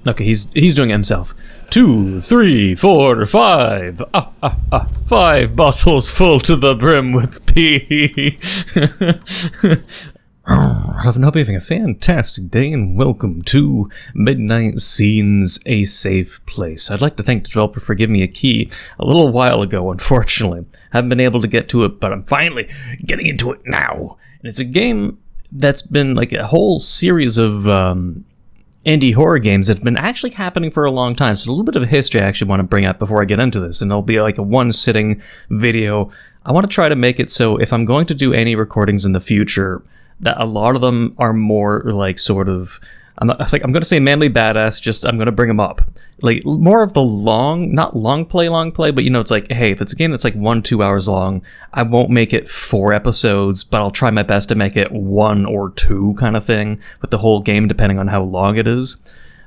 Okay, he's doing it himself. 2, 3, 4, 5. 5 bottles full to the brim with pee. I hope you're having a fantastic day and welcome to Midnight Scenes, a safe place. I'd like to thank the developer for giving me a key a little while ago, unfortunately. Haven't been able to get to it, but I'm finally getting into it now. And it's a game that's been like a whole series of indie horror games that's been actually happening for a long time. So a little bit of a history I actually want to bring up before I get into this, and it'll be like a one-sitting video. I want to try to make it so if I'm going to do any recordings in the future, that a lot of them are more like sort of, I'm going to say manly badass, just I'm going to bring them up. Like more of the not long play, but you know, it's like, hey, if it's a game that's like 1-2 hours long, I won't make it 4 episodes, but I'll try my best to make it 1 or 2 kind of thing with the whole game, depending on how long it is.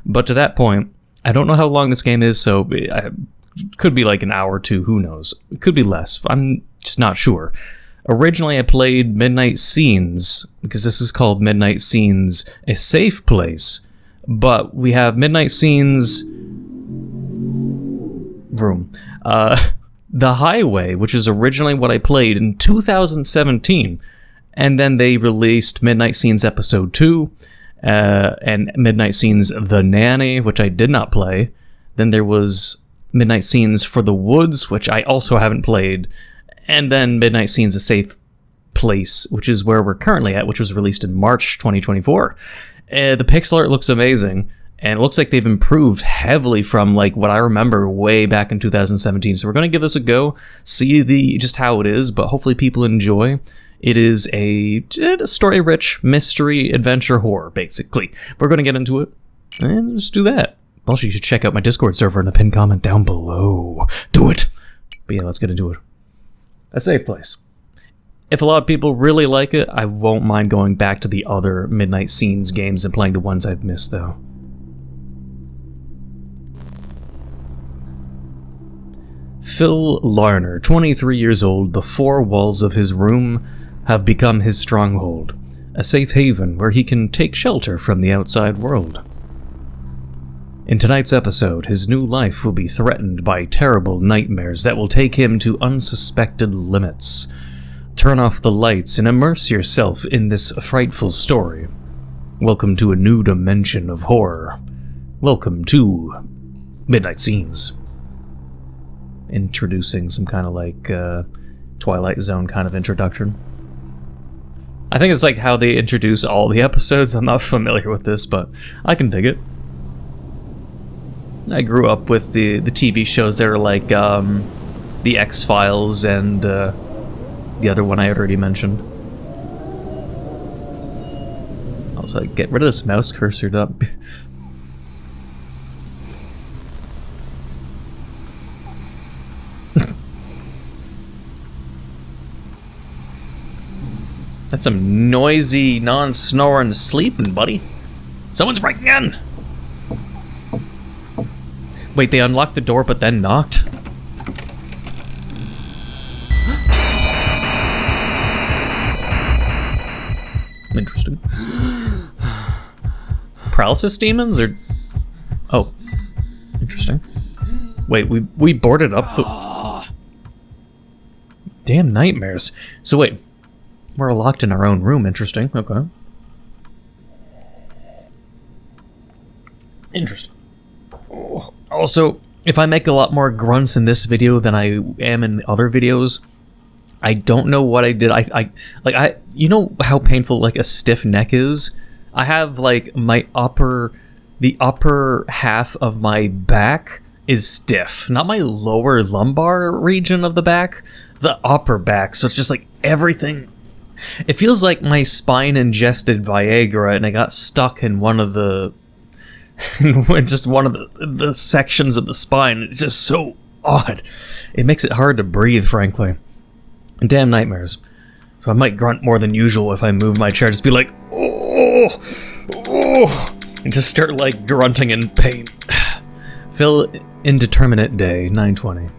But to that point, I don't know how long this game is, so it could be like an hour or 2, who knows? It could be less, I'm just not sure. Originally, I played Midnight Scenes, because this is called Midnight Scenes, a safe place. But we have Midnight Scenes room. The Highway, which is originally what I played in 2017. And then they released Midnight Scenes Episode 2, and Midnight Scenes The Nanny, which I did not play. Then there was Midnight Scenes For the Woods, which I also haven't played. And then Midnight Scenes A Safe Place, which is where we're currently at, which was released in March 2024. The pixel art looks amazing, and it looks like they've improved heavily from like what I remember way back in 2017. So we're going to give this a go, see just how it is, but hopefully people enjoy. It is a story-rich mystery adventure horror, basically. We're going to get into it, and let's do that. Also, you should check out my Discord server in the pinned comment down below. Do it! But yeah, let's get into it. A safe place. If a lot of people really like it, I won't mind going back to the other Midnight Scenes games and playing the ones I've missed, though. Phil Larner, 23 years old, the 4 walls of his room have become his stronghold, a safe haven where he can take shelter from the outside world. In tonight's episode, his new life will be threatened by terrible nightmares that will take him to unsuspected limits. Turn off the lights and immerse yourself in this frightful story. Welcome to a new dimension of horror. Welcome to Midnight Scenes. Introducing some kind of like Twilight Zone kind of introduction. I think it's like how they introduce all the episodes. I'm not familiar with this, but I can dig it. I grew up with the TV shows that are like the X-Files and the other one I already mentioned. Also, get rid of this mouse cursor up. That's some noisy, non-snoring sleeping, buddy. Someone's breaking in! Wait, they unlocked the door but then knocked? Interesting. Paralysis demons or... Oh. Interesting. Wait, we boarded up the... Damn nightmares. So wait, we're locked in our own room. Interesting. Okay. Interesting. Also, if I make a lot more grunts in this video than I am in other videos, I don't know what I did. You know how painful like a stiff neck is? I have like the upper half of my back is stiff. Not my lower lumbar region of the back, the upper back. So it's just like everything. It feels like my spine ingested Viagra and I got stuck in one of the just one of the sections of the spine. It's just so odd. It makes it hard to breathe, frankly. And damn nightmares. So I might grunt more than usual if I move my chair. Just be like, oh, and just start like grunting in pain. Phil, Indeterminate Day, 9:20.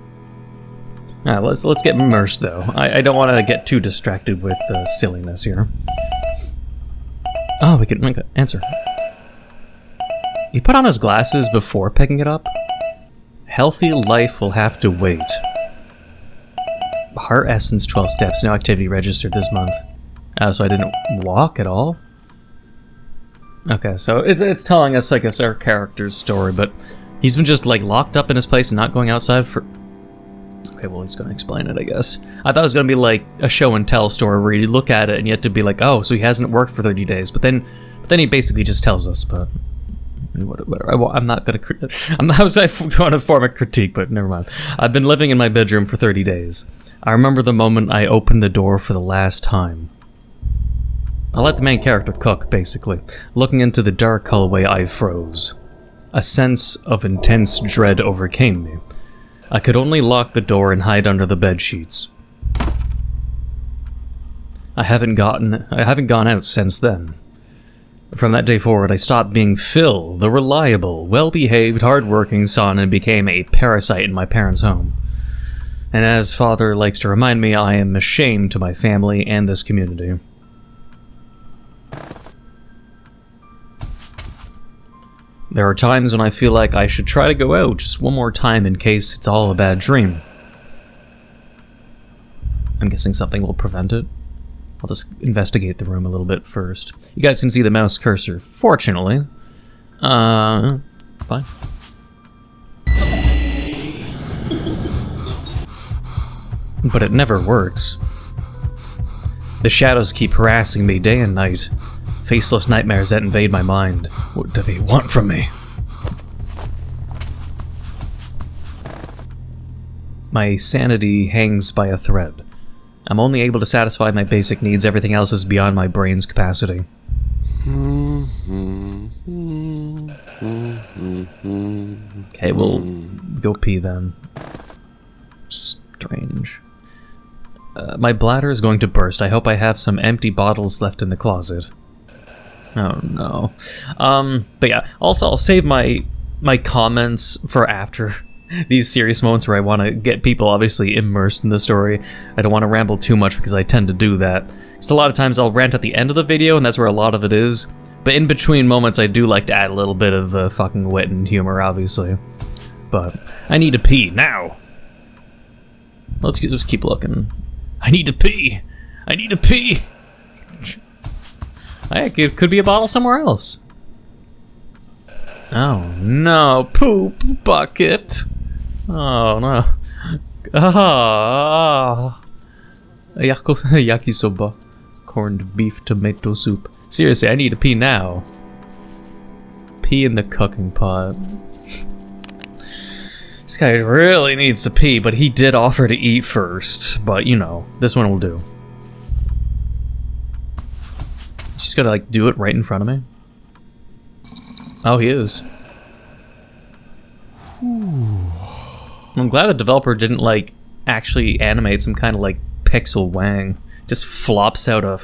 Alright, let's get immersed though. I don't want to get too distracted with silliness here. Oh, we can answer. He put on his glasses before picking it up. Healthy life will have to wait. Heart essence 12 steps. No activity registered this month. So I didn't walk at all? Okay, so it's telling us, like, it's our character's story, but he's been just, like, locked up in his place and not going outside for... Okay, well, he's gonna explain it, I guess. I thought it was gonna be, like, a show and tell story where you look at it and you have to be like, oh, so he hasn't worked for 30 days. But then he basically just tells us, but... Whatever. I'm not gonna... I was going to form a critique, but never mind. I've been living in my bedroom for 30 days. I remember the moment I opened the door for the last time. I let the main character cook, basically. Looking into the dark hallway, I froze. A sense of intense dread overcame me. I could only lock the door and hide under the bedsheets. I haven't gone out since then. From that day forward, I stopped being Phil, the reliable, well-behaved, hard-working son, and became a parasite in my parents' home. And as Father likes to remind me, I am ashamed to my family and this community. There are times when I feel like I should try to go out just one more time in case it's all a bad dream. I'm guessing something will prevent it. I'll just investigate the room a little bit first. You guys can see the mouse cursor, fortunately. Fine. But it never works. The shadows keep harassing me day and night. Faceless nightmares that invade my mind. What do they want from me? My sanity hangs by a thread. I'm only able to satisfy my basic needs. Everything else is beyond my brain's capacity. Okay, we'll go pee then. Strange. My bladder is going to burst. I hope I have some empty bottles left in the closet. Oh no. But yeah, also I'll save my comments for after these serious moments where I want to get people obviously immersed in the story. I don't want to ramble too much because I tend to do that. So a lot of times I'll rant at the end of the video and that's where a lot of it is. But in between moments I do like to add a little bit of fucking wit and humor, obviously. But I need to pee now. Let's just keep looking. I need to pee. I need to pee. It could be a bottle somewhere else. Oh no, poop bucket. Oh no. Yakisoba. Corned beef tomato soup. Seriously, I need to pee now. Pee in the cooking pot. This guy really needs to pee, but he did offer to eat first. But, you know, this one will do. He's just gonna, like, do it right in front of me. Oh, he is. Ooh. I'm glad the developer didn't, like, actually animate some kind of, like, pixel wang. Just flops out a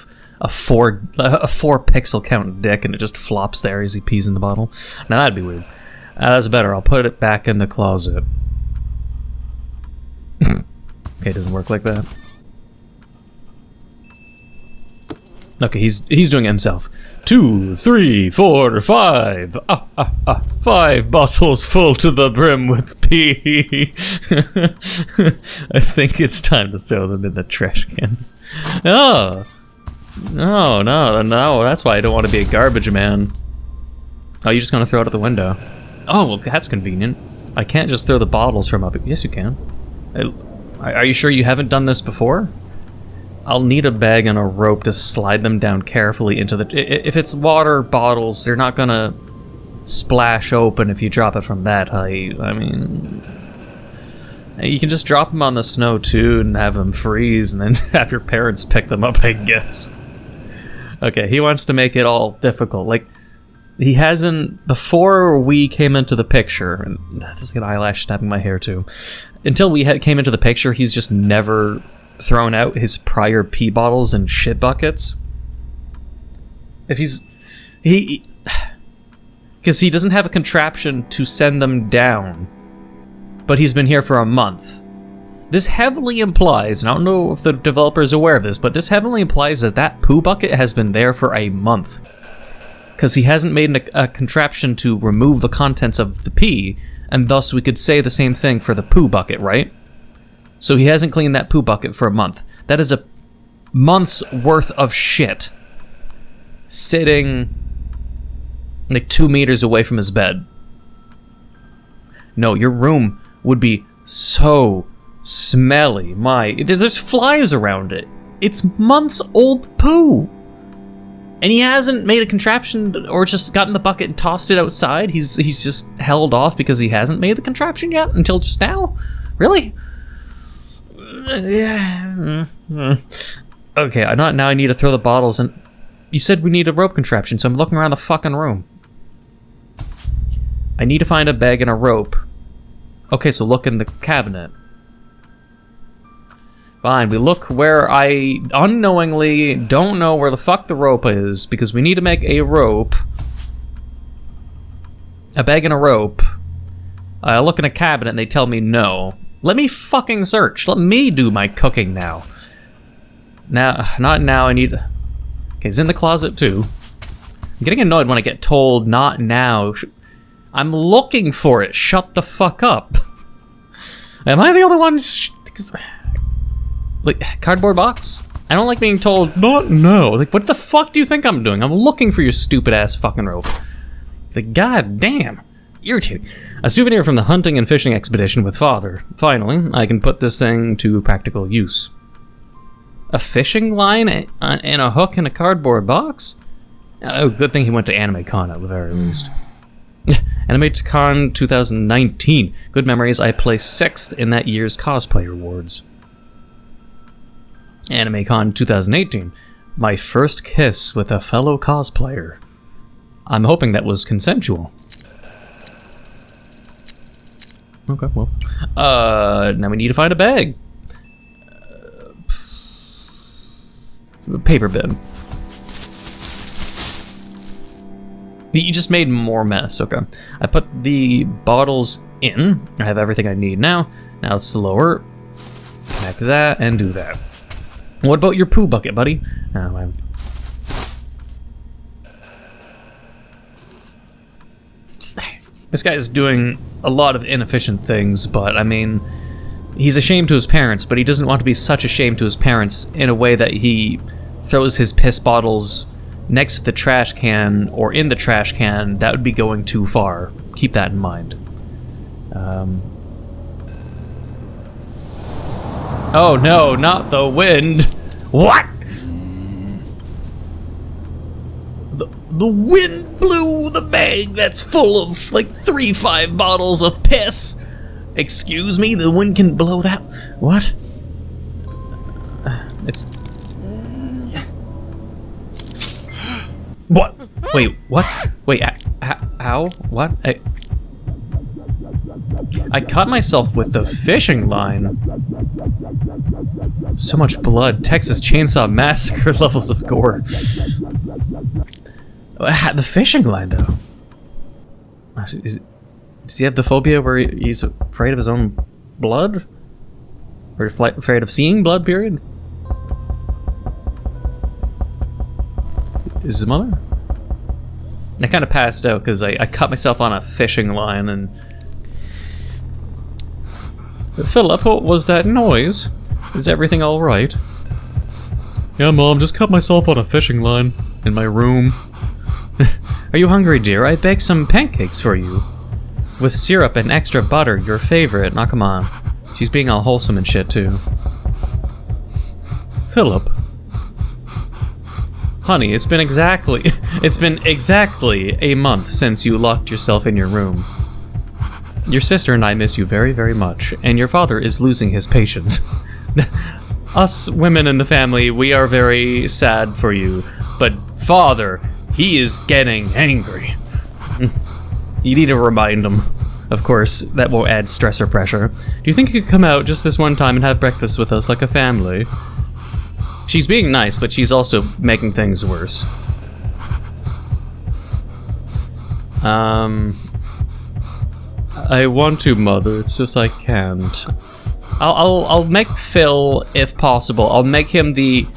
4 pixel count dick and it just flops there as he pees in the bottle. Now that'd be weird. That's better. I'll put it back in the closet. Okay, it doesn't work like that. Okay, he's doing it himself. 2, 3, 4, 5. 5 bottles full to the brim with pee. I think it's time to throw them in the trash can. Oh. No, that's why I don't want to be a garbage man. Oh, you're just gonna throw it out the window. Oh, well, that's convenient. I can't just throw the bottles from up. Yes, you can. Are you sure you haven't done this before? I'll need a bag and a rope to slide them down carefully into the... If it's water bottles, they're not gonna splash open if you drop it from that height. I mean... You can just drop them on the snow, too, and have them freeze, and then have your parents pick them up, I guess. Okay, he wants to make it all difficult. Like, he hasn't... Before we came into the picture... And that's just an eyelash snapping my hair, too. Until we came into the picture, he's just never... thrown out his prior pee bottles and shit buckets. If he's... Because he doesn't have a contraption to send them down. But he's been here for a month. This heavily implies, and I don't know if the developer is aware of this, but this heavily implies that that poo bucket has been there for a month. Because he hasn't made a contraption to remove the contents of the pee, and thus we could say the same thing for the poo bucket, right? So he hasn't cleaned that poo bucket for a month. That is a month's worth of shit sitting like 2 meters away from his bed. No, your room would be so smelly. There's flies around it. It's months old poo. And he hasn't made a contraption or just gotten the bucket and tossed it outside. He's just held off because he hasn't made the contraption yet until just now? Really? Yeah. Okay, now I need to throw the bottles in. You said we need a rope contraption, so I'm looking around the fucking room. I need to find a bag and a rope. Okay, so look in the cabinet. Fine, we look where I unknowingly don't know where the fuck the rope is, because we need to make a rope. A bag and a rope. I look in a cabinet and they tell me no. Let me fucking search. Let me do my cooking now. Not now, I need... Okay, it's in the closet too. I'm getting annoyed when I get told not now. I'm looking for it. Shut the fuck up. Am I the only one? Like, cardboard box? I don't like being told, not no. Like, what the fuck do you think I'm doing? I'm looking for your stupid ass fucking rope. Like, god damn. Irritating. A souvenir from the hunting and fishing expedition with father. Finally, I can put this thing to practical use. A fishing line and a hook in a cardboard box? Oh, good thing he went to Anime Con at the very least. Anime Con 2019. Good memories. I placed 6th in that year's cosplay awards. Anime Con 2018. My first kiss with a fellow cosplayer. I'm hoping that was consensual. Okay, well. Now we need to find a bag. Paper bin. You just made more mess. Okay. I put the bottles in. I have everything I need now. Now it's lower. Connect that and do that. What about your poo bucket, buddy? Oh, this guy's doing a lot of inefficient things, but I mean, he's ashamed to his parents, but he doesn't want to be such a shame to his parents in a way that he throws his piss bottles next to the trash can or in the trash can. That would be going too far. Keep that in mind. Oh no, not the wind! What? The wind blew the bag that's full of like 3-5 bottles of piss. Excuse me, the wind can blow that. What? It's. What? Wait, what? Wait, how? What? I caught myself with the fishing line. So much blood. Texas Chainsaw Massacre levels of gore. The fishing line, though. Does he have the phobia where he's afraid of his own blood? Or afraid of seeing blood, period? Is his mother? I kind of passed out because I cut myself on a fishing line and... Philip, what was that noise? Is everything alright? Yeah, Mom, just cut myself on a fishing line in my room. Are you hungry, dear? I baked some pancakes for you. With syrup and extra butter, your favorite. Now, come on. She's being all wholesome and shit, too. Philip. Honey, it's been exactly a month since you locked yourself in your room. Your sister and I miss you very, very much, and your father is losing his patience. Us women in the family, we are very sad for you, but father, he is getting angry. You need to remind him. Of course, that won't add stress or pressure. Do you think you could come out just this one time and have breakfast with us like a family? She's being nice, but she's also making things worse. I want to, Mother. It's just I can't. I'll make Phil, if possible. I'll make him the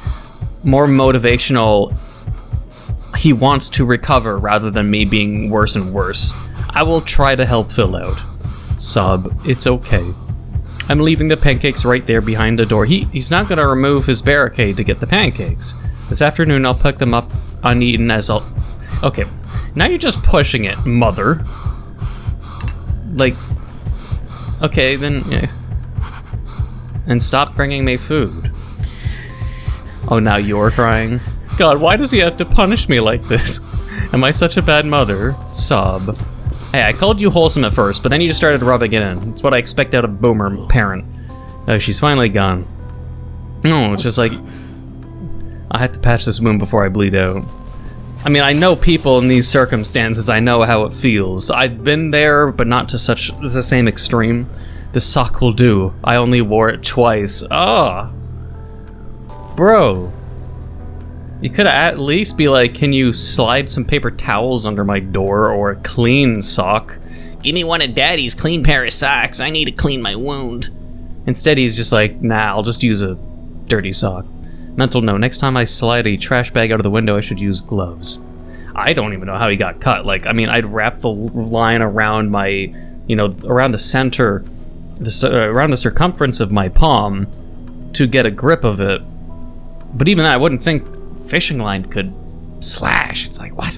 more motivational he wants to recover rather than me being worse and worse. I will try to help Phil out. Sob, it's okay. I'm leaving the pancakes right there behind the door. He's not gonna remove his barricade to get the pancakes. This afternoon I'll pick them up uneaten as I'll... Okay, now you're just pushing it, mother. Like... Okay, then... Yeah. And stop bringing me food. Oh, now you're crying? God, why does he have to punish me like this? Am I such a bad mother? Sob. Hey, I called you wholesome at first, but then you just started rubbing it in. It's what I expect out of a boomer parent. Oh, she's finally gone. No, it's just like... I have to patch this wound before I bleed out. I mean, I know people in these circumstances. I know how it feels. I've been there, but not to the same extreme. The sock will do. I only wore it twice. Ah! Bro. You could at least be like, can you slide some paper towels under my door or a clean sock? Give me one of Daddy's clean pair of socks. I need to clean my wound. Instead, he's just like, nah, I'll just use a dirty sock. Mental note, next time I slide a trash bag out of the window, I should use gloves. I don't even know how he got cut. Like, I mean, I'd wrap the line around my, you know, around the center, around the circumference of my palm to get a grip of it. But even that, I wouldn't think fishing line could slash. It's like, what?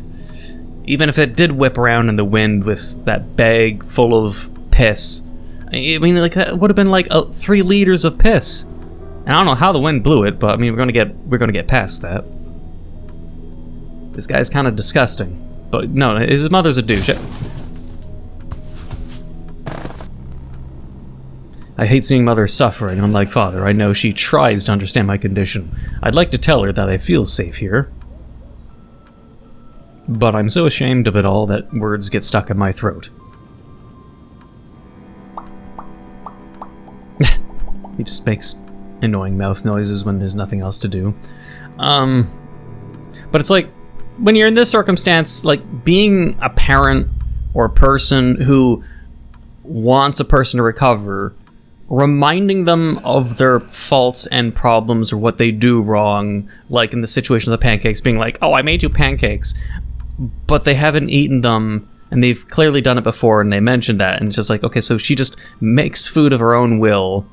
Even if it did whip around in the wind with that bag full of piss. I mean, like, that would have been like 3 liters of piss. And I don't know how the wind blew it, but I mean, we're gonna get past that. This guy's kind of disgusting. But no, his mother's a douche. I hate seeing mother suffering. Unlike father, I know she tries to understand my condition. I'd like to tell her that I feel safe here. But I'm so ashamed of it all that words get stuck in my throat. He just makes annoying mouth noises when there's nothing else to do. But it's like, when you're in this circumstance, like, being a parent or a person who wants a person to recover, reminding them of their faults and problems or what they do wrong, like in the situation of the pancakes, being like, oh, I made you pancakes, but they haven't eaten them, and they've clearly done it before, and they mentioned that, and it's just like, okay, so she just makes food of her own will,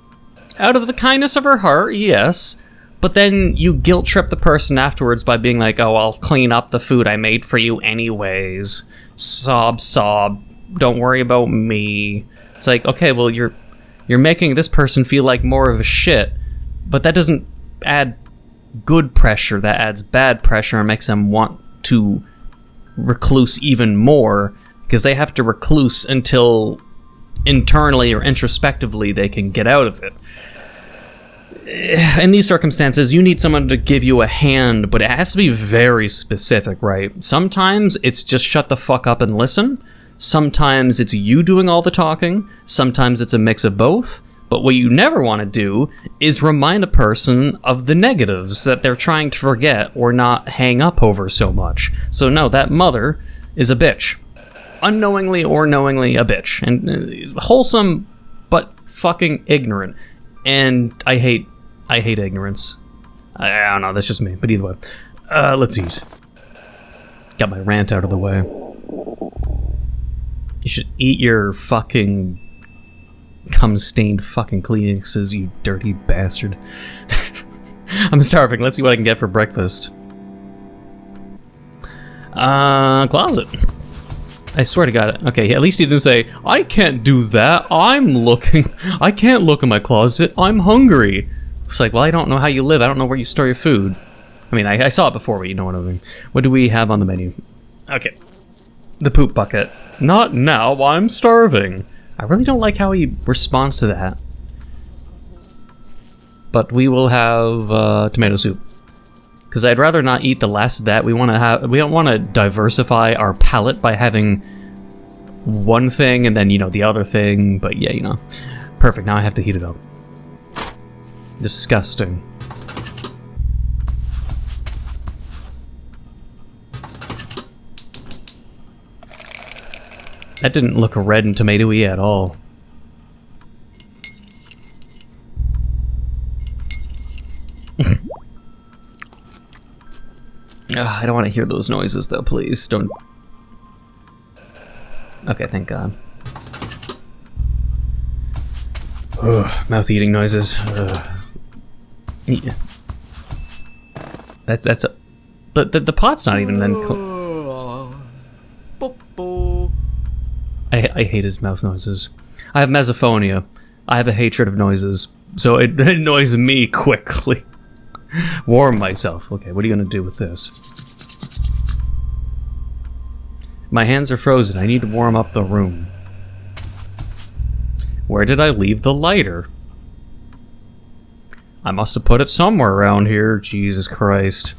out of the kindness of her heart, yes, but then you guilt trip the person afterwards by being like, oh, I'll clean up the food I made for you anyways. Sob, sob. Don't worry about me. It's like, okay, well, you're making this person feel like more of a shit, but that doesn't add good pressure. That adds bad pressure and makes them want to recluse even more, because they have to recluse until internally or introspectively they can get out of it. In these circumstances, you need someone to give you a hand, but it has to be very specific, right? Sometimes it's just shut the fuck up and listen. Sometimes it's you doing all the talking. Sometimes it's a mix of both. But what you never want to do is remind a person of the negatives that they're trying to forget or not hang up over so much. So no, that mother is a bitch. Unknowingly or knowingly a bitch. And wholesome, but fucking ignorant. And I hate ignorance. I don't know, that's just me. But either way, let's eat. Got my rant out of the way. You should eat your fucking cum-stained fucking Kleenexes, you dirty bastard. I'm starving. Let's see what I can get for breakfast. Closet. I swear to God. Okay, at least he didn't say, I can't do that. I can't look in my closet. I'm hungry. It's like, well, I don't know how you live. I don't know where you store your food. I mean, I saw it before, but you know what I mean. What do we have on the menu? Okay. The poop bucket. Not now, I'm starving. I really don't like how he responds to that. But we will have tomato soup. Because I'd rather not eat the last of that. We don't want to diversify our palate by having one thing and then, you know, the other thing. But yeah, you know. Perfect, now I have to heat it up. Disgusting. That didn't look red and tomatoey at all. I don't want to hear those noises, though, please. Don't... Okay, thank God. Ugh, mouth-eating noises. Ugh. Yeah. That's a... But the pot's not even then... I hate his mouth noises. I have misophonia. I have a hatred of noises. So it annoys me quickly. Warm myself. Okay, what are you gonna do with this? My hands are frozen. I need to warm up the room. Where did I leave the lighter? I must have put it somewhere around here. Jesus Christ.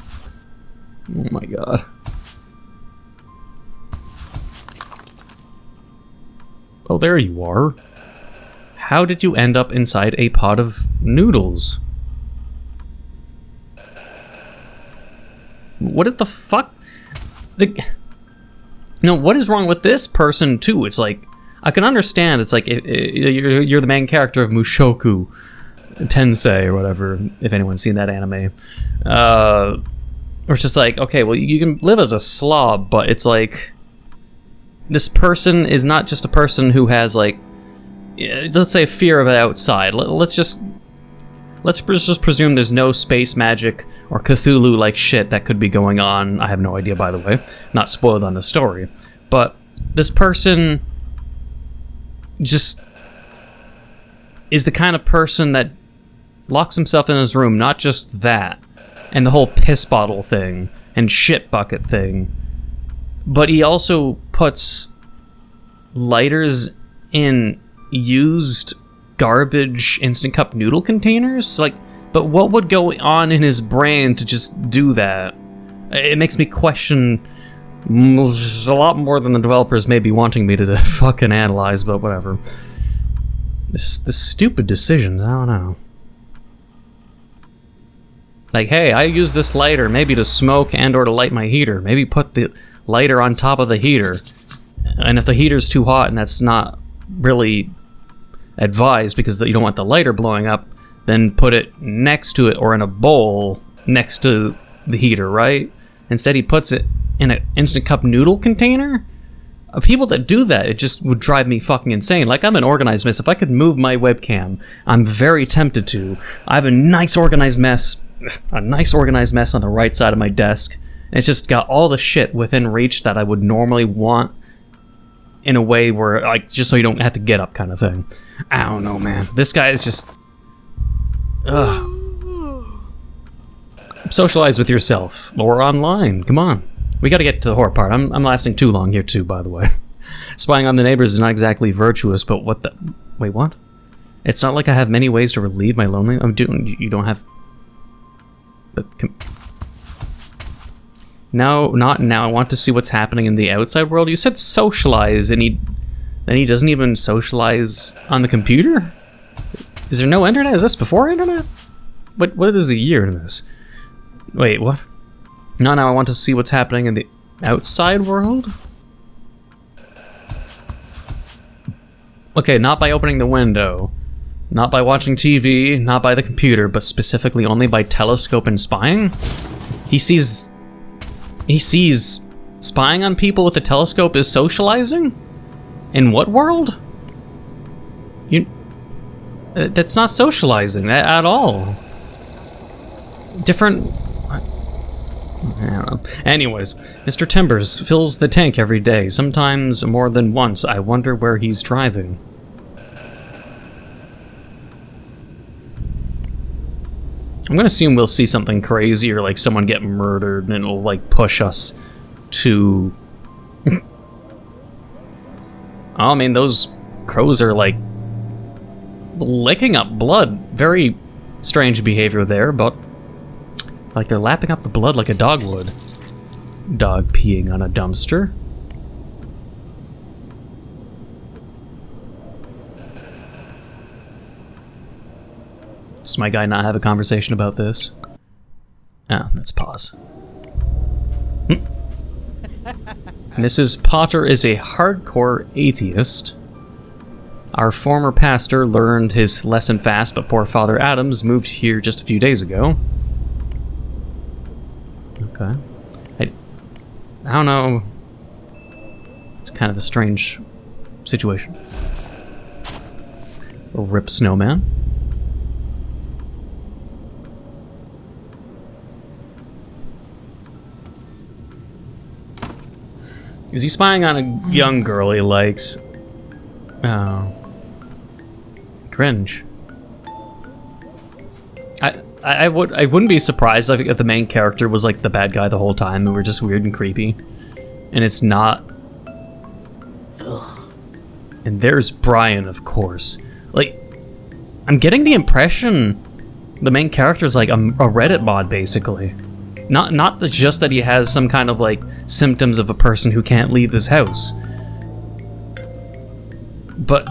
Oh my God. Oh, there you are. How did you end up inside a pot of noodles? What the fuck? No, what is wrong with this person, too? It's like, I can understand, it's like, you're the main character of Mushoku Tensei, or whatever, if anyone's seen that anime. Or it's just like, okay, well, you can live as a slob, but it's like, this person is not just a person who has, like, let's say, fear of the outside. Let's just presume there's no space magic or Cthulhu-like shit that could be going on. I have no idea, by the way. Not spoiled on the story. But this person just is the kind of person that locks himself in his room. Not just that, and the whole piss bottle thing and shit bucket thing, but he also puts lighters in used garbage Instant Cup noodle containers? Like, but what would go on in his brain to just do that? It makes me question there's a lot more than the developers may be wanting me to fucking analyze, but whatever. This stupid decisions, I don't know. Like, hey, I use this lighter maybe to smoke and or to light my heater. Maybe put the lighter on top of the heater. And if the heater's too hot and that's not really advised because you don't want the lighter blowing up, then put it next to it or in a bowl next to the heater, right? Instead he puts it in an Instant Cup noodle container? People that do that, it just would drive me fucking insane. Like, I'm an organized mess. If I could move my webcam, I'm very tempted to. I have a nice organized mess on the right side of my desk. And it's just got all the shit within reach that I would normally want in a way where, like, just so you don't have to get up kind of thing. I don't know, man. This guy is just... Ugh. Socialize with yourself. Or online. Come on. We gotta get to the horror part. I'm lasting too long here, too, by the way. Spying on the neighbors is not exactly virtuous, but what the... Wait, what? It's not like I have many ways to relieve my loneliness. You don't have... But... No, not now. I want to see what's happening in the outside world. You said socialize, and then he doesn't even socialize on the computer? Is there no internet? Is this before internet? What is the year in this? Wait, what? No, now I want to see what's happening in the outside world? Okay, not by opening the window. Not by watching TV, not by the computer, but specifically only by telescope and spying? He sees spying on people with a telescope is socializing? In what world? That's not socializing at all. Different... I don't know. Anyways, Mr. Timbers fills the tank every day, sometimes more than once. I wonder where he's driving. I'm gonna assume we'll see something crazy or like someone get murdered and it'll like push us to... I mean, those crows are like licking up blood. Very strange behavior there, but like they're lapping up the blood like a dog would. Dog peeing on a dumpster. Does my guy not have a conversation about this? Ah, let's pause. Mrs. Potter is a hardcore atheist. Our former pastor learned his lesson fast, but poor Father Adams moved here just a few days ago. Okay. I don't know. It's kind of a strange situation. Rip snowman. Is he spying on a young girl he likes? Oh. Cringe. I wouldn't be surprised if the main character was like the bad guy the whole time and we're just weird and creepy. And it's not. Ugh. And there's Brian, of course. Like, I'm getting the impression the main character is like a Reddit mod, basically. Not just that he has some kind of like symptoms of a person who can't leave his house, but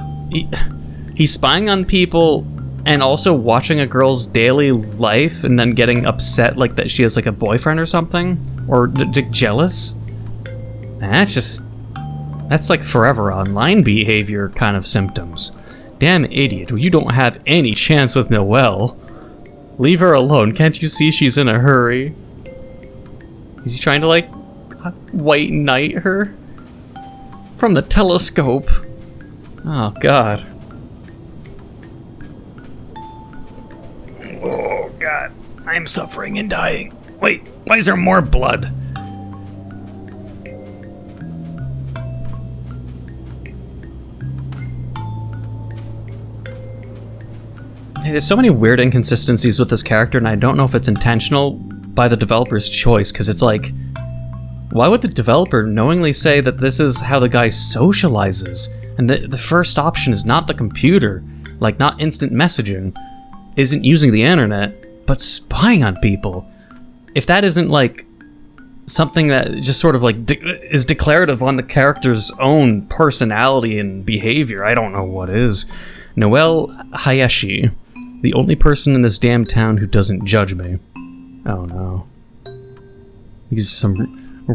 he's spying on people and also watching a girl's daily life and then getting upset like that she has like a boyfriend or something, or jealous. And that's like forever online behavior kind of symptoms. Damn idiot, you don't have any chance with Noel. Leave her alone, can't you see she's in a hurry? Is he trying to, like, white knight her? From the telescope. Oh, God. Oh, God. I'm suffering and dying. Wait, why is there more blood? Hey, there's so many weird inconsistencies with this character, and I don't know if it's intentional by the developer's choice, because it's like, why would the developer knowingly say that this is how the guy socializes, and the first option is not the computer, like not instant messaging, isn't using the internet, but spying on people? If that isn't like something that just sort of like is declarative on the character's own personality and behavior, I don't know what is. Noel Hayashi, the only person in this damn town who doesn't judge me. Oh no. He's some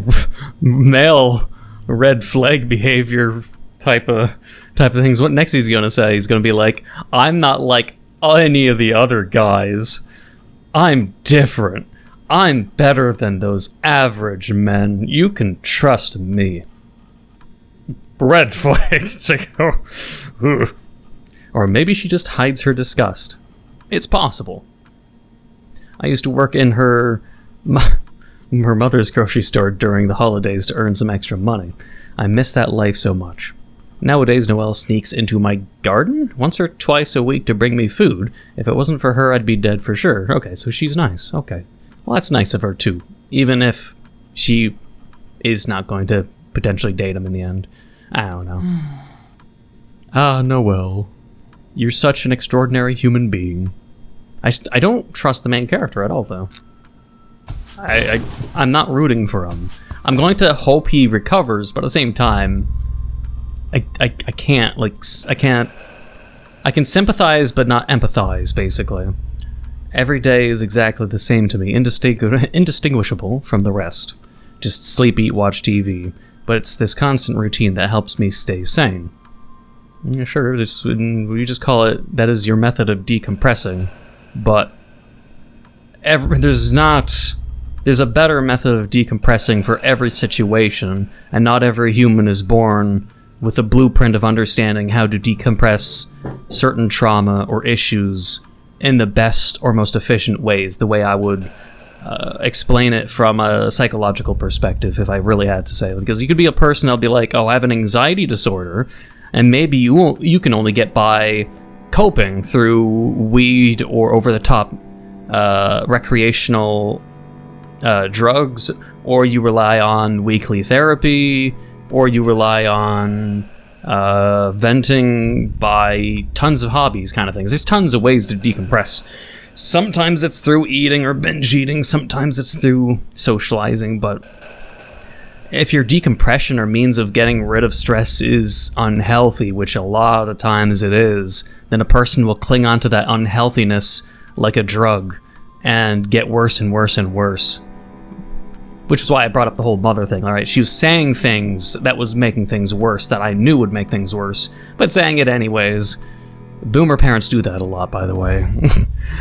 male red flag behavior type of things. What next he's gonna say? He's gonna be like, I'm not like any of the other guys. I'm different. I'm better than those average men. You can trust me. Red flag. Or maybe she just hides her disgust. It's possible. I used to work in her mother's grocery store during the holidays to earn some extra money. I miss that life so much. Nowadays, Noelle sneaks into my garden once or twice a week to bring me food. If it wasn't for her, I'd be dead for sure. Okay, so she's nice. Okay. Well, that's nice of her, too. Even if she is not going to potentially date him in the end. I don't know. Ah, Noelle. You're such an extraordinary human being. I don't trust the main character at all, though. I'm not rooting for him. I'm going to hope he recovers, but at the same time, I can't, like, I can sympathize but not empathize, basically. Every day is exactly the same to me, indistinguishable from the rest. Just sleep, eat, watch TV. But it's this constant routine that helps me stay sane. Yeah, sure, we just call it, that is your method of decompressing. But there's a better method of decompressing for every situation, and not every human is born with a blueprint of understanding how to decompress certain trauma or issues in the best or most efficient ways, the way I would explain it from a psychological perspective, if I really had to say. Because you could be a person that'll be like, oh, I have an anxiety disorder, and maybe you can only get by coping through weed or over-the-top recreational drugs, or you rely on weekly therapy, or you rely on venting by tons of hobbies kind of things. There's tons of ways to decompress. Sometimes it's through eating or binge eating, sometimes it's through socializing, but if your decompression or means of getting rid of stress is unhealthy, which a lot of times it is, then a person will cling onto that unhealthiness like a drug and get worse and worse and worse. Which is why I brought up the whole mother thing, alright? She was saying things that was making things worse, that I knew would make things worse, but saying it anyways. Boomer parents do that a lot, by the way.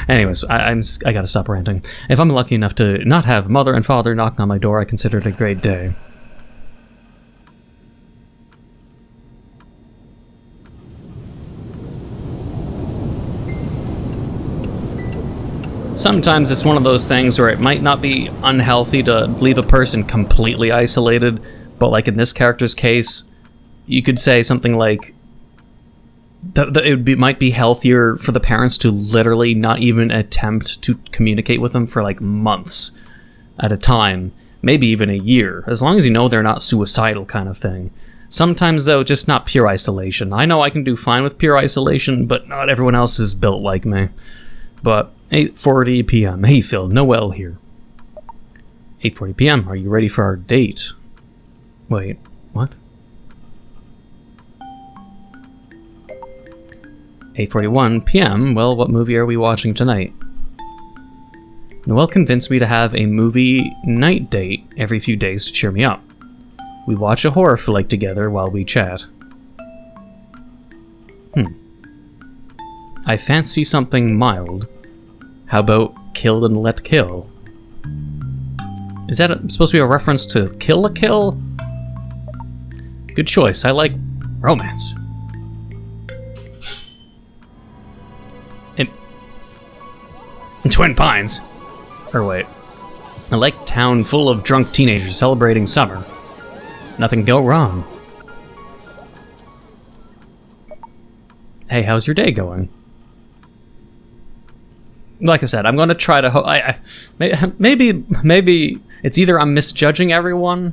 Anyways, I gotta stop ranting. If I'm lucky enough to not have mother and father knocking on my door, I consider it a great day. Sometimes it's one of those things where it might not be unhealthy to leave a person completely isolated, but like in this character's case, you could say something like might be healthier for the parents to literally not even attempt to communicate with them for like months at a time, maybe even a year, as long as you know they're not suicidal kind of thing. Sometimes, though, just not pure isolation. I know I can do fine with pure isolation, but not everyone else is built like me. But 8:40 p.m. Hey, Phil, Noel here. 8:40 p.m. Are you ready for our date? Wait, what? 8:41 p.m. Well, what movie are we watching tonight? Noel convinced me to have a movie night date every few days to cheer me up. We watch a horror flick together while we chat. I fancy something mild. How about Kill and Let Kill? Is that supposed to be a reference to Kill la Kill? Good choice. I like romance. In Twin Pines. Or wait. A lake town full of drunk teenagers celebrating summer. Nothing can go wrong. Hey, how's your day going? Like I said, I'm going to try to... maybe it's either I'm misjudging everyone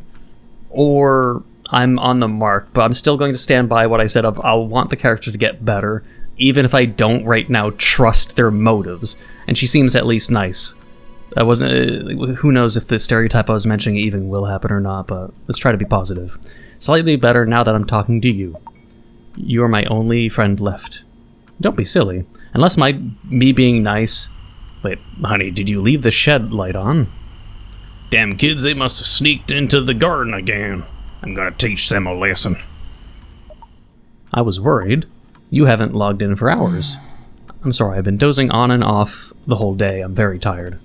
or I'm on the mark, but I'm still going to stand by what I said of I'll want the character to get better, even if I don't right now trust their motives. And she seems at least nice. I wasn't... who knows if the stereotype I was mentioning even will happen or not, but let's try to be positive. Slightly better now that I'm talking to you. You are my only friend left. Don't be silly. Unless me being nice... Wait, honey, did you leave the shed light on? Damn kids, they must have sneaked into the garden again. I'm gonna teach them a lesson. I was worried. You haven't logged in for hours. I'm sorry, I've been dozing on and off the whole day. I'm very tired.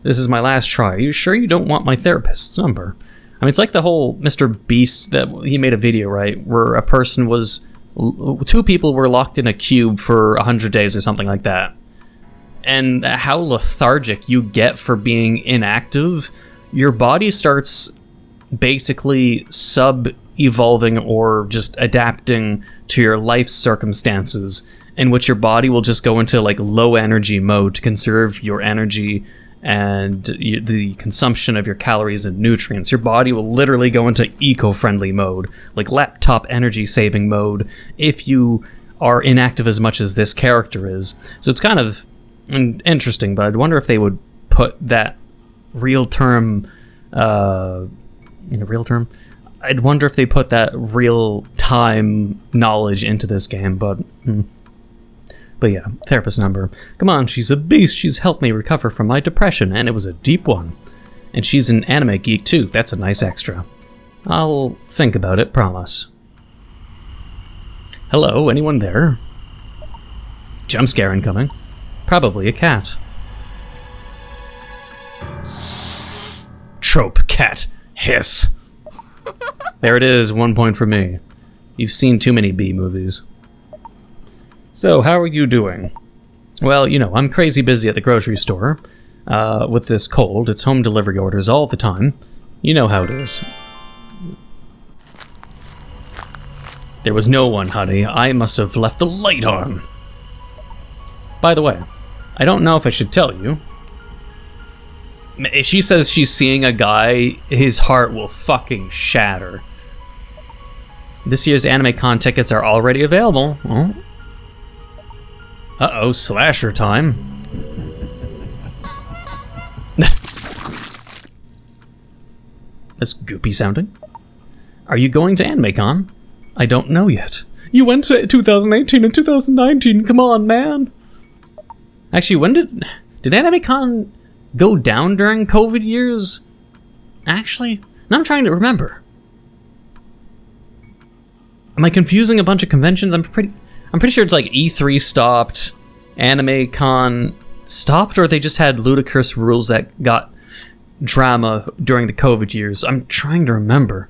This is my last try. Are you sure you don't want my therapist's number? I mean, it's like the whole Mr. Beast that he made a video, right? Where a person was... two people were locked in a cube for 100 days or something like that. And how lethargic you get for being inactive, your body starts basically sub-evolving or just adapting to your life circumstances, in which your body will just go into like low energy mode to conserve your energy and the consumption of your calories and nutrients. Your body will literally go into eco-friendly mode, like laptop energy saving mode, if you are inactive as much as this character is. So it's kind of interesting, but I'd wonder if they would put that real-time... I'd wonder if they put that real-time knowledge into this game, but... But yeah, therapist number. Come on, she's a beast. She's helped me recover from my depression, and it was a deep one. And she's an anime geek too. That's a nice extra. I'll think about it, promise. Hello, anyone there? Jump scare incoming. Probably a cat. Trope cat. Hiss. There it is, 1 point for me. You've seen too many B movies. So, how are you doing? Well, you know, I'm crazy busy at the grocery store. With this cold, it's home delivery orders all the time. You know how it is. There was no one, honey. I must have left the light on. By the way, I don't know if I should tell you. If she says she's seeing a guy, his heart will fucking shatter. This year's AnimeCon tickets are already available. Oh. Uh-oh, slasher time. That's goopy sounding. Are you going to AnimeCon? I don't know yet. You went to 2018 and 2019, come on, man. Actually, when did AnimeCon go down during COVID years? Actually, now I'm trying to remember. Am I confusing a bunch of conventions? I'm pretty sure it's like E3 stopped, AnimeCon stopped, or they just had ludicrous rules that got drama during the COVID years. I'm trying to remember.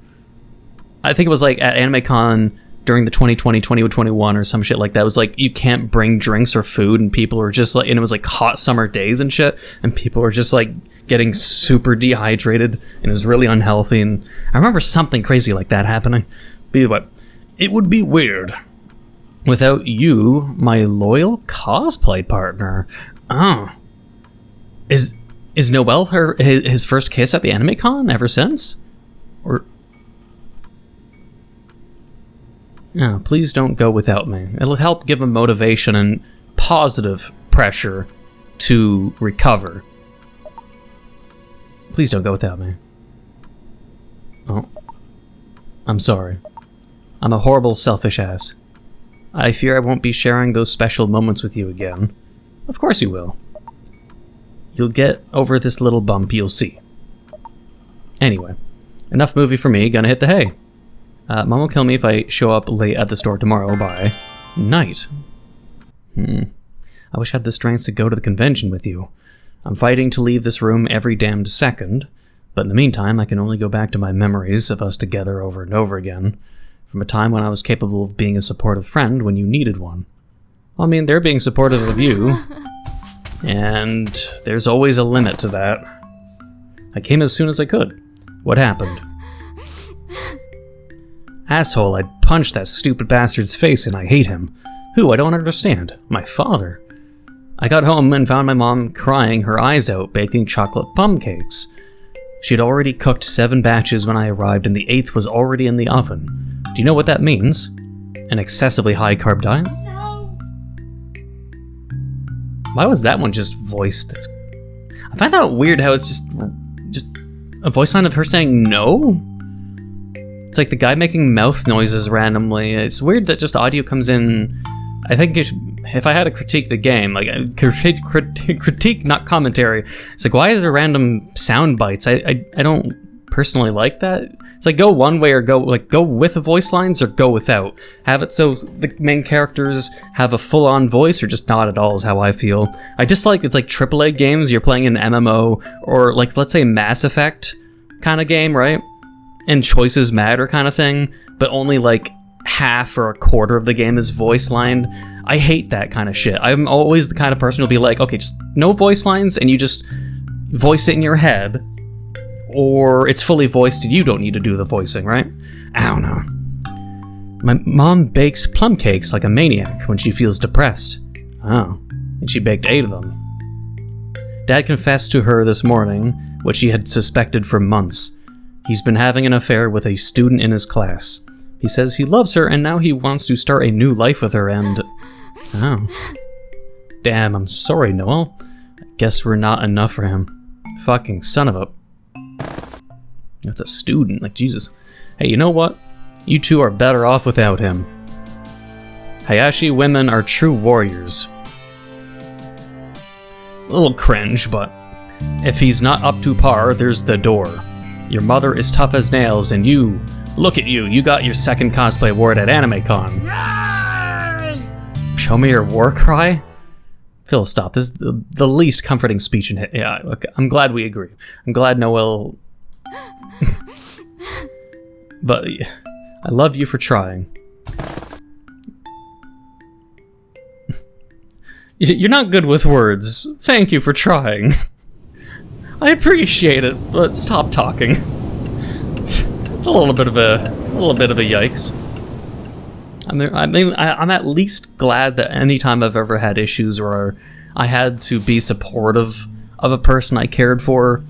I think it was like at AnimeCon during the 2020-2021 or some shit like that. It was like, you can't bring drinks or food, and people were just like, and it was like hot summer days and shit, and people were just like getting super dehydrated, and it was really unhealthy. And I remember something crazy like that happening. But it would be weird without you, my loyal cosplay partner. Oh. Is Noel his first kiss at the anime con ever since? Or... Oh, please don't go without me. It'll help give him motivation and positive pressure to recover. Please don't go without me. Oh. I'm sorry. I'm a horrible, selfish ass. I fear I won't be sharing those special moments with you again. Of course you will. You'll get over this little bump, you'll see. Anyway, enough movie for me, gonna hit the hay. Mom will kill me if I show up late at the store tomorrow by night. I wish I had the strength to go to the convention with you. I'm fighting to leave this room every damned second, but in the meantime I can only go back to my memories of us together over and over again, from a time when I was capable of being a supportive friend when you needed one. I mean, they're being supportive of you, and there's always a limit to that. I came as soon as I could. What happened? Asshole, I punched that stupid bastard's face and I hate him. Who? I don't understand. My father. I got home and found my mom crying her eyes out baking chocolate plum cakes. She'd already cooked 7 batches when I arrived and the 8th was already in the oven. Do you know what that means? An excessively high-carb diet? No. Why was that one just voiced? I find that weird how it's just a voice line of her saying no? It's like the guy making mouth noises randomly. It's weird that just audio comes in. I think if I had to critique the game, like critique, not commentary. It's like, why is there random sound bites? I don't personally like that. It's like, go one way or go with the voice lines or go without. Have it so the main characters have a full-on voice or just not at all is how I feel. I just like, it's like AAA games. You're playing an MMO or like, let's say Mass Effect kind of game, right? And choices matter kind of thing, but only like half or a quarter of the game is voice lined. I hate that kind of shit. I'm always the kind of person who'll be like, okay, just no voice lines and you just voice it in your head, or it's fully voiced and you don't need to do the voicing, right? I don't know. My mom bakes plum cakes like a maniac when she feels depressed. Oh, and she baked 8 of them. Dad confessed to her this morning what she had suspected for months. He's been having an affair with a student in his class. He says he loves her and now he wants to start a new life with her and... Oh. Damn, I'm sorry, Noel. I guess we're not enough for him. Fucking son of a... With a student, like Jesus. Hey, you know what? You two are better off without him. Hayashi women are true warriors. A little cringe, but... If he's not up to par, there's the door. Your mother is tough as nails, and you... Look at you, you got your 2nd cosplay award at AnimeCon. Yay! Show me your war cry? Phil, stop. This is the least comforting speech in... Yeah, okay, I'm glad we agree. I'm glad Noel... But I love you for trying. You're not good with words. Thank you for trying. I appreciate it, but stop talking. It's a little bit of a yikes. I'm at least glad that anytime I've ever had issues or I had to be supportive of a person I cared for,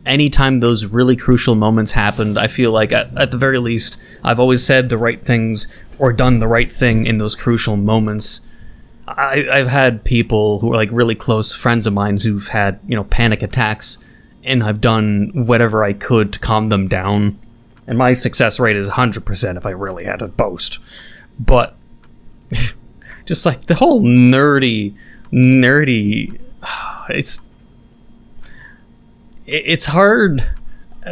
anytime those really crucial moments happened, I feel like at the very least I've always said the right things or done the right thing in those crucial moments. I've had people who are like really close friends of mine who've had, panic attacks, and I've done whatever I could to calm them down. And my success rate is 100% if I really had to boast. But just like the whole nerdy, it's hard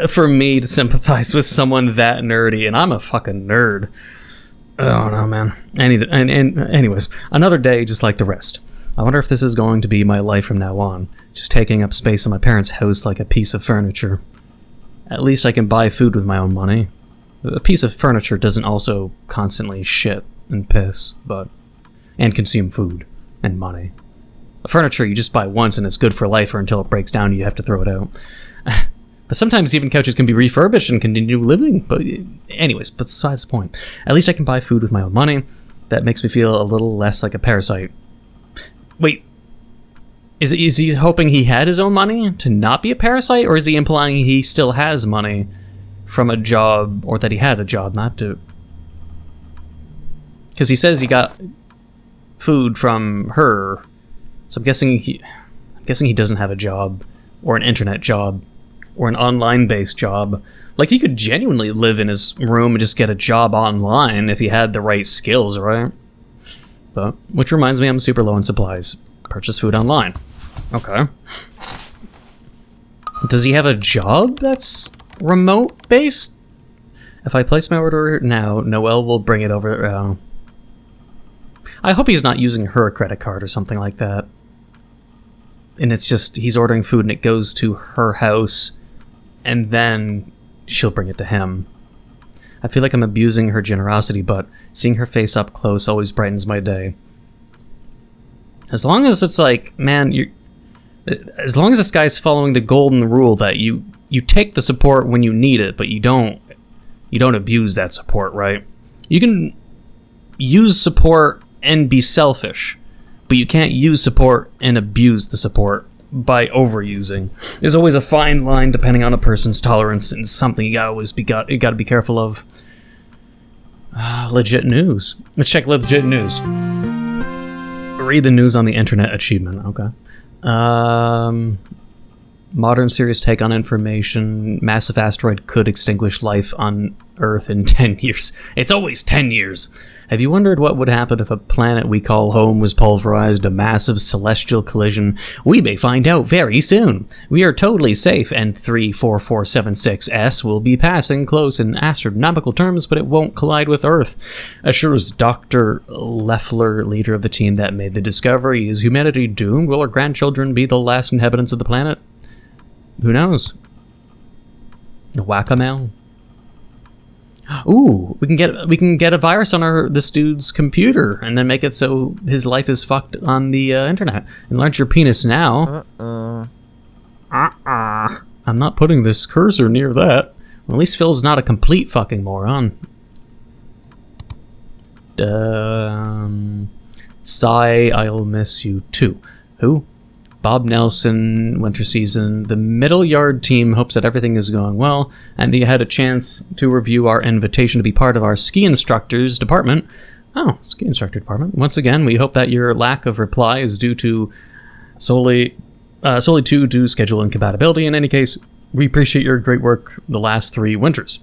for me to sympathize with someone that nerdy, and I'm a fucking nerd. Oh no, man. Anyways, another day just like the rest. I wonder if this is going to be my life from now on, just taking up space in my parents' house like a piece of furniture. At least I can buy food with my own money. A piece of furniture doesn't also constantly shit and piss, and consume food and money. Furniture you just buy once and it's good for life, or until it breaks down and you have to throw it out. But sometimes even couches can be refurbished and continue living. But anyways, but besides the point. At least I can buy food with my own money. That makes me feel a little less like a parasite. Wait, is he hoping he had his own money to not be a parasite, or is he implying he still has money from a job, or that he had a job not to? Because he says he got food from her, so I'm guessing he doesn't have a job, or an internet job, or an online-based job. Like, he could genuinely live in his room and just get a job online if he had the right skills, right? But, which reminds me, I'm super low on supplies. Purchase food online. Okay. Does he have a job that's remote-based? If I place my order now, Noel will bring it over. I hope he's not using her credit card or something like that. And it's just, he's ordering food and it goes to her house, and then she'll bring it to him. I feel like I'm abusing her generosity, but seeing her face up close always brightens my day. As long as it's like, man, as long as this guy's following the golden rule that you take the support when you need it, but you don't abuse that support, right? You can use support and be selfish, but you can't use support and abuse the support by overusing. There's always a fine line depending on a person's tolerance, and something you gotta be careful of. Legit news. Let's check legit news. Read the news on the internet achievement. Okay. Modern serious take on information. Massive asteroid could extinguish life on Earth in 10 years. It's always 10 years. Have you wondered what would happen if a planet we call home was pulverized? A massive celestial collision? We may find out very soon. We are totally safe, and 34476S will be passing close in astronomical terms, but it won't collide with Earth, assures Dr. Leffler, leader of the team that made the discovery. Is humanity doomed? Will our grandchildren be the last inhabitants of the planet? Who knows? Whack-a-mole. Ooh, we can get a virus on this dude's computer and then make it so his life is fucked on the internet. Enlarge your penis now. I'm not putting this cursor near that. Well, at least Phil's not a complete fucking moron. Sigh, I'll miss you too. Who? Bob Nelson, winter season. The middle yard team hopes that everything is going well, and they had a chance to review our invitation to be part of our ski instructors department. Oh, ski instructor department. Once again, we hope that your lack of reply is due to solely to schedule incompatibility. In any case, we appreciate your great work the last 3 winters.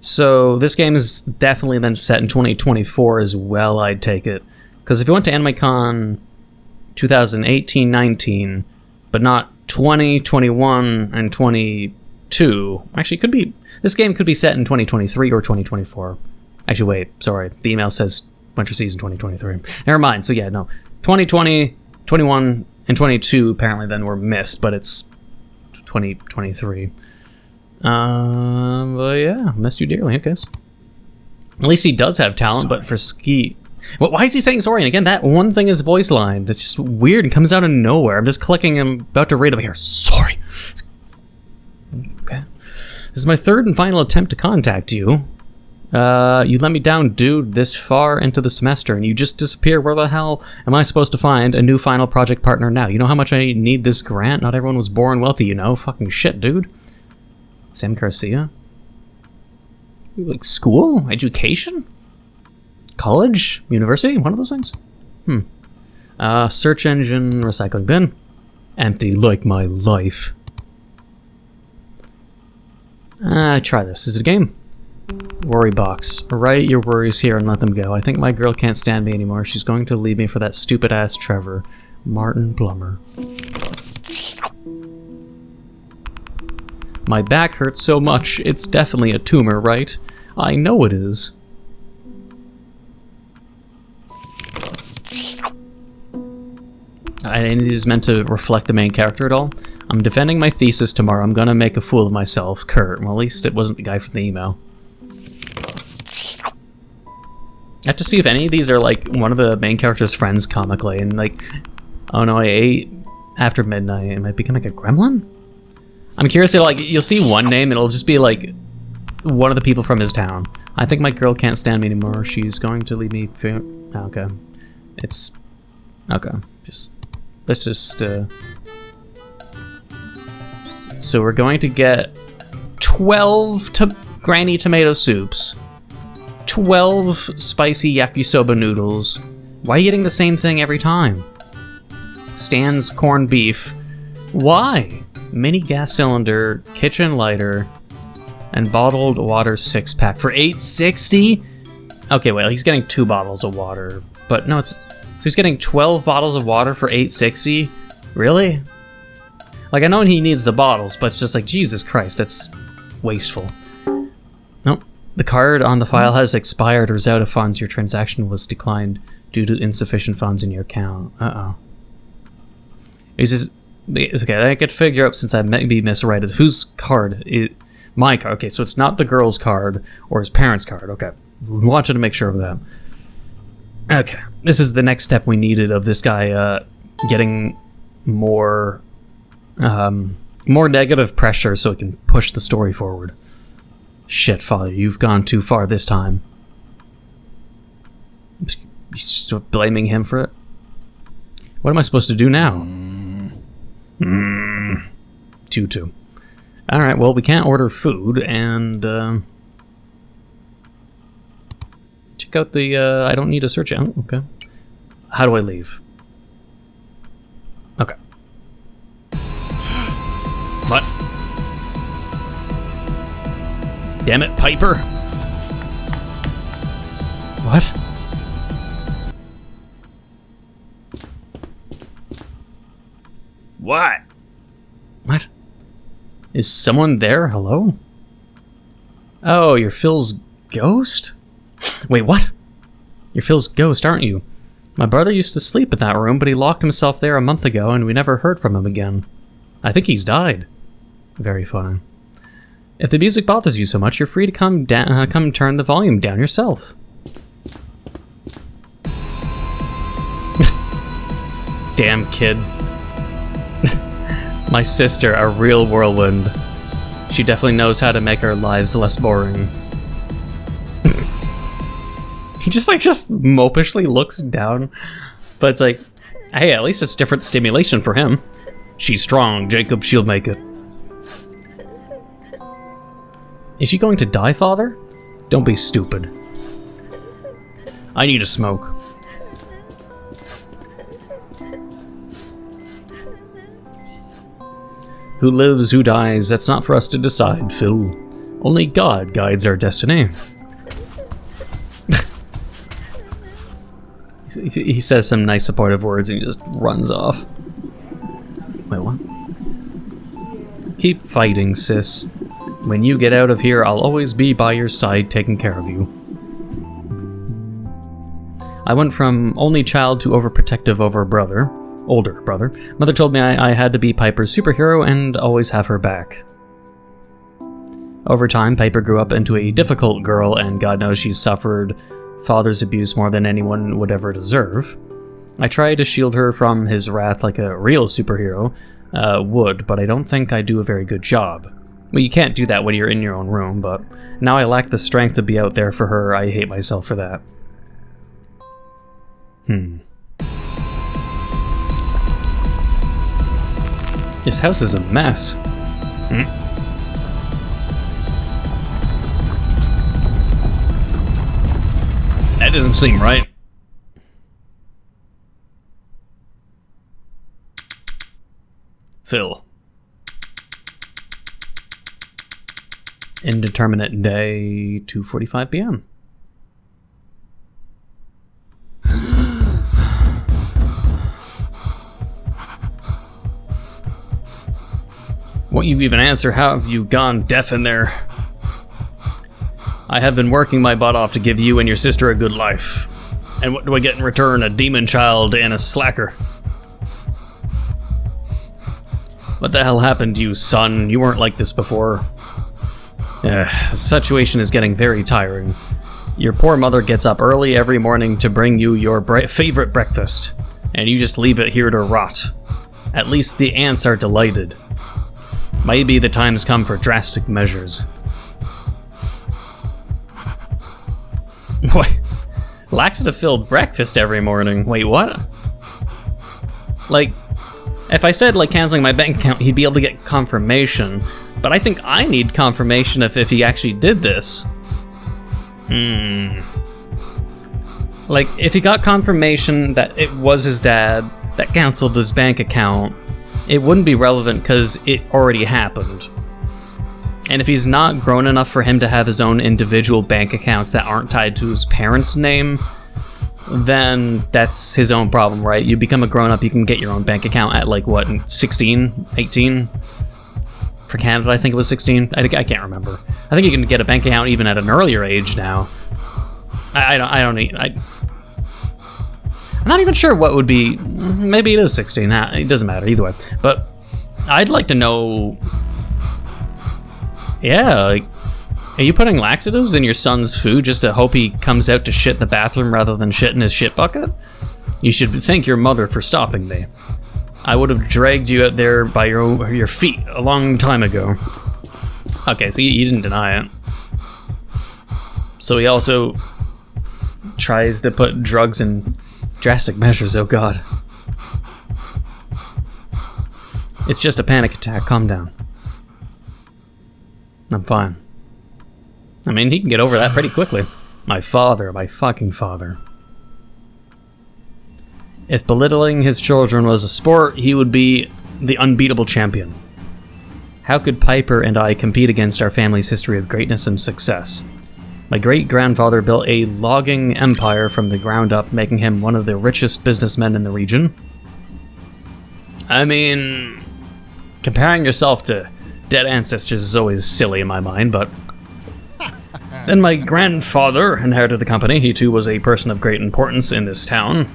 So this game is definitely then set in 2024 as well, I'd take it. Because if you went to AnimeCon 2018-19, but not 20, 21, and 22, actually, this game could be set in 2023 or 2024. Actually, wait, sorry, the email says winter season 2023. Never mind, so yeah, no. 2020, 21, and 22 apparently then were missed, but it's 2023. But yeah, miss you dearly, I guess. At least he does have talent, sorry. But for ski... Well, why is he saying sorry? And again, that one thing is voice line. It's just weird and comes out of nowhere. I'm just clicking and I'm about to read over here. Sorry. Okay. This is my 3rd and final attempt to contact you. You let me down, dude, this far into the semester, and you just disappear. Where the hell am I supposed to find a new final project partner now? You know how much I need this grant? Not everyone was born wealthy, you know? Fucking shit, dude. Sam Garcia? Like, school? Education? College? University? One of those things? Search engine, recycling bin. Empty like my life. Try this. Is it a game? Worry box. Write your worries here and let them go. I think my girl can't stand me anymore. She's going to leave me for that stupid ass Trevor. Martin Plummer. My back hurts so much. It's definitely a tumor, right? I know it is. And it is meant to reflect the main character at all. I'm defending my thesis tomorrow. I'm gonna make a fool of myself. Kurt. Well, at least it wasn't the guy from the email. I have to see if any of these are, like, one of the main character's friends comically, and, like, oh no, I ate after midnight. Am I becoming a gremlin? I'm curious to, like, you'll see one name, and it'll just be, like, one of the people from his town. I think my girl can't stand me anymore. She's going to leave me... Okay. It's... Okay. Let's just, So we're going to get 12 granny tomato soups. 12 spicy yakisoba noodles. Why are you getting the same thing every time? Stan's corned beef. Why? Mini gas cylinder, kitchen lighter, and bottled water 6-pack for $8.60? Okay, well, he's getting 2 bottles of water. But no, so he's getting 12 bottles of water for $8.60? Really? Like, I know he needs the bottles, but it's just like, Jesus Christ, that's wasteful. Nope. The card on the file has expired or is out of funds. Your transaction was declined due to insufficient funds in your account. Uh-oh. He says, it's okay, I could figure out since I may be misread it. Whose card? My card. Okay, so it's not the girl's card or his parents' card. Okay. We wanted to make sure of that. Okay. This is the next step we needed of this guy getting more negative pressure so it can push the story forward. Shit, Father, you've gone too far this time. You still blaming him for it? What am I supposed to do now? Tutu. Alright, well, we can't order food, and, check out the, I don't need a search out. Okay. How do I leave? Okay. What? Damn it, Piper! What? What? What? Is someone there? Hello? Oh, you're Phil's ghost? Wait, what? You're Phil's ghost, aren't you? My brother used to sleep in that room, but he locked himself there a month ago, and we never heard from him again. I think he's died. Very funny. If the music bothers you so much, you're free to come turn the volume down yourself. Damn kid. My sister, a real whirlwind. She definitely knows how to make our lives less boring. He just mopishly looks down, but it's like, hey, at least it's different stimulation for him. She's strong, Jacob, she'll make it. Is she going to die, Father? Don't be stupid. I need a smoke. Who lives, who dies, that's not for us to decide, Phil. Only God guides our destiny. He says some nice supportive words and he just runs off. Wait, what? Keep fighting, sis. When you get out of here, I'll always be by your side taking care of you. I went from only child to overprotective over older brother. Mother told me I had to be Piper's superhero and always have her back. Over time, Piper grew up into a difficult girl, and God knows she's suffered father's abuse more than anyone would ever deserve. I tried to shield her from his wrath like a real superhero would, but I don't think I do a very good job. Well, you can't do that when you're in your own room, but now I lack the strength to be out there for her. I hate myself for that. This house is a mess. That doesn't seem right. Phil. Indeterminate day, 2:45 p.m. Won't you even answer? How have you gone deaf in there? I have been working my butt off to give you and your sister a good life. And what do I get in return? A demon child and a slacker. What the hell happened to you, son? You weren't like this before. The situation is getting very tiring. Your poor mother gets up early every morning to bring you your favorite breakfast, and you just leave it here to rot. At least the ants are delighted. Maybe the time's come for drastic measures. What? Laxative-filled breakfast every morning. Wait, what? Like, if I said, like, canceling my bank account, he'd be able to get confirmation. But I think I need confirmation if he actually did this. Like, if he got confirmation that it was his dad that canceled his bank account, it wouldn't be relevant because it already happened. And if he's not grown enough for him to have his own individual bank accounts that aren't tied to his parents' name, then that's his own problem, right? You become a grown-up, you can get your own bank account at, like, what, 16? 18? For Canada, I think it was 16. I can't remember. I think you can get a bank account even at an earlier age now. I'm not even sure what would be. Maybe it is 16. It doesn't matter either way. But I'd like to know. Yeah, like, are you putting laxatives in your son's food just to hope he comes out to shit in the bathroom rather than shit in his shit bucket? You should thank your mother for stopping me. I would have dragged you out there by your feet a long time ago. Okay, so you didn't deny it. So he also tries to put drugs in drastic measures, oh god. It's just a panic attack, calm down. I'm fine. I mean, he can get over that pretty quickly. My fucking father. If belittling his children was a sport, he would be the unbeatable champion. How could Piper and I compete against our family's history of greatness and success? My great-grandfather built a logging empire from the ground up, making him one of the richest businessmen in the region. I mean, comparing yourself to dead ancestors is always silly in my mind, but... Then my grandfather inherited the company. He too was a person of great importance in this town.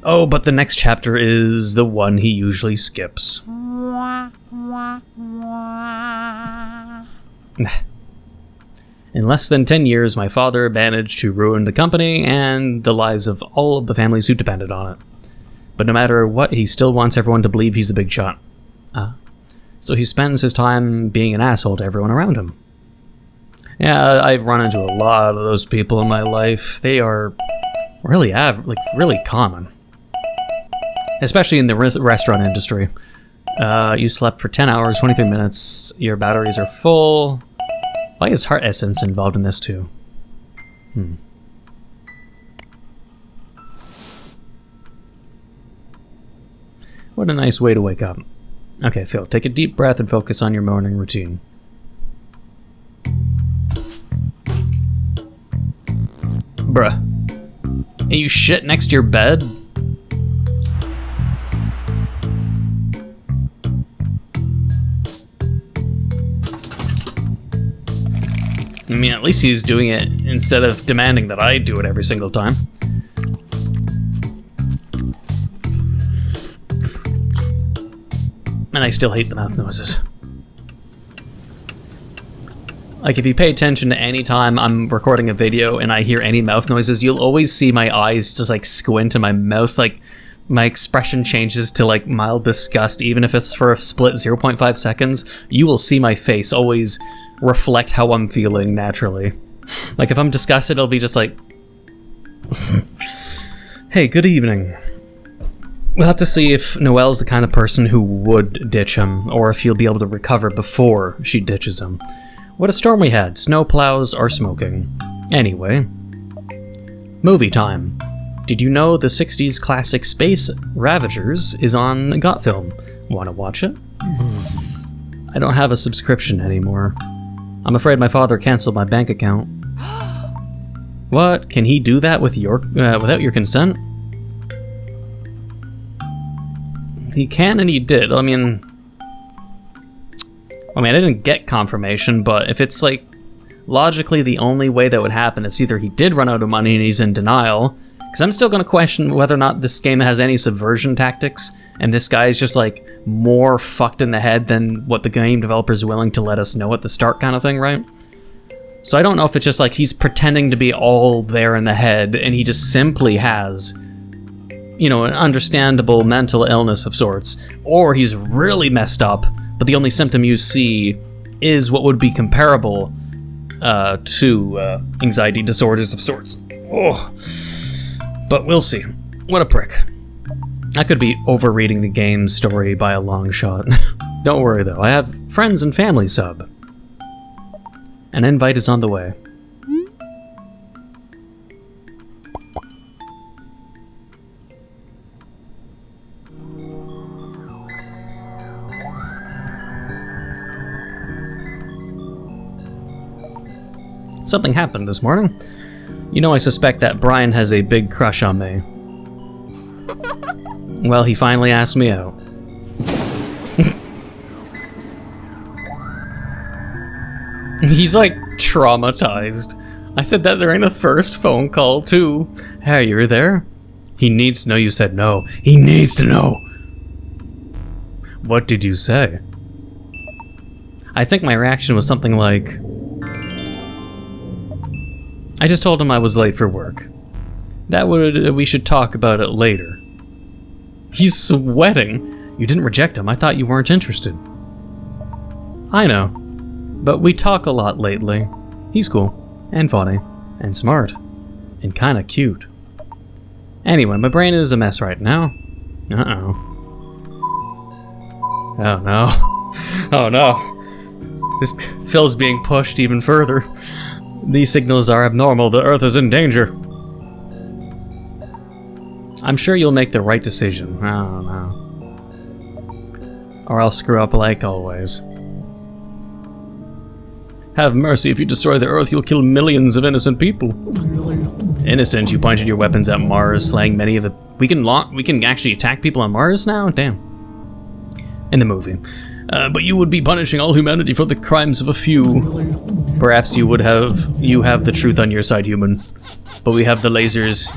Oh, but the next chapter is the one he usually skips. In less than 10 years, my father managed to ruin the company and the lives of all of the families who depended on it. But no matter what, he still wants everyone to believe he's a big shot. So he spends his time being an asshole to everyone around him. Yeah, I've run into a lot of those people in my life. They are really really common. Especially in the restaurant industry. You slept for 10 hours, 23 minutes, your batteries are full. Why is heart essence involved in this too? What a nice way to wake up. Okay, Phil, take a deep breath and focus on your morning routine. Bruh. Hey, you shit next to your bed? I mean, at least he's doing it instead of demanding that I do it every single time. And I still hate the mouth noises. Like, if you pay attention to any time I'm recording a video and I hear any mouth noises, you'll always see my eyes just, like, squint in my mouth. Like, my expression changes to, like, mild disgust, even if it's for a split 0.5 seconds. You will see my face always reflect how I'm feeling naturally. Like, if I'm disgusted, it'll be just like... Hey, good evening. We'll have to see if Noel's the kind of person who would ditch him, or if he'll be able to recover before she ditches him. What a storm we had. Snow plows are smoking. Anyway. Movie time. Did you know the 60s classic Space Ravagers is on GotFilm? Want to watch it? I don't have a subscription anymore. I'm afraid my father canceled my bank account. What? Can he do that with without your consent? He can and he did. I mean, I didn't get confirmation, but if it's like logically the only way that would happen is either he did run out of money and he's in denial, Because I'm still going to question whether or not this game has any subversion tactics, and this guy is just, like, more fucked in the head than what the game developer's willing to let us know at the start kind of thing, right? So I don't know if it's just, like, he's pretending to be all there in the head, and he just simply has, you know, an understandable mental illness of sorts, or he's really messed up, but the only symptom you see is what would be comparable to anxiety disorders of sorts. Oh. But we'll see. What a prick. I could be overreading the game's story by a long shot. Don't worry though, I have friends and family sub. An invite is on the way. Something happened this morning. You know, I suspect that Brian has a big crush on me. Well, he finally asked me out. He's like traumatized. I said that during the first phone call too. Hey, you're there? He needs to know you said no. He needs to know. What did you say? I think my reaction was something like, I just told him I was late for work. We should talk about it later. He's sweating. You didn't reject him. I thought you weren't interested. I know. But we talk a lot lately. He's cool. And funny. And smart. And kinda cute. Anyway, my brain is a mess right now. Uh-oh. Oh no. Oh no. This Phil's being pushed even further. These signals are abnormal. The Earth is in danger. I'm sure you'll make the right decision. I don't know. Or I'll screw up like always. Have mercy. If you destroy the Earth, you'll kill millions of innocent people. Innocent? You pointed your weapons at Mars, slaying many of the... We can actually attack people on Mars now? Damn. In the movie. But you would be punishing all humanity for the crimes of a few. Perhaps you have the truth on your side, human. But we have the lasers.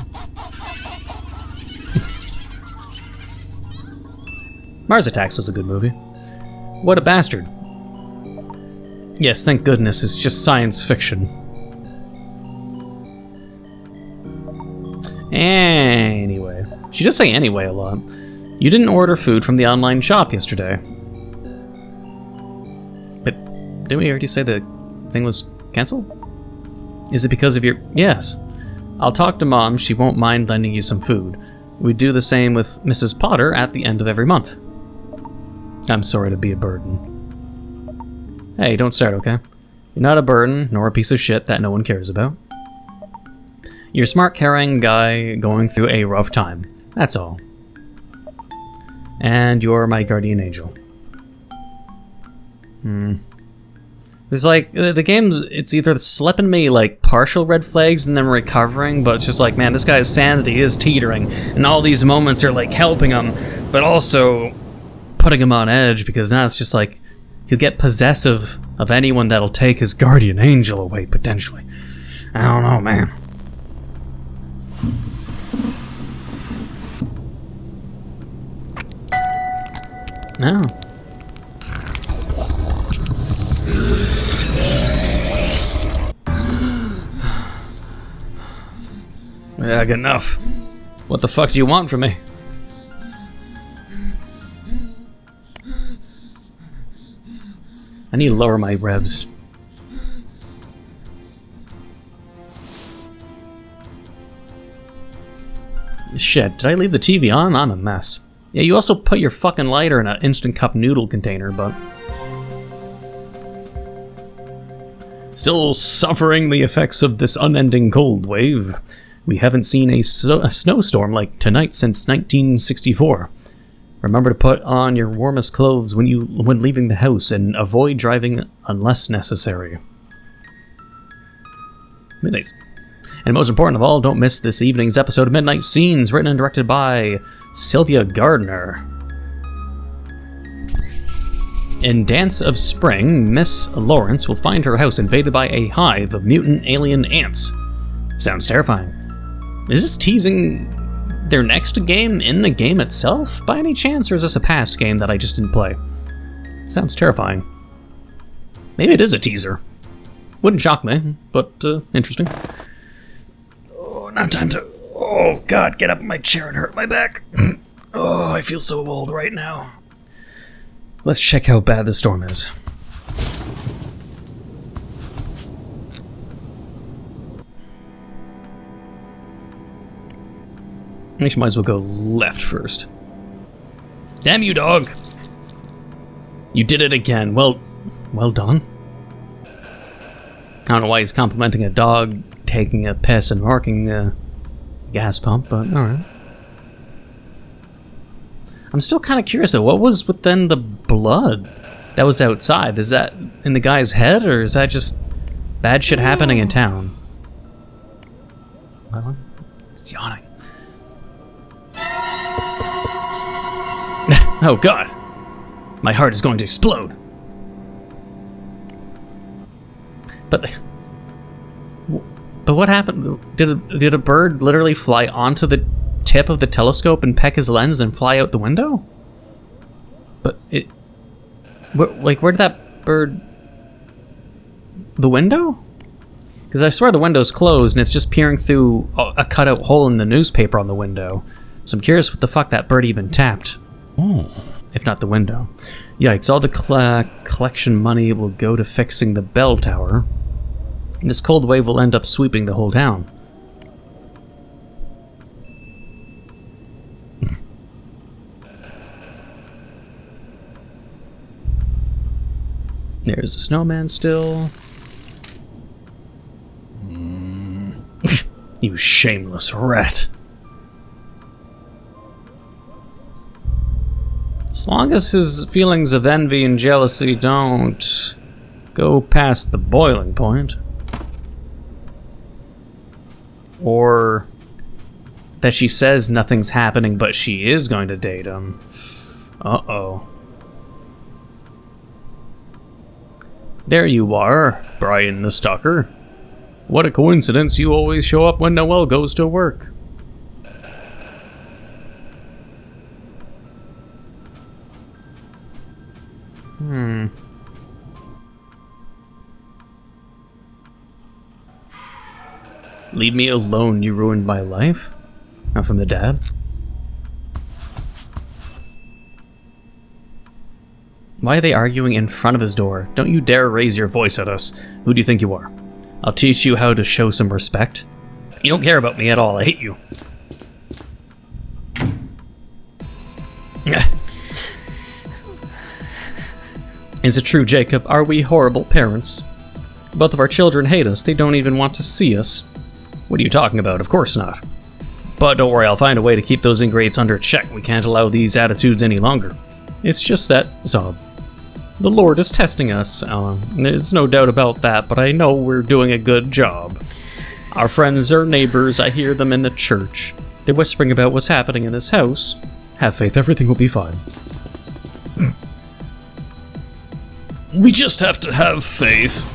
Mars Attacks was a good movie. What a bastard. Yes, thank goodness, it's just science fiction. Anyway. She does say anyway a lot. You didn't order food from the online shop yesterday. But didn't we already say the thing was canceled? Is it because of your... Yes. I'll talk to Mom. She won't mind lending you some food. We do the same with Mrs. Potter at the end of every month. I'm sorry to be a burden. Hey, don't start, okay? You're not a burden, nor a piece of shit that no one cares about. You're a smart, caring guy going through a rough time. That's all. And you're my guardian angel. There's like, the game's, it's either slipping me like partial red flags and then recovering, but it's just like, man, this guy's sanity is teetering, and all these moments are like helping him, but also putting him on edge, because now it's just like, he'll get possessive of anyone that'll take his guardian angel away, potentially. I don't know, man. No. Yeah, good enough. What the fuck do you want from me? I need to lower my revs. Shit, did I leave the TV on? I'm a mess. Yeah, you also put your fucking lighter in an Instant Cup noodle container, but... Still suffering the effects of this unending cold wave. We haven't seen a snowstorm like tonight since 1964. Remember to put on your warmest clothes when leaving the house, and avoid driving unless necessary. Midnight. And most important of all, don't miss this evening's episode of Midnight Scenes, written and directed by Sylvia Gardner. In Dance of Spring, Miss Lawrence will find her house invaded by a hive of mutant alien ants. Sounds terrifying. Is this teasing their next game in the game itself, by any chance? Or is this a past game that I just didn't play? Sounds terrifying. Maybe it is a teaser. Wouldn't shock me, but interesting. Oh, now time to... Oh, God, get up in my chair and hurt my back. Oh, I feel so old right now. Let's check how bad the storm is. Actually, might as well go left first. Damn you, dog! You did it again. Well done. I don't know why he's complimenting a dog taking a piss and working a gas pump, but alright. I'm still kind of curious though, what was within the blood that was outside? Is that in the guy's head, or is that just bad shit happening in town? Well, it's yawning. Oh God! My heart is going to explode. But what happened? Did a bird literally fly onto the tip of the telescope and peck his lens and fly out the window? But where did that bird? The window? Because I swear the window's closed and it's just peering through a cutout hole in the newspaper on the window. So I'm curious what the fuck that bird even tapped. Oh. If not the window. Yikes, all the collection money will go to fixing the bell tower. And this cold wave will end up sweeping the whole town. There's a snowman still. You shameless rat. As long as his feelings of envy and jealousy don't go past the boiling point. Or that she says nothing's happening, but she is going to date him. Uh-oh. There you are, Brian the Stalker. What a coincidence you always show up when Noel goes to work. Leave me alone, you ruined my life? Not from the dad. Why are they arguing in front of his door? Don't you dare raise your voice at us. Who do you think you are? I'll teach you how to show some respect. You don't care about me at all. I hate you. Is it true, Jacob? Are we horrible parents? Both of our children hate us. They don't even want to see us. What are you talking about? Of course not. But don't worry, I'll find a way to keep those ingrates under check. We can't allow these attitudes any longer. It's just that, Zob, the Lord is testing us. There's no doubt about that, but I know we're doing a good job. Our friends are neighbors. I hear them in the church. They're whispering about what's happening in this house. Have faith, everything will be fine. We just have to have faith,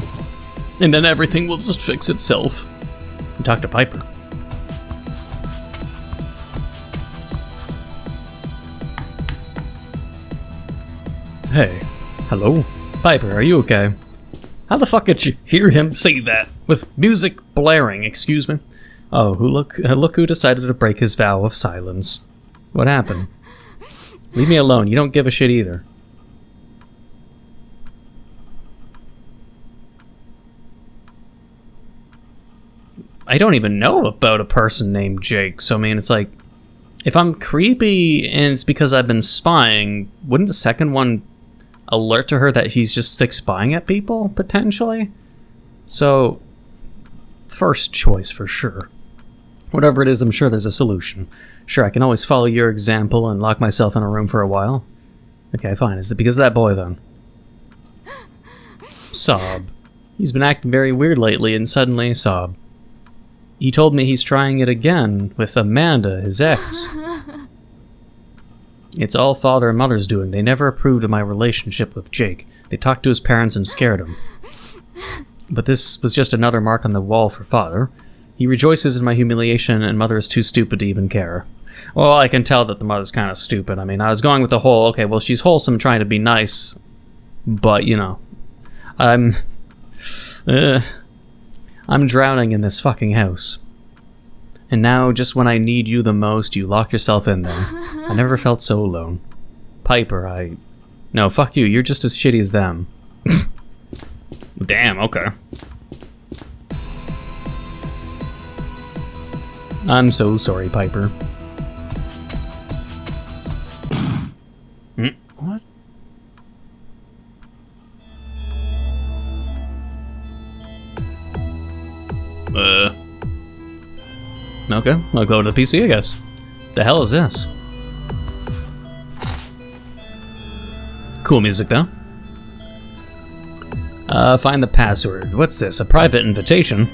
and then everything will just fix itself. Talk to Piper. Hey, hello? Piper, are you okay? How the fuck did you hear him say that? With music blaring, excuse me? Oh, look who decided to break his vow of silence. What happened? Leave me alone, you don't give a shit either. I don't even know about a person named Jake, so I mean, it's like, if I'm creepy and it's because I've been spying, wouldn't the second one alert to her that he's just like spying at people, potentially? So, first choice for sure. Whatever it is, I'm sure there's a solution. Sure, I can always follow your example and lock myself in a room for a while. Okay, fine. Is it because of that boy, then? Sob. He's been acting very weird lately, and suddenly, sob. He told me he's trying it again with Amanda, his ex. It's all father and mother's doing. They never approved of my relationship with Jake. They talked to his parents and scared him. But this was just another mark on the wall for father. He rejoices in my humiliation, and Mother is too stupid to even care. Well, I can tell that the Mother's kind of stupid. I mean, I was going with the whole, okay, well, she's wholesome trying to be nice, but, you know, I'm drowning in this fucking house. And now, just when I need you the most, you lock yourself in there. I never felt so alone. Piper, No, fuck you. You're just as shitty as them. Damn, okay. I'm so sorry, Piper. What? Okay, I'll go to the PC, I guess. The hell is this? Cool music, though. Find the password. What's this? A private invitation?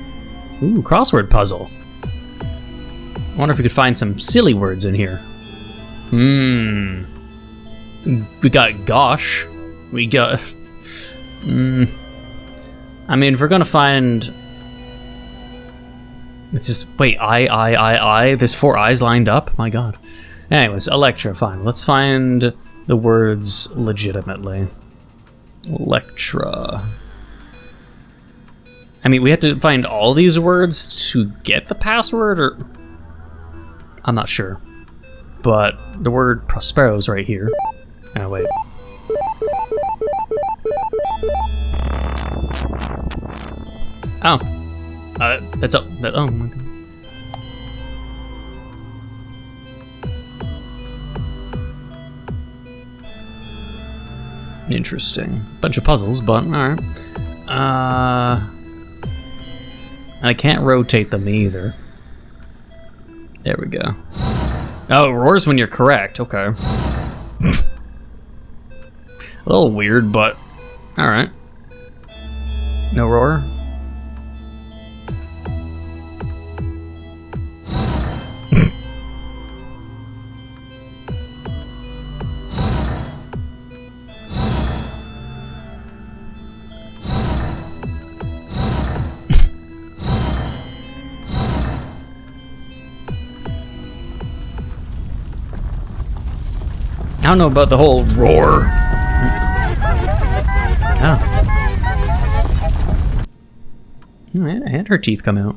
Ooh, crossword puzzle. I wonder if we could find some silly words in here. We got gosh. We got... I mean, if we're gonna find... It's just... Wait, I. There's 4 eyes lined up? My god. Anyways, Electra, fine. Let's find the words legitimately. Electra. I mean, we have to find all these words to get the password, or... I'm not sure. But the word Prospero's right here. Oh, wait. Oh. That's up. Oh my god. Interesting. Bunch of puzzles, but alright. I can't rotate them either. There we go. Oh, it roars when you're correct. Okay. A little weird, but alright. No roar? I don't know about the whole roar. Oh. And her teeth come out.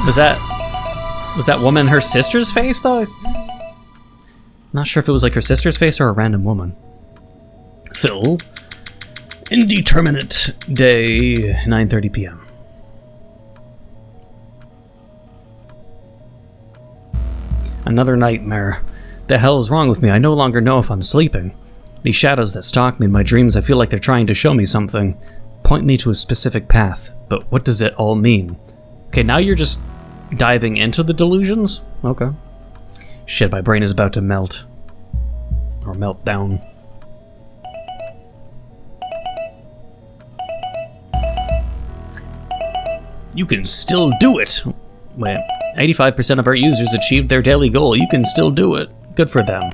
Was that woman her sister's face, though? Not sure if it was like her sister's face or a random woman. Phil. Indeterminate day, 9:30 p.m. Another nightmare. The hell is wrong with me? I no longer know if I'm sleeping. These shadows that stalk me in my dreams, I feel like they're trying to show me something. Point me to a specific path. But what does it all mean? Okay, now you're just diving into the delusions? Okay. Shit, my brain is about to melt. Or melt down. You can still do it! Wait, 85% of our users achieved their daily goal. You can still do it. Good for them.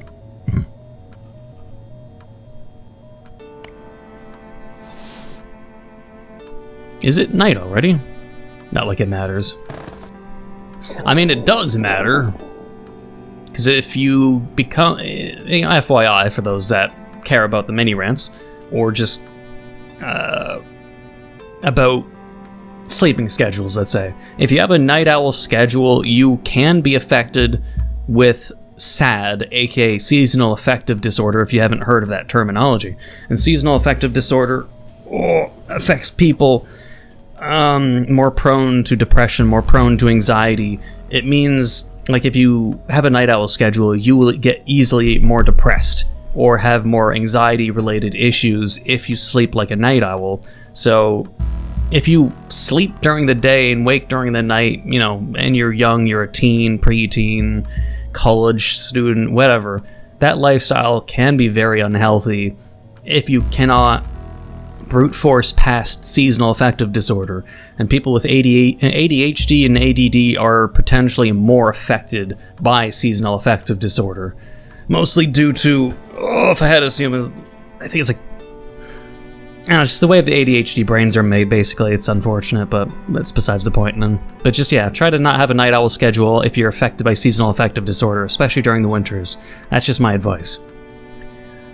Is it night already? Not like it matters. I mean, it does matter. Because if you become... FYI, for those that care about the mini-rants, or just about sleeping schedules, let's say. If you have a night owl schedule, you can be affected with SAD, aka seasonal affective disorder, if you haven't heard of that terminology. And seasonal affective disorder affects people more prone to depression, more prone to anxiety. It means, like, if you have a night owl schedule, you will get easily more depressed or have more anxiety-related issues if you sleep like a night owl. So if you sleep during the day and wake during the night, you know, and you're young, you're a teen, preteen, college student, whatever, that lifestyle can be very unhealthy if you cannot brute force past seasonal affective disorder. And people with ADHD and ADD are potentially more affected by seasonal affective disorder. Mostly due to, if I had to assume, I think it's like It's just the way the ADHD brains are made, basically. It's unfortunate, but that's besides the point. But just, yeah, try to not have a night owl schedule if you're affected by seasonal affective disorder, especially during the winters. That's just my advice.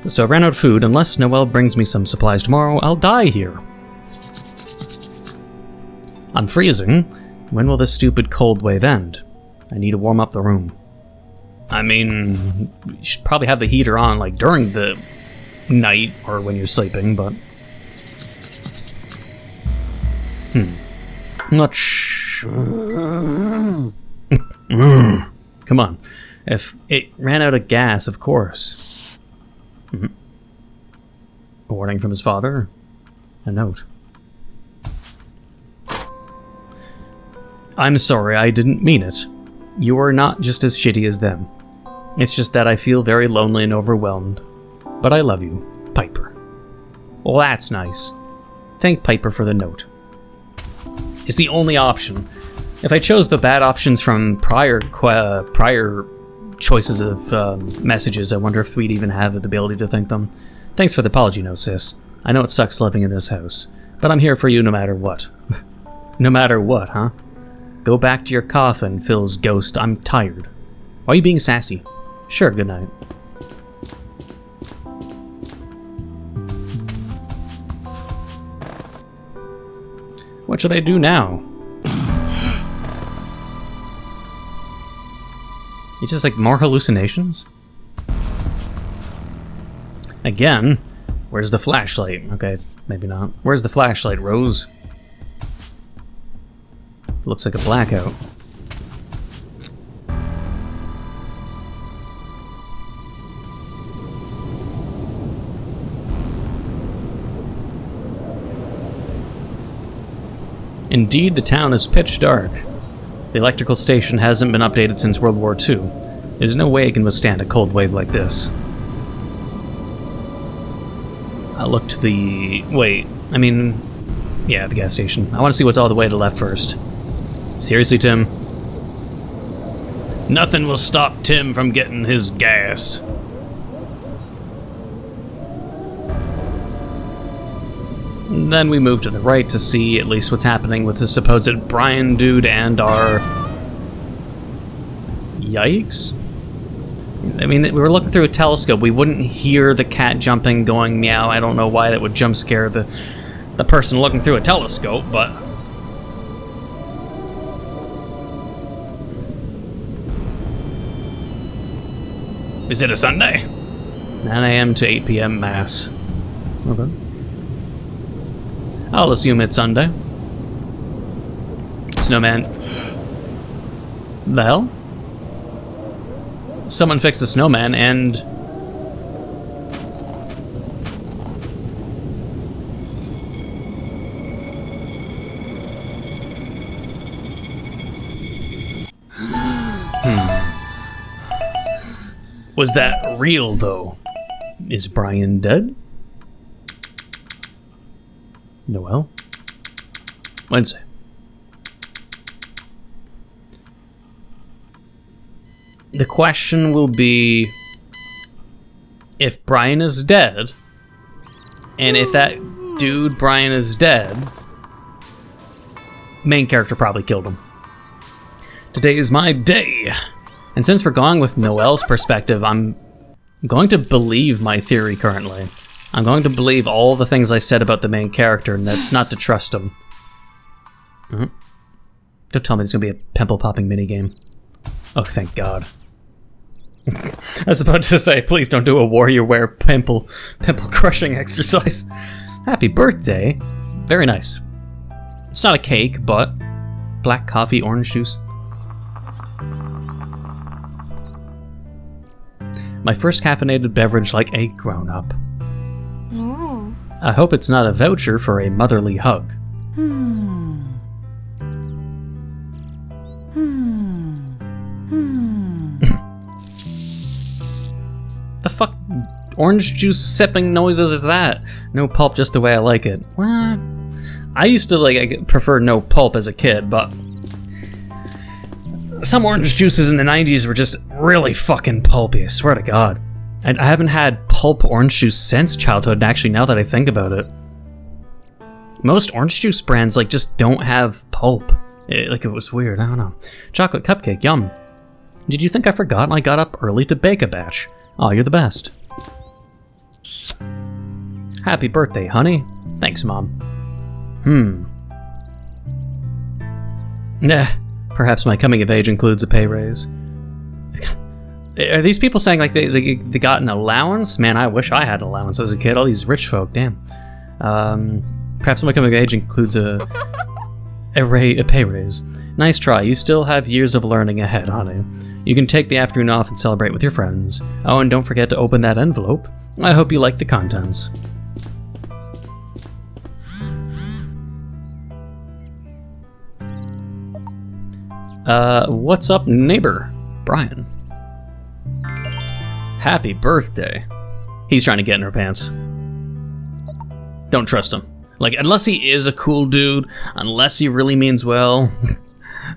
So I ran out of food. Unless Noel brings me some supplies tomorrow, I'll die here. I'm freezing. When will this stupid cold wave end? I need to warm up the room. I mean, you should probably have the heater on, like, during the night or when you're sleeping, but... Not sure. Come on. If it ran out of gas, of course. A warning from his father. A note. I'm sorry, I didn't mean it. You are not just as shitty as them. It's just that I feel very lonely and overwhelmed. But I love you, Piper. Well, that's nice. Thank Piper for the note. It's the only option. If I chose the bad options from prior choices of messages, I wonder if we'd even have the ability to thank them. Thanks for the apology note, sis. I know it sucks living in this house, but I'm here for you no matter what. No matter what, huh? Go back to your coffin, Phil's ghost. I'm tired. Why are you being sassy? Sure, good night. What should I do now? It's just like more hallucinations? Again? Where's the flashlight? Okay, it's maybe not. Where's the flashlight, Rose? Looks like a blackout. Indeed, the town is pitch dark. The electrical station hasn't been updated since World War II. There's no way it can withstand a cold wave like this. I'll look to the... Wait, I mean... Yeah, the gas station. I want to see what's all the way to the left first. Seriously, Tim? Nothing will stop Tim from getting his gas. And then we move to the right to see at least what's happening with the supposed Brian dude and our... Yikes? I mean, we were looking through a telescope. We wouldn't hear the cat jumping, going meow. I don't know why that would jump scare the person looking through a telescope, but... Is it a Sunday? 9 a.m. to 8 p.m. Mass. Okay. I'll assume it's Sunday. Snowman. The hell? Someone fixed the snowman and... Was that real, though? Is Brian dead? Noel? Wednesday. The question will be... If Brian is dead, and if that dude Brian is dead, main character probably killed him. Today is my day. And since we're going with Noel's perspective, I'm going to believe my theory currently. I'm going to believe all the things I said about the main character, and that's not to trust him. Don't tell me there's going to be a pimple-popping minigame. Oh, thank God. I was about to say, please don't do a warrior wear pimple crushing exercise. Happy birthday. Very nice. It's not a cake, but black coffee, orange juice. My first caffeinated beverage like a grown-up. I hope it's not a voucher for a motherly hug. The fuck orange juice sipping noises is that? No pulp, just the way I like it. Well, I used to I prefer no pulp as a kid, but some orange juices in the 90s were just really fucking pulpy, I swear to God. I haven't had pulp orange juice since childhood, actually, now that I think about it. Most orange juice brands, like, just don't have pulp. It was weird, I don't know. Chocolate cupcake, yum. Did you think I forgot I got up early to bake a batch? Oh, you're the best. Happy birthday, honey. Thanks, Mom. Nah, perhaps my coming of age includes a pay raise. Are these people saying like they got an allowance? Man, I wish I had an allowance as a kid. All these rich folk, damn. Perhaps my coming of age includes a pay raise. Nice try. You still have years of learning ahead, honey. You can take the afternoon off and celebrate with your friends. Oh, and don't forget to open that envelope. I hope you like the contents. What's up, neighbor? Brian. Happy birthday. He's trying to get in her pants. Don't trust him. Like, unless he is a cool dude, unless he really means well.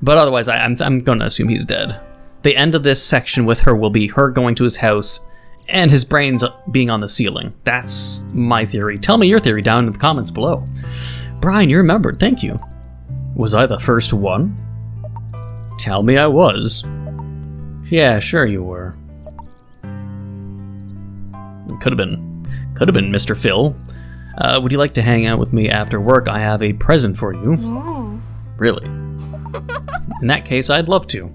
But otherwise, I'm gonna assume he's dead. The end of this section with her will be her going to his house and his brains being on the ceiling. That's my theory. Tell me your theory down in the comments below. Brian, you remembered. Thank you. Was I the first one? Tell me I was. Yeah, sure you were. Could have been Mr. Phil. Would you like to hang out with me after work? I have a present for you. Ooh. Really? In that case, I'd love to.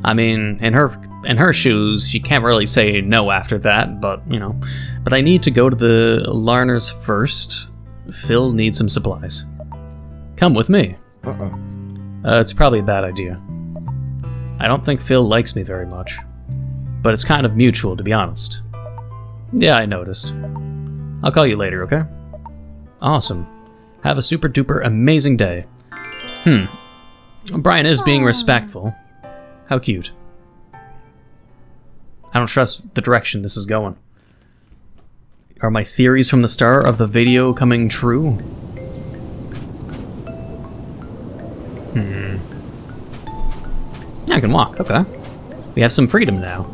I mean, in her shoes, she can't really say no after that, but, you know. But I need to go to the Larners first. Phil needs some supplies. Come with me. It's probably a bad idea. I don't think Phil likes me very much. But it's kind of mutual, to be honest. Yeah, I noticed. I'll call you later, okay? Awesome. Have a super duper amazing day. Brian is being respectful. How cute. I don't trust the direction this is going. Are my theories from the start of the video coming true? Yeah, I can walk, okay. We have some freedom now.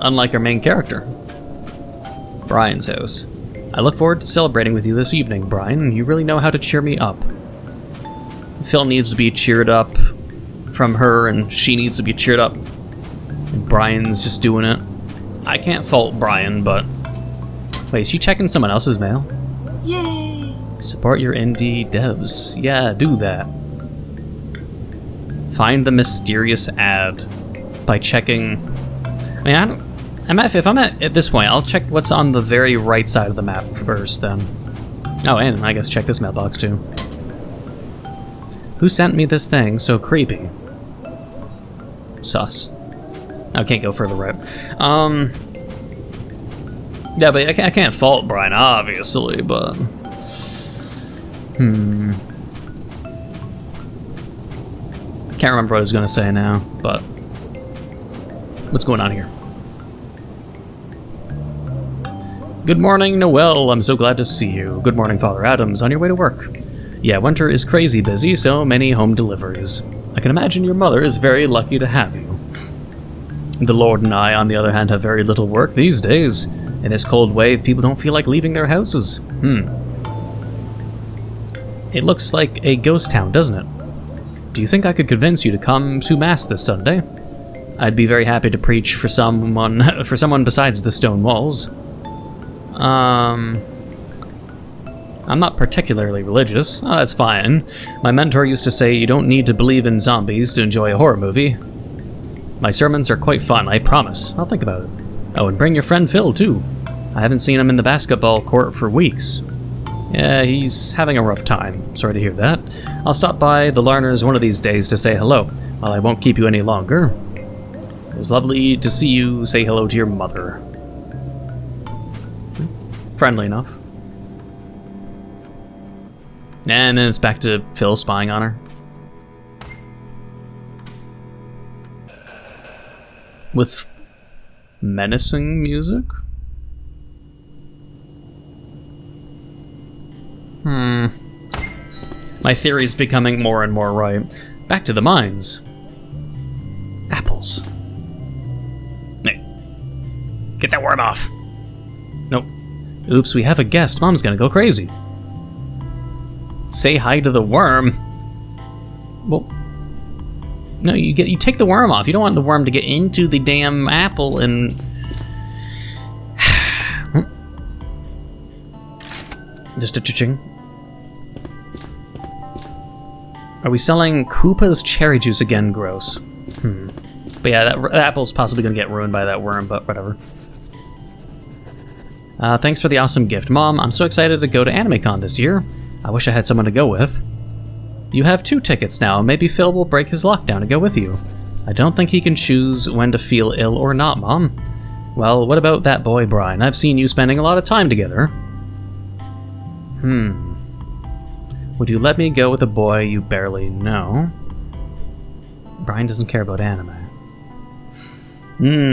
Unlike our main character. Brian's house. I look forward to celebrating with you this evening, Brian. You really know how to cheer me up. Phil needs to be cheered up from her, and she needs to be cheered up. And Brian's just doing it. I can't fault Brian, but... Wait, is she checking someone else's mail? Yay! Support your indie devs. Yeah, do that. Find the mysterious ad by checking... I mean, if I'm at this point, I'll check what's on the very right side of the map first, then. Oh, and I guess check this mailbox, too. Who sent me this thing so creepy? Sus. I can't go further right. Yeah, but I can't fault Brian, obviously, but... Can't remember what I was going to say now, but... What's going on here? Good morning, Noel. I'm so glad to see you. Good morning, Father Adams. On your way to work? Yeah, winter is crazy busy, so many home deliveries. I can imagine your mother is very lucky to have you. The Lord and I, on the other hand, have very little work these days. In this cold wave, people don't feel like leaving their houses. It looks like a ghost town, doesn't it? Do you think I could convince you to come to Mass this Sunday? I'd be very happy to preach for someone besides the stone walls. I'm not particularly religious. Oh, that's fine. My mentor used to say you don't need to believe in zombies to enjoy a horror movie. My sermons are quite fun, I promise. I'll think about it. Oh, and bring your friend Phil, too. I haven't seen him in the basketball court for weeks. Yeah, he's having a rough time. Sorry to hear that. I'll stop by the Larners one of these days to say hello. Well, I won't keep you any longer. It was lovely to see you. Say hello to your mother. Friendly enough. And then it's back to Phil spying on her. With menacing music? My theory's becoming more and more right. Back to the mines. Apples. Hey. Get that worm off. Nope. Oops, we have a guest. Mom's gonna go crazy. say hi to the worm. Well, no, you take the worm off. You don't want the worm to get into the damn apple and... Just a cha-ching. Are we selling Koopa's cherry juice again? Gross. But yeah, that apple's possibly gonna get ruined by that worm, but whatever. Thanks for the awesome gift. Mom, I'm so excited to go to AnimeCon this year. I wish I had someone to go with. You have 2 tickets now. Maybe Phil will break his lockdown and go with you. I don't think he can choose when to feel ill or not, Mom. Well, what about that boy, Brian? I've seen you spending a lot of time together. Would you let me go with a boy you barely know? Brian doesn't care about anime.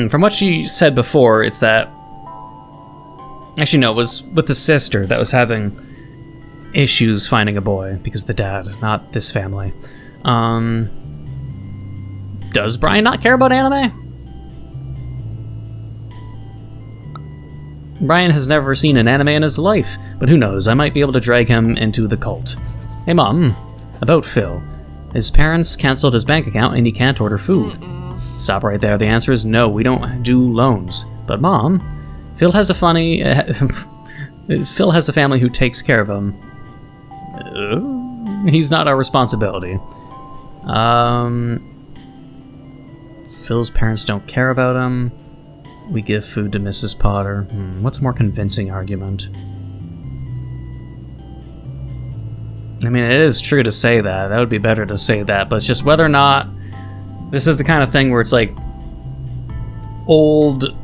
From what she said before, it's that... Actually, no, it was with the sister that was having issues finding a boy, because the dad, not this family. Does Brian not care about anime? Brian has never seen an anime in his life, but who knows, I might be able to drag him into the cult. Hey Mom, about Phil. His parents canceled his bank account and he can't order food. Stop right there, the answer is no, we don't do loans. But Mom, Phil has a family who takes care of him. He's not our responsibility. Phil's parents don't care about him. We give food to Mrs. Potter. What's a more convincing argument? I mean, it is true to say that. That would be better to say that, but it's just whether or not... This is the kind of thing where it's like old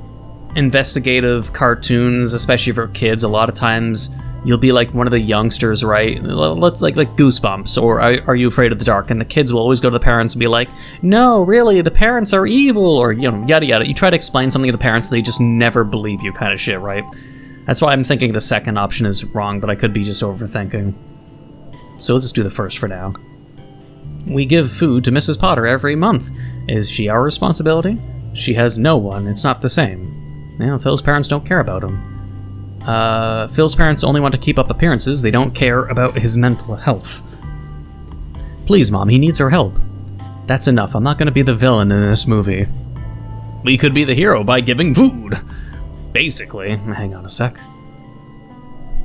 investigative cartoons, especially for kids. A lot of times you'll be like one of the youngsters, right? Let's like Goosebumps or Are You Afraid of the Dark? And the kids will always go to the parents and be like, no, really, the parents are evil, or, you know, yada yada. You try to explain something to the parents, they just never believe you kind of shit, right? That's why I'm thinking the second option is wrong, but I could be just overthinking. So let's just do the first for now. We give food to Mrs. Potter every month. Is she our responsibility? She has no one. It's not the same. You know, Phil's parents don't care about him. Phil's parents only want to keep up appearances. They don't care about his mental health. Please, Mom, he needs our help. That's enough. I'm not going to be the villain in this movie. We could be the hero by giving food. Basically. Hang on a sec.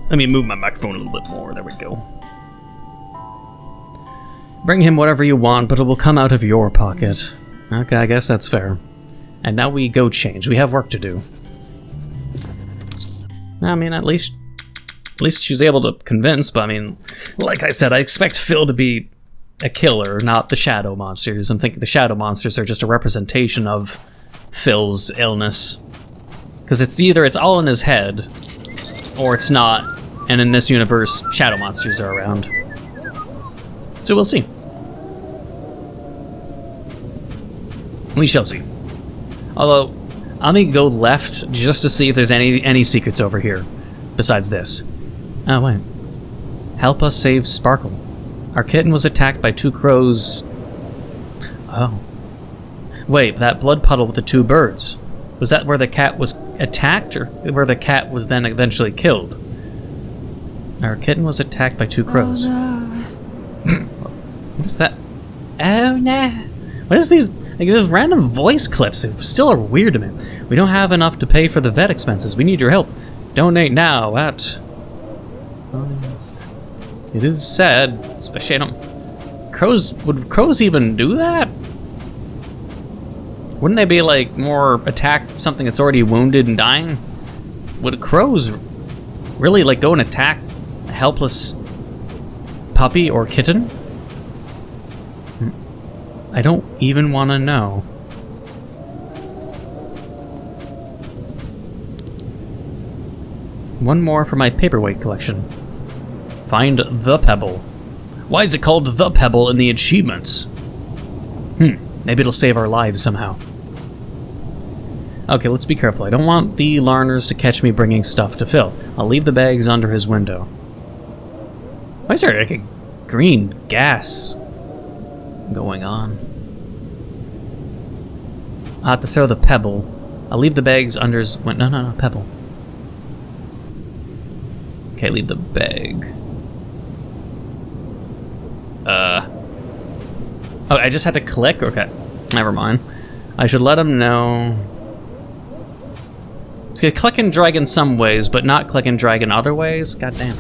Let me move my microphone a little bit more. There we go. Bring him whatever you want, but it will come out of your pocket. Okay, I guess that's fair. And now we go change. We have work to do. I mean, at least she's able to convince, but I mean, like I said, I expect Phil to be a killer, not the shadow monsters. I'm thinking the shadow monsters are just a representation of Phil's illness. Because it's either it's all in his head, or it's not, and in this universe, shadow monsters are around. So we'll see. We shall see. Although, I'm gonna go left just to see if there's any secrets over here, besides this. Oh, wait. Help us save Sparkle. Our kitten was attacked by 2 crows... Oh. Wait, that blood puddle with the 2 birds. Was that where the cat was attacked, or where the cat was then eventually killed? Our kitten was attacked by 2 crows. Oh, no. What is that? Oh, no. What is these... Like, these random voice clips, they still are weird to me. We don't have enough to pay for the vet expenses. We need your help. Donate now at... It is sad, especially I don't... Crows... Would crows even do that? Wouldn't they be, like, more attack something that's already wounded and dying? Would crows really, like, go and attack a helpless puppy or kitten? I don't even want to know. One more for my paperweight collection. Find the pebble. Why is it called the pebble in the achievements? Maybe it'll save our lives somehow. Okay, let's be careful. I don't want the Larners to catch me bringing stuff to Phil. I'll leave the bags under his window. Why is there like a green gas going on? I'll have to throw the pebble. I'll leave the bags under his... No, pebble. Okay, leave the bag. Oh, I just had to click? Okay. Never mind. I should let him know. It's gonna click and drag in some ways, but not click and drag in other ways? God damn.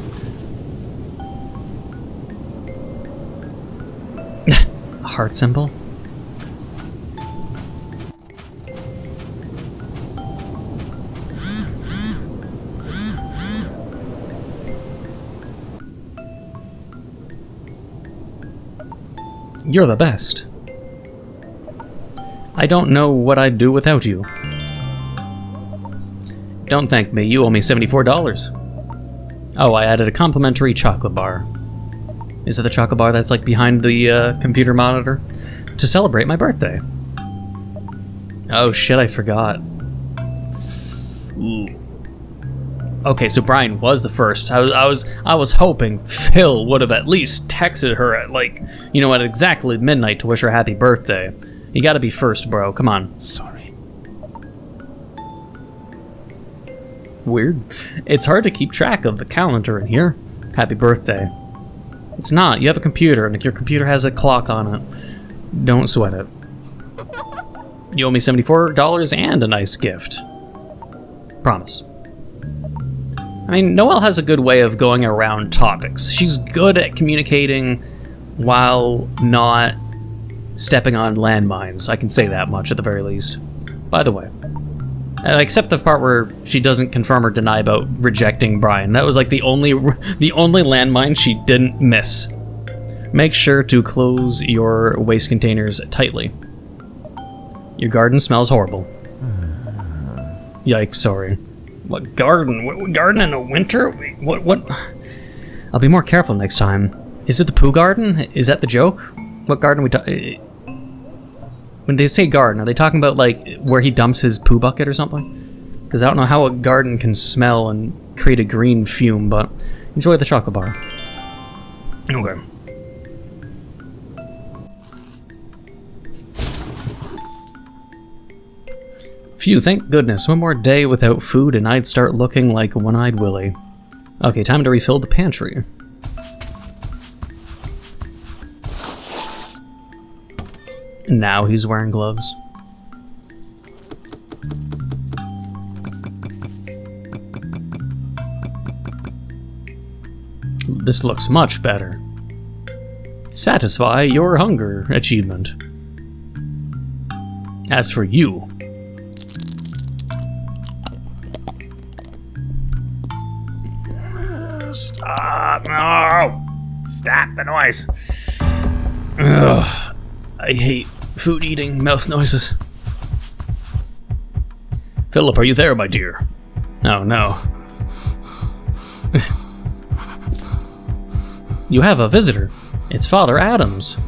A heart symbol? You're the best. I don't know what I'd do without you. Don't thank me, you owe me $74. Oh, I added a complimentary chocolate bar. Is it the chocolate bar that's like behind the computer monitor? To celebrate my birthday. Oh shit, I forgot. Ooh. Okay, so Brian was the first. I was hoping Phil would have at least texted her at like, you know, at exactly midnight to wish her happy birthday. You gotta be first, bro. Come on. Sorry. Weird. It's hard to keep track of the calendar in here. Happy birthday. It's not. You have a computer, and your computer has a clock on it. Don't sweat it. You owe me $74 and a nice gift. Promise. I mean, Noel has a good way of going around topics. She's good at communicating while not stepping on landmines. I can say that much at the very least. By the way, except the part where she doesn't confirm or deny about rejecting Brian. That was like the only landmine she didn't miss. Make sure to close your waste containers tightly. Your garden smells horrible. Yikes, sorry. What garden? What garden in the winter? What? I'll be more careful next time. Is it the poo garden? Is that the joke? What garden when they say garden, are they talking about like where he dumps his poo bucket or something? Because I don't know how a garden can smell and create a green fume, but enjoy the chocolate bar. Okay. Phew, thank goodness. One more day without food and I'd start looking like One-Eyed Willy. Okay, time to refill the pantry. Now he's wearing gloves. This looks much better. Satisfy your hunger achievement. As for you... Stop! No! Stop the noise! Ugh. I hate food eating mouth noises. Philip, are you there, my dear? Oh, no. You have a visitor. It's Father Adams.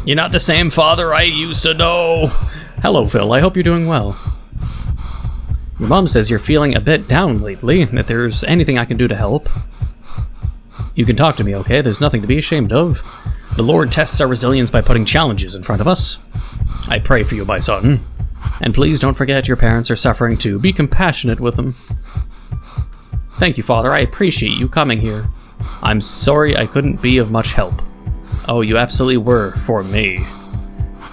You're not the same father I used to know. Hello, Phil. I hope you're doing well. Your mom says you're feeling a bit down lately, and if there's anything I can do to help. You can talk to me, okay? There's nothing to be ashamed of. The Lord tests our resilience by putting challenges in front of us. I pray for you, my son. And please don't forget your parents are suffering too. Be compassionate with them. Thank you, Father. I appreciate you coming here. I'm sorry I couldn't be of much help. Oh, you absolutely were, for me.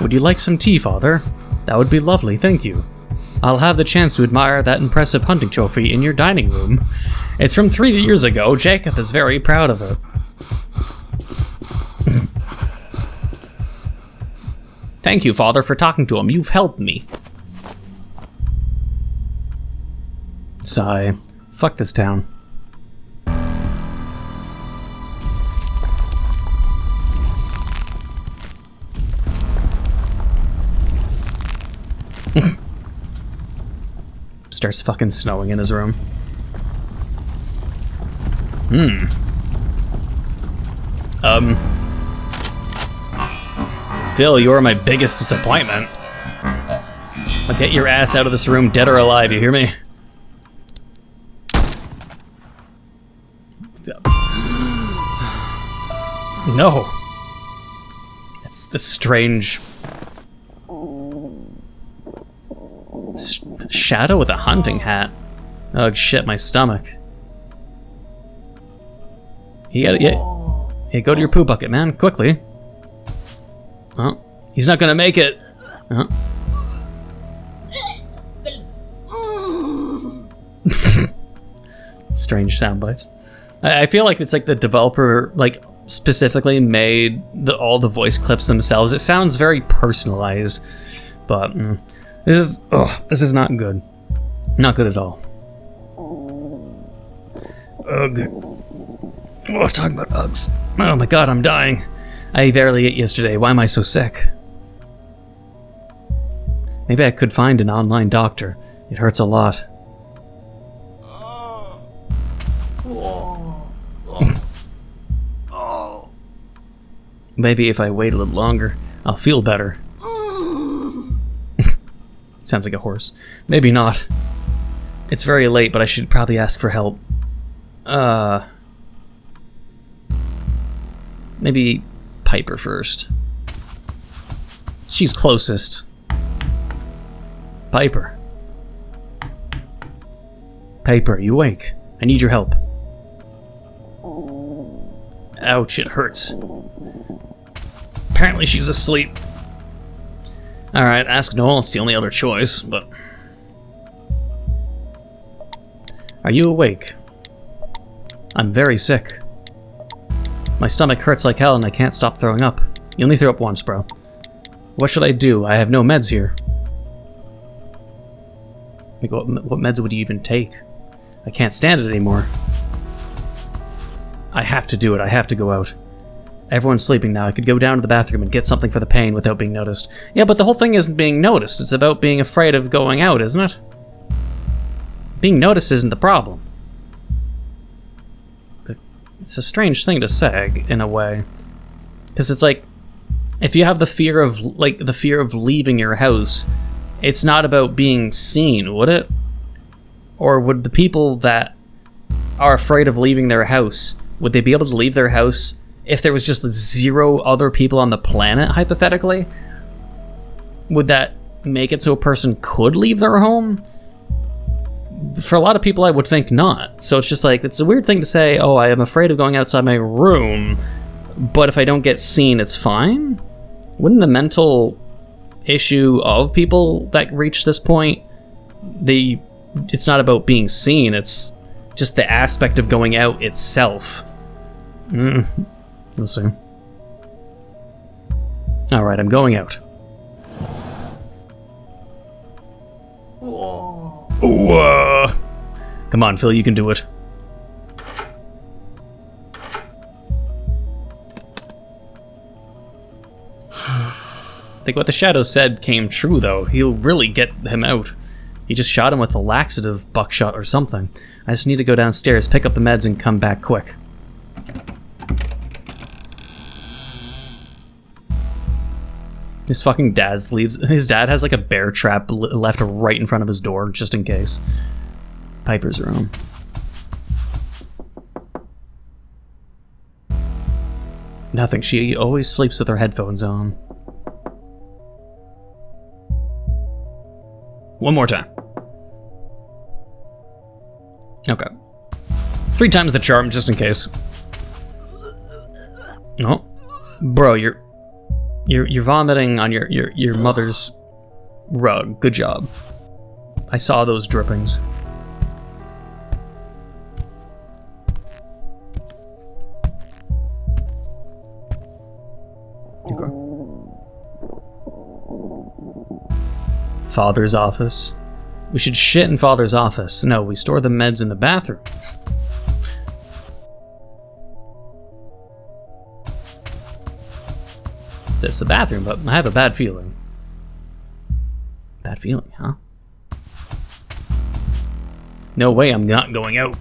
Would you like some tea, Father? That would be lovely, thank you. I'll have the chance to admire that impressive hunting trophy in your dining room. It's from 3 years ago. Jacob is very proud of it. Thank you, Father, for talking to him. You've helped me. Sigh. Fuck this town. Starts fucking snowing in his room. Phil, you are my biggest disappointment. I'll get your ass out of this room, dead or alive, you hear me? No. That's a strange... shadow with a hunting hat. Oh shit, my stomach. Yeah, go to your poo bucket, man, quickly. Oh, he's not gonna make it. Oh. Strange sound bites. I feel like it's like the developer like specifically made all the voice clips themselves. It sounds very personalized, but this is not good. Not good at all. Ugh. Oh, talking about Uggs. Oh my god, I'm dying. I barely ate yesterday. Why am I so sick? Maybe I could find an online doctor. It hurts a lot. Maybe if I wait a little longer, I'll feel better. Sounds like a horse. Maybe not. It's very late, but I should probably ask for help. Maybe Piper first. She's closest. Piper. Piper, you awake? I need your help. Ouch, it hurts. Apparently she's asleep. Alright, ask Noel, it's the only other choice, but... Are you awake? I'm very sick. My stomach hurts like hell and I can't stop throwing up. You only threw up once, bro. What should I do? I have no meds here. Like, what meds would you even take? I can't stand it anymore. I have to do it. I have to go out. Everyone's sleeping now. I could go down to the bathroom and get something for the pain without being noticed. Yeah, but the whole thing isn't being noticed. It's about being afraid of going out, isn't it? Being noticed isn't the problem. It's a strange thing to say, in a way. Because it's like, if you have the fear of leaving your house, it's not about being seen, would it? Or would the people that are afraid of leaving their house, would they be able to leave their house if there was just 0 other people on the planet, hypothetically? Would that make it so a person could leave their home? For a lot of people, I would think not. So it's just like, it's a weird thing to say, oh, I am afraid of going outside my room, but if I don't get seen, it's fine? Wouldn't the mental issue of people that reach this point, it's not about being seen, it's just the aspect of going out itself. We'll see. Alright, I'm going out. Whoa. Come on, Phil, you can do it. I think what the shadow said came true, though. He'll really get him out. He just shot him with a laxative buckshot or something. I just need to go downstairs, pick up the meds, and come back quick. His fucking his dad has like a bear trap left right in front of his door, just in case. Piper's room. Nothing, she always sleeps with her headphones on. One more time. Okay. 3 times the charm, just in case. Oh. Bro, you're vomiting on your mother's rug. Good job. I saw those drippings. Okay. Father's office. We should shit in Father's office. No, we store the meds in the bathroom. This is the bathroom, but I have a bad feeling. Bad feeling, huh? No way I'm not going out.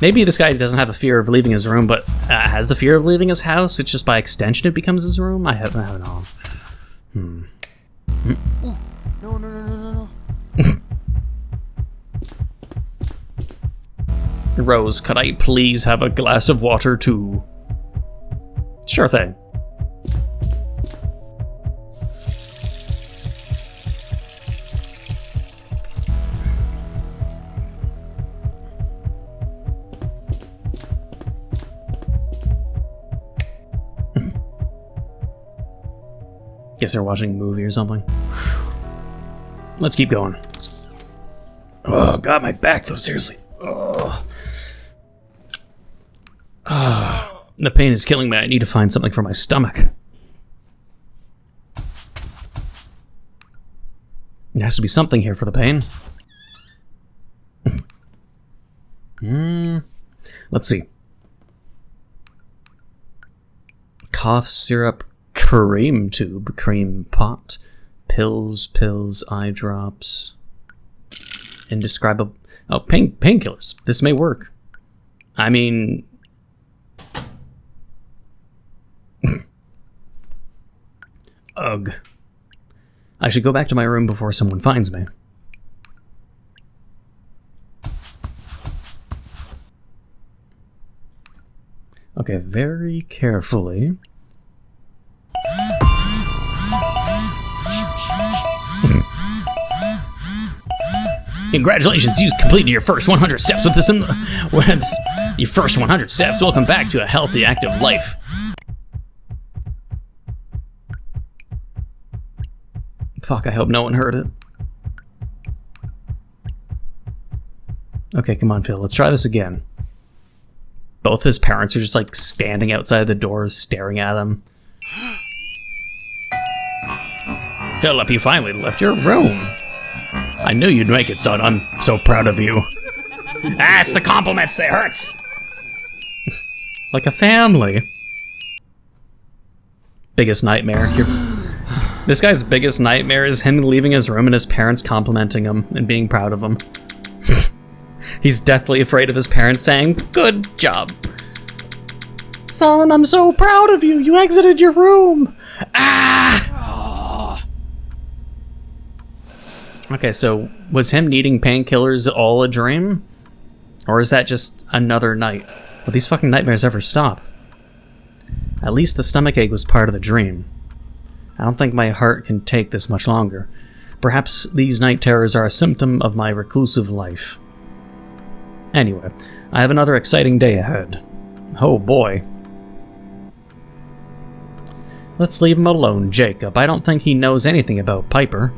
Maybe this guy doesn't have a fear of leaving his room, but has the fear of leaving his house. It's just by extension it becomes his room. I don't know. Ooh, no. Rose, could I please have a glass of water too? Sure thing. Guess they're watching a movie or something. Let's keep going. Oh, God, my back, though, seriously. Oh. The pain is killing me. I need to find something for my stomach. There has to be something here for the pain. Let's see. Cough syrup, cream tube, cream pot, pills, eye drops, indescribable. Oh, painkillers. This may work. I mean, ugh. I should go back to my room before someone finds me. Okay, very carefully. Congratulations, you completed your first 100 steps with this. Your first 100 steps. Welcome back to a healthy, active life. Fuck, I hope no one heard it. Okay, come on, Phil. Let's try this again. Both his parents are just, like, standing outside the doors, staring at him. Philip, you finally left your room. I knew you'd make it, son. I'm so proud of you. It's the compliments that hurts. Like a family. Biggest nightmare. This guy's biggest nightmare is him leaving his room and his parents complimenting him and being proud of him. He's deathly afraid of his parents saying, "Good job. Son, I'm so proud of you. You exited your room." Ah! Okay, so was him needing painkillers all a dream? Or is that just another night? Will these fucking nightmares ever stop? At least the stomachache was part of the dream. I don't think my heart can take this much longer. Perhaps these night terrors are a symptom of my reclusive life. Anyway, I have another exciting day ahead. Oh boy. Let's leave him alone, Jacob. I don't think he knows anything about Piper.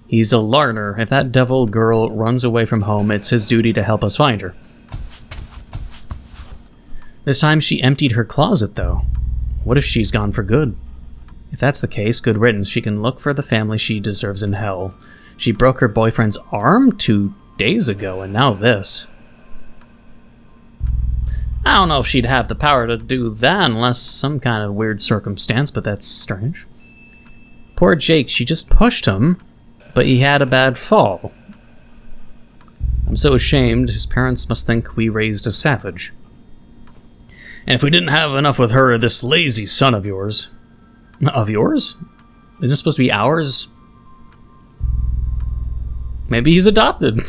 He's a learner. If that devil girl runs away from home, it's his duty to help us find her. This time she emptied her closet, though. What if she's gone for good? If that's the case, good riddance. She can look for the family she deserves in hell. She broke her boyfriend's arm 2 days ago, and now this. I don't know if she'd have the power to do that unless some kind of weird circumstance, but that's strange. Poor Jake, she just pushed him, but he had a bad fall. I'm so ashamed. His parents must think we raised a savage. And if we didn't have enough with her, this lazy son of yours... Of yours? Isn't it supposed to be ours? Maybe he's adopted.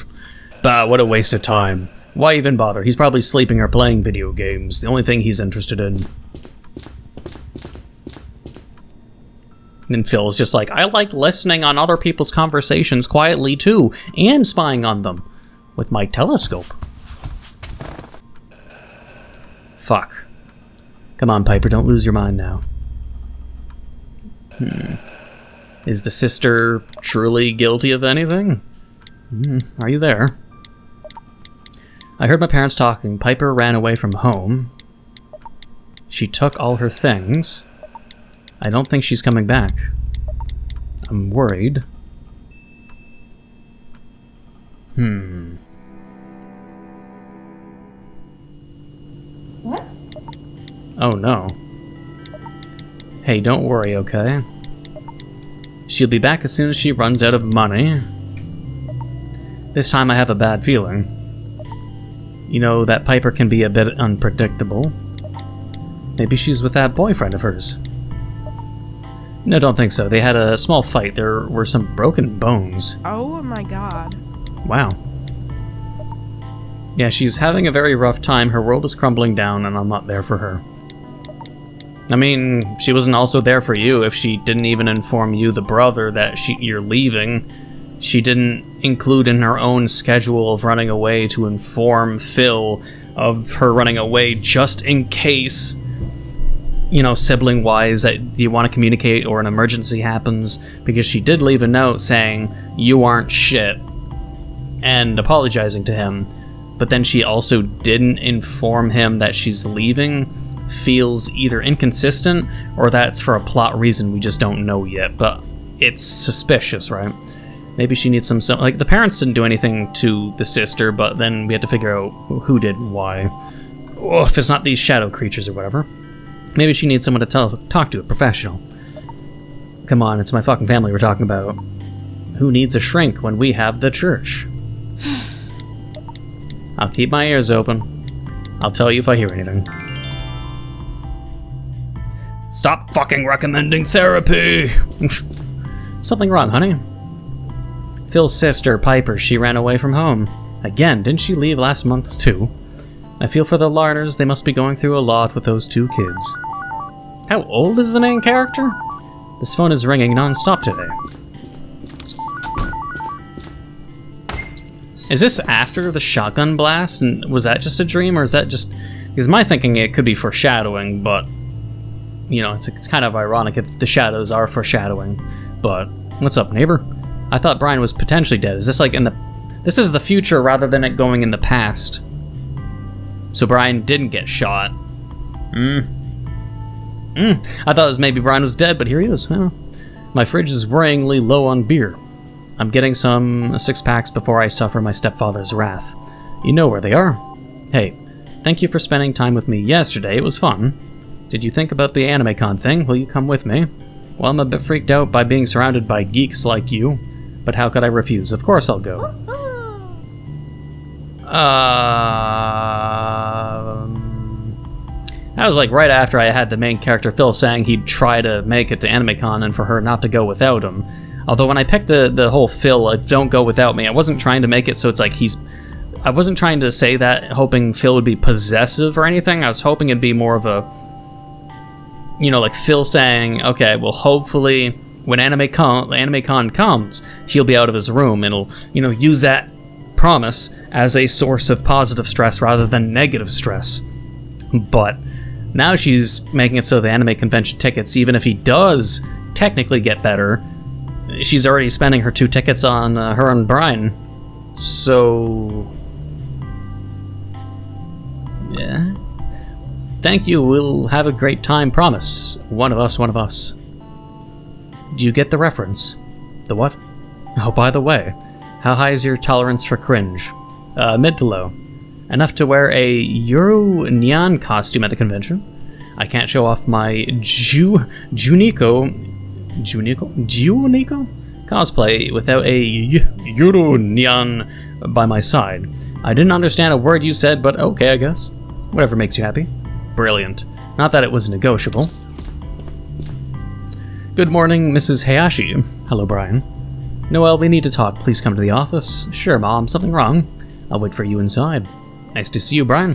Bah, what a waste of time. Why even bother? He's probably sleeping or playing video games. The only thing he's interested in. And Phil's just like, I like listening on other people's conversations quietly too, and spying on them. With my telescope. Fuck. Come on, Piper, don't lose your mind now. Is the sister truly guilty of anything? Are you there? I heard my parents talking. Piper ran away from home. She took all her things. I don't think she's coming back. I'm worried. What? Oh no. Hey, don't worry, okay? She'll be back as soon as she runs out of money. This time I have a bad feeling. You know, that Piper can be a bit unpredictable. Maybe she's with that boyfriend of hers. No, don't think so. They had a small fight. There were some broken bones. Oh my god. Wow. Yeah, she's having a very rough time. Her world is crumbling down, and I'm not there for her. I mean, she wasn't also there for you if she didn't even inform you, the brother, that you're leaving. She didn't include in her own schedule of running away to inform Phil of her running away just in case sibling-wise that you want to communicate or an emergency happens, because she did leave a note saying, "You aren't shit," and apologizing to him, but then she also didn't inform him that she's leaving, feels either inconsistent or that's for a plot reason we just don't know yet, but it's suspicious, right? Maybe she needs some like, the parents didn't do anything to the sister, but then we had to figure out who did and why. Oh, if it's not these shadow creatures or whatever. Maybe she needs someone to talk to, a professional. Come on, it's my fucking family we're talking about. Who needs a shrink when we have the church? I'll keep my ears open. I'll tell you if I hear anything. Stop fucking recommending therapy! Something wrong, honey? Phil's sister, Piper, she ran away from home. Again, didn't she leave last month too? I feel for the Larners, they must be going through a lot with those two kids. How old is the main character? This phone is ringing non-stop today. Is this after the shotgun blast, and was that just a dream, or is that just... Because my thinking it could be foreshadowing, but... it's kind of ironic if the shadows are foreshadowing. But, what's up, neighbor? I thought Brian was potentially dead. Is this like in the... This is the future rather than it going in the past. So Brian didn't get shot. I thought it was maybe Brian was dead, but here he is. My fridge is worryingly low on beer. I'm getting some 6-packs before I suffer my stepfather's wrath. You know where they are. Hey, thank you for spending time with me yesterday. It was fun. Did you think about the AnimeCon thing? Will you come with me? Well, I'm a bit freaked out by being surrounded by geeks like you, but how could I refuse? Of course I'll go. That was like right after I had the main character Phil saying he'd try to make it to AnimeCon and for her not to go without him. Although when I picked the whole Phil, don't go without me, I wasn't trying to make it so it's like I wasn't trying to say that hoping Phil would be possessive or anything. I was hoping it'd be more of a, like Phil saying, okay, well hopefully when AnimeCon comes, he'll be out of his room and he'll, use that promise as a source of positive stress rather than negative stress. But now she's making it so the anime convention tickets, even if he does technically get better, she's already spending her 2 tickets on her and Brian. So... yeah. Thank you, we'll have a great time, promise. One of us. Do you get the reference? The what? Oh, by the way, how high is your tolerance for cringe? Mid to low. Enough to wear a Euro neon costume at the convention. I can't show off my Neco cosplay without a Euro neon by my side. I didn't understand a word you said, but okay, I guess. Whatever makes you happy. Brilliant. Not that it was negotiable. Good morning, Mrs. Hayashi. Hello, Brian. Noel, we need to talk. Please come to the office. Sure, Mom. Something wrong? I'll wait for you inside. Nice to see you, Brian.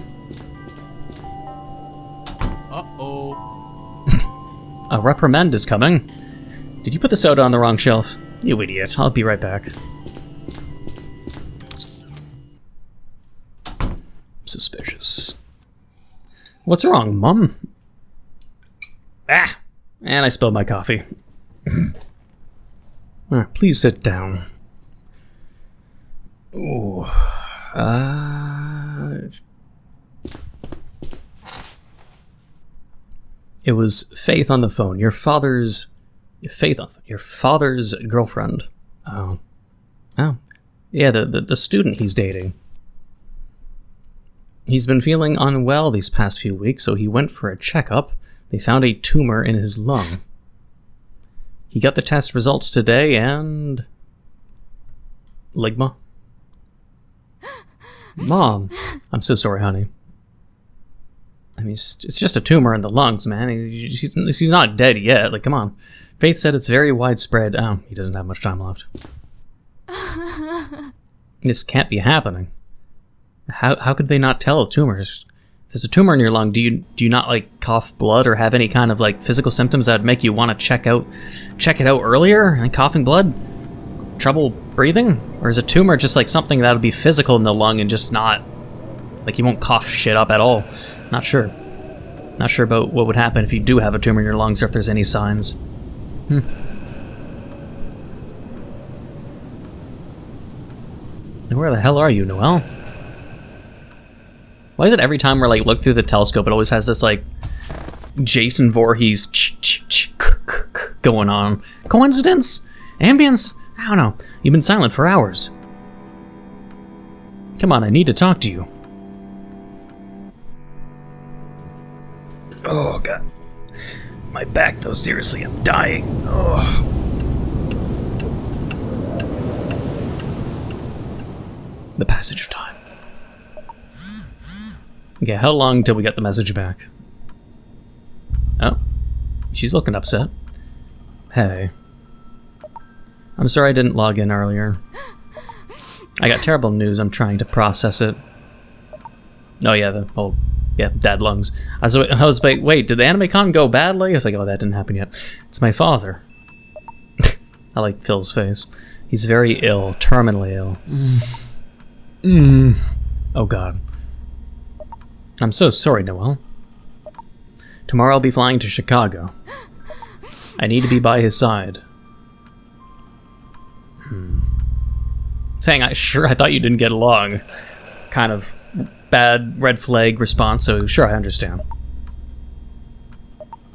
Uh-oh. A reprimand is coming. Did you put the soda on the wrong shelf? You idiot. I'll be right back. Suspicious. What's wrong, Mom? Ah! And I spilled my coffee. Alright, please sit down. Ooh. It was Faith on the phone. Your father's girlfriend. Oh. Yeah, the student he's dating. He's been feeling unwell these past few weeks, so he went for a checkup. They found a tumor in his lung. He got the test results today, and... Ligma? Mom! I'm so sorry, honey. I mean, it's just a tumor in the lungs, man. He's not dead yet. Like, come on. Faith said it's very widespread. Oh, he doesn't have much time left. This can't be happening. How could they not tell tumors? If there's a tumor in your lung, do you not like cough blood or have any kind of like physical symptoms that would make you want to check it out earlier? Like coughing blood? Trouble breathing? Or is a tumor just like something that would be physical in the lung and just not like you won't cough shit up at all? Not sure. Not sure about what would happen if you do have a tumor in your lungs or if there's any signs. Where the hell are you, Noel? Why is it every time we're like look through the telescope, it always has this like Jason Voorhees going on? Coincidence? Ambience? I don't know. You've been silent for hours. Come on, I need to talk to you. Oh, God. My back, though, seriously, I'm dying. Oh. The passage of time. Okay, how long till we get the message back? Oh. She's looking upset. Hey. I'm sorry I didn't log in earlier. I got terrible news. I'm trying to process it. Oh, yeah, dad lungs. I was like, wait, did the anime con go badly? I was like, oh, that didn't happen yet. It's my father. I like Phil's face. He's very ill, terminally ill. Oh, God. I'm so sorry, Noel. Tomorrow I'll be flying to Chicago. I need to be by his side. Saying, I thought you didn't get along. Kind of bad red flag response, so sure, I understand.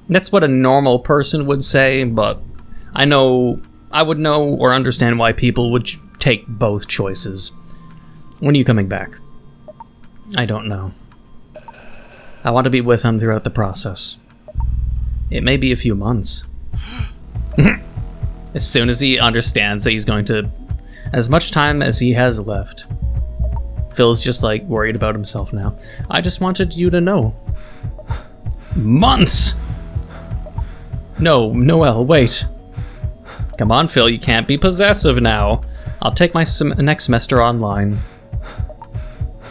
That's what a normal person would say, but I would know or understand why people would take both choices. When are you coming back? I don't know. I want to be with him throughout the process. It may be a few months. As soon as he understands that he's going to... As much time as he has left. Phil's just, like, worried about himself now. I just wanted you to know. Months! No, Noel, wait. Come on, Phil, you can't be possessive now. I'll take my next semester online.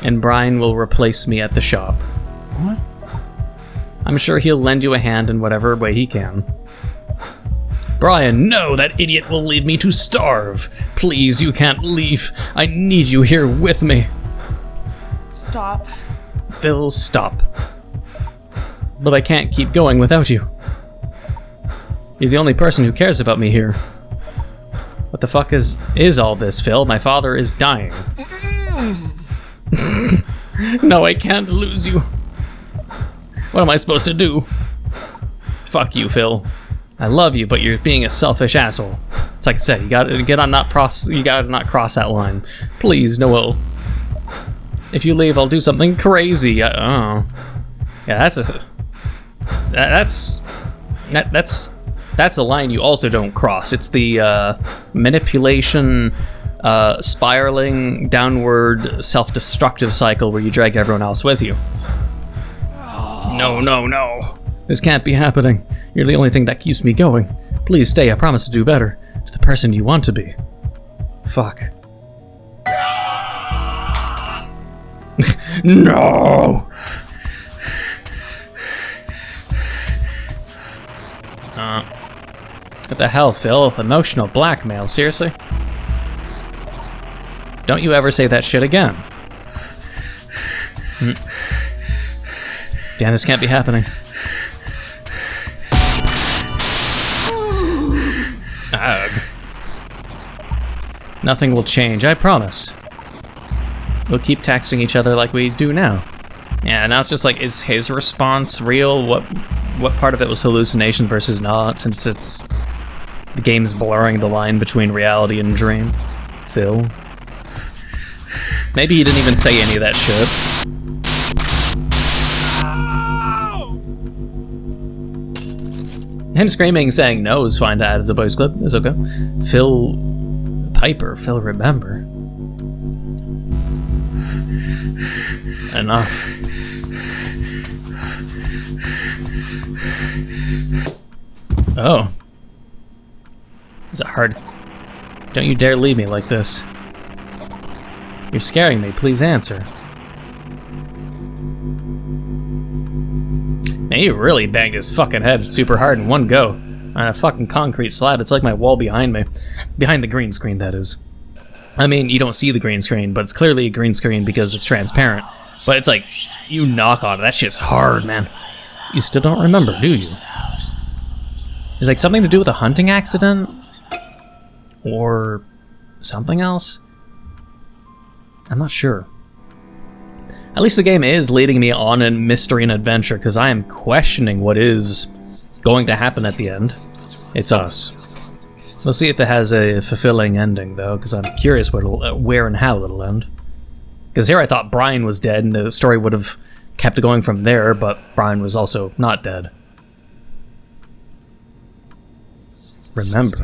And Brian will replace me at the shop. What? I'm sure he'll lend you a hand in whatever way he can. Brian, no, that idiot will leave me to starve. Please, you can't leave. I need you here with me. Stop. Phil, stop. But I can't keep going without you. You're the only person who cares about me here. What the fuck is all this, Phil? My father is dying. No, I can't lose you. What am I supposed to do? Fuck you, Phil. I love you, but you're being a selfish asshole. It's like I said, you gotta not cross that line. Please, Noel. If you leave, I'll do something crazy. Oh, yeah, that's a line you also don't cross. It's the manipulation, spiraling downward, self-destructive cycle where you drag everyone else with you. No. This can't be happening. You're the only thing that keeps me going. Please stay, I promise to do better. To the person you want to be. Fuck. No! What the hell, Phil? Emotional blackmail, seriously? Don't you ever say that shit again. Dan, this can't be happening. Ugh. Nothing will change, I promise. We'll keep texting each other like we do now. Yeah, now it's just like, is his response real? What part of it was hallucination versus not, since the game's blurring the line between reality and dream? Phil? Maybe he didn't even say any of that shit. Him screaming, saying no is fine to add as a voice clip. It's okay. Phil remember. Enough. Oh. Is it hard? Don't you dare leave me like this. You're scaring me. Please answer. Man, he really banged his fucking head super hard in one go. On a fucking concrete slab. It's like my wall behind me. Behind the green screen, that is. I mean, you don't see the green screen, but it's clearly a green screen because it's transparent. But it's like, you knock on it. That shit's hard, man. You still don't remember, do you? Is like something to do with a hunting accident? Or something else? I'm not sure. At least the game is leading me on in mystery and adventure, because I am questioning what is going to happen at the end. It's us. We'll see if it has a fulfilling ending, though, because I'm curious where and how it'll end. Because here I thought Brian was dead, and the story would have kept going from there, but Brian was also not dead. Remember.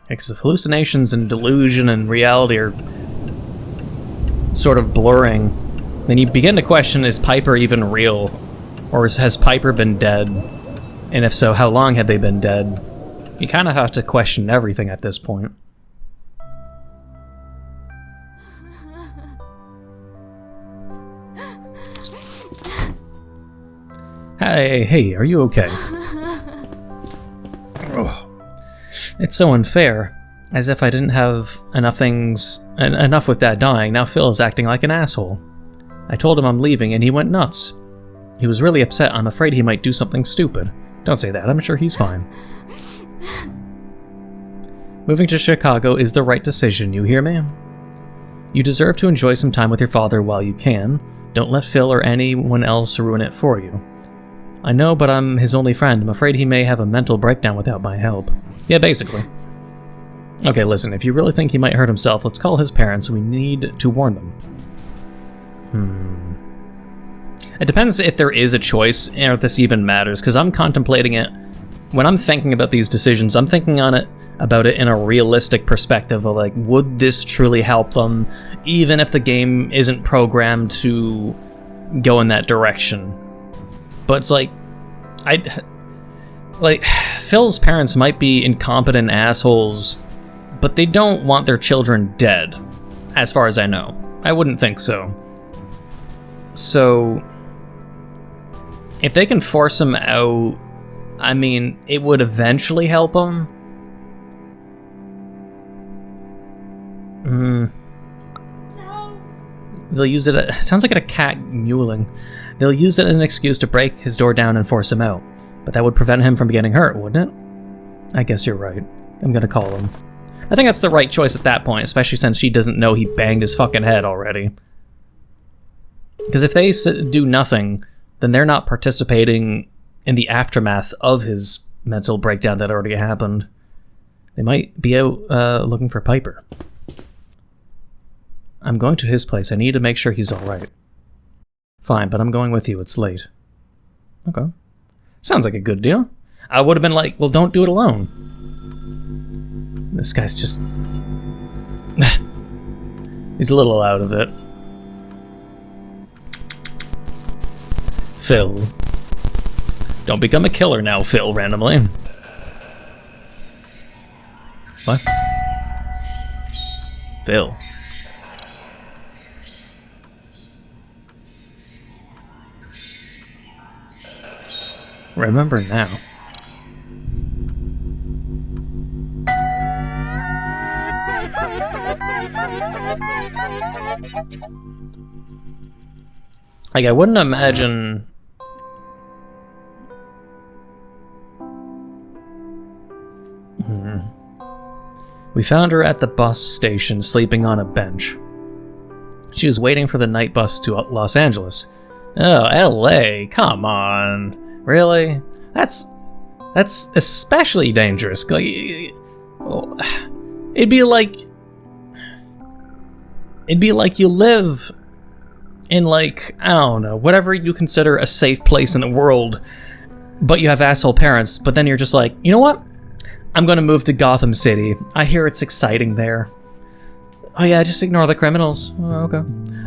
Because hallucinations and delusion and reality are sort of blurring. Then you begin to question, is Piper even real? Or has Piper been dead? And if so, how long had they been dead? You kind of have to question everything at this point. Hey, are you okay? Oh. It's so unfair. As if I didn't have enough with Dad dying, now Phil is acting like an asshole. I told him I'm leaving and he went nuts. He was really upset. I'm afraid he might do something stupid. Don't say that, I'm sure he's fine. Moving to Chicago is the right decision, you hear me? You deserve to enjoy some time with your father while you can. Don't let Phil or anyone else ruin it for you. I know, but I'm his only friend. I'm afraid he may have a mental breakdown without my help. Yeah, basically. Okay, listen, if you really think he might hurt himself, let's call his parents. We need to warn them. It depends if there is a choice, or if this even matters, because I'm contemplating it. When I'm thinking about these decisions, I'm thinking about it in a realistic perspective of, like, would this truly help them, even if the game isn't programmed to go in that direction? But it's like, Phil's parents might be incompetent assholes, but they don't want their children dead, as far as I know. I wouldn't think so. So, if they can force him out, I mean, it would eventually help him. They'll use it sounds like a cat mewling. They'll use it as an excuse to break his door down and force him out. But that would prevent him from getting hurt, wouldn't it? I guess you're right. I'm gonna call him. I think that's the right choice at that point, especially since she doesn't know he banged his fucking head already. Because if they do nothing, then they're not participating in the aftermath of his mental breakdown that already happened. They might be out looking for Piper. I'm going to his place. I need to make sure he's alright. Fine, but I'm going with you. It's late. Okay. Sounds like a good deal. I would have been like, well, don't do it alone. This guy's just... He's a little out of it. Phil. Don't become a killer now, Phil, randomly. What? Phil. Remember now. Like, I wouldn't imagine... We found her at the bus station, sleeping on a bench. She was waiting for the night bus to Los Angeles. Oh, LA, come on. Really? That's especially dangerous. Like, it'd be like you live in, like, I don't know, whatever you consider a safe place in the world, but you have asshole parents, but then you're just like, you know what? I'm gonna move to Gotham City. I hear it's exciting there. Oh yeah, just ignore the criminals. Oh, okay.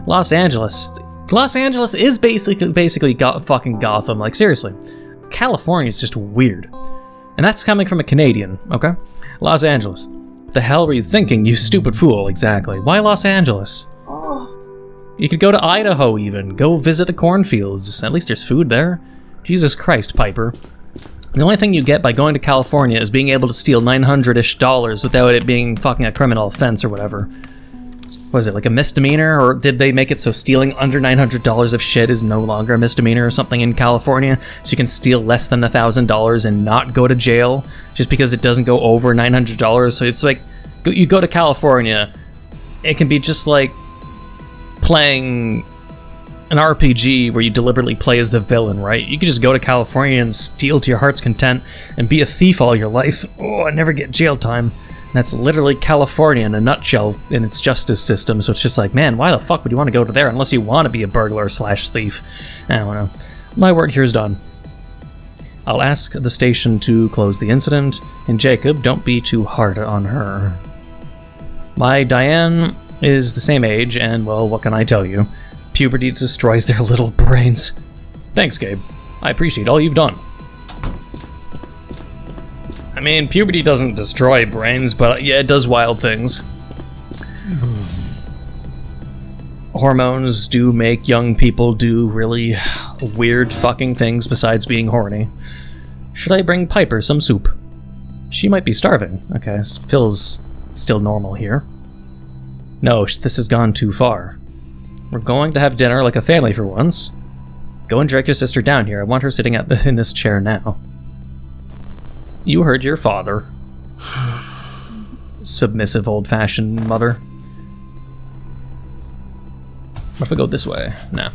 Los Angeles. Los Angeles is basically fucking Gotham. Like, seriously. California is just weird. And that's coming from a Canadian, okay? Los Angeles. What the hell were you thinking, you stupid fool? Exactly. Why Los Angeles? You could go to Idaho even. Go visit the cornfields. At least there's food there. Jesus Christ, Piper. The only thing you get by going to California is being able to steal $900-ish without it being fucking a criminal offense or whatever. was it like a misdemeanor, or did they make it so stealing under $900 of shit is no longer a misdemeanor or something in California? So you can steal less than $1,000 and not go to jail just because it doesn't go over $900. So it's like you go to California, it can be just like playing an RPG where you deliberately play as the villain, right? You can just go to California and steal to your heart's content and be a thief all your life. Oh, I never get jail time. That's literally California in a nutshell in its justice system. So it's just like, man, why the fuck would you want to go to there unless you want to be a burglar / thief? I don't know. My work here's done. I'll ask the station to close the incident, and Jacob, don't be too hard on her. My Diane is the same age, and, well, what can I tell you? Puberty destroys their little brains. Thanks, Gabe. I appreciate all you've done. I mean, puberty doesn't destroy brains, but yeah, it does wild things. Hormones do make young people do really weird fucking things besides being horny. Should I bring Piper some soup? She might be starving. Okay, feels still normal here. No, this has gone too far. We're going to have dinner like a family for once. Go and drag your sister down here. I want her sitting in this chair now. You heard your father. Submissive old-fashioned mother. What if I go this way? No.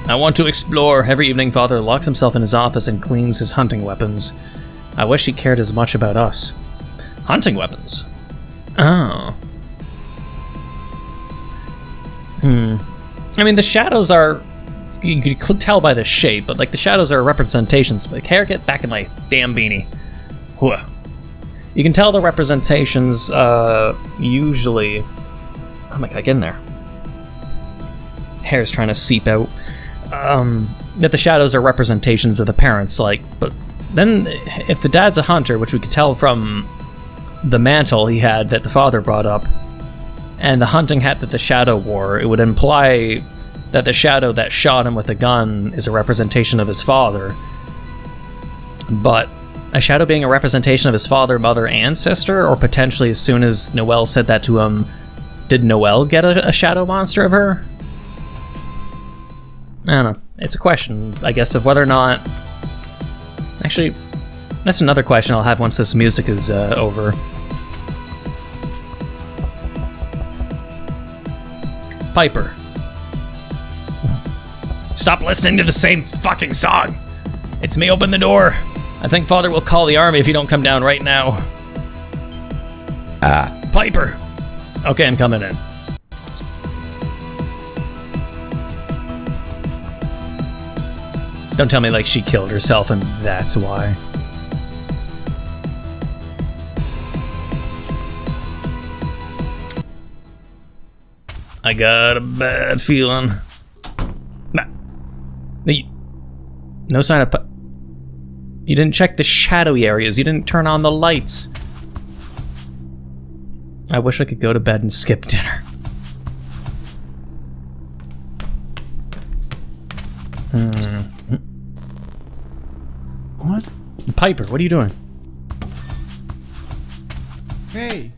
I want to explore. Every evening, Father locks himself in his office and cleans his hunting weapons. I wish he cared as much about us. Hunting weapons? Oh. I mean, the shadows are... You could tell by the shape, but, like, the shadows are representations. Like, hair, get back in my damn beanie. Whoa. You can tell the representations, usually... Oh my god, get in there. Hair's trying to seep out. That the shadows are representations of the parents, like, but then if the dad's a hunter, which we could tell from the mantle he had that the father brought up, and the hunting hat that the shadow wore, it would imply that the shadow that shot him with a gun is a representation of his father. But a shadow being a representation of his father, mother, and sister, or potentially as soon as Noel said that to him, did Noel get a shadow monster of her? I don't know. It's a question, I guess, of whether or not... Actually, that's another question I'll have once this music is over. Piper. Stop listening to the same fucking song! It's me, open the door! I think Father will call the army if you don't come down right now. Piper! Okay, I'm coming in. Don't tell me, like, she killed herself and that's why. I got a bad feeling. Nah. No sign of... You didn't check the shadowy areas. You didn't turn on the lights. I wish I could go to bed and skip dinner. What? Piper, what are you doing? Hey.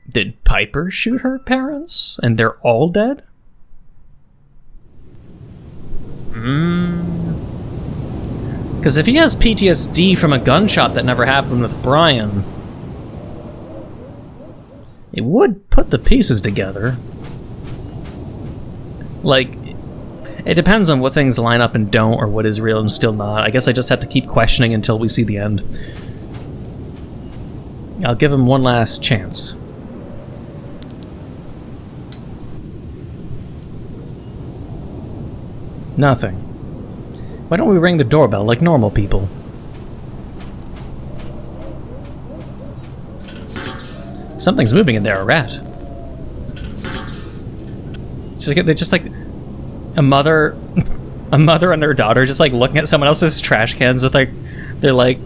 Did Piper shoot her parents? And they're all dead? Because if he has PTSD from a gunshot that never happened with Brian, it would put the pieces together. Like, it depends on what things line up and don't, or what is real and still not. I guess I just have to keep questioning until we see the end. I'll give him one last chance. Nothing. Why don't we ring the doorbell like normal people? Something's moving in there, a rat. They're just like a mother and their daughter just like looking at someone else's trash cans with like, they're like,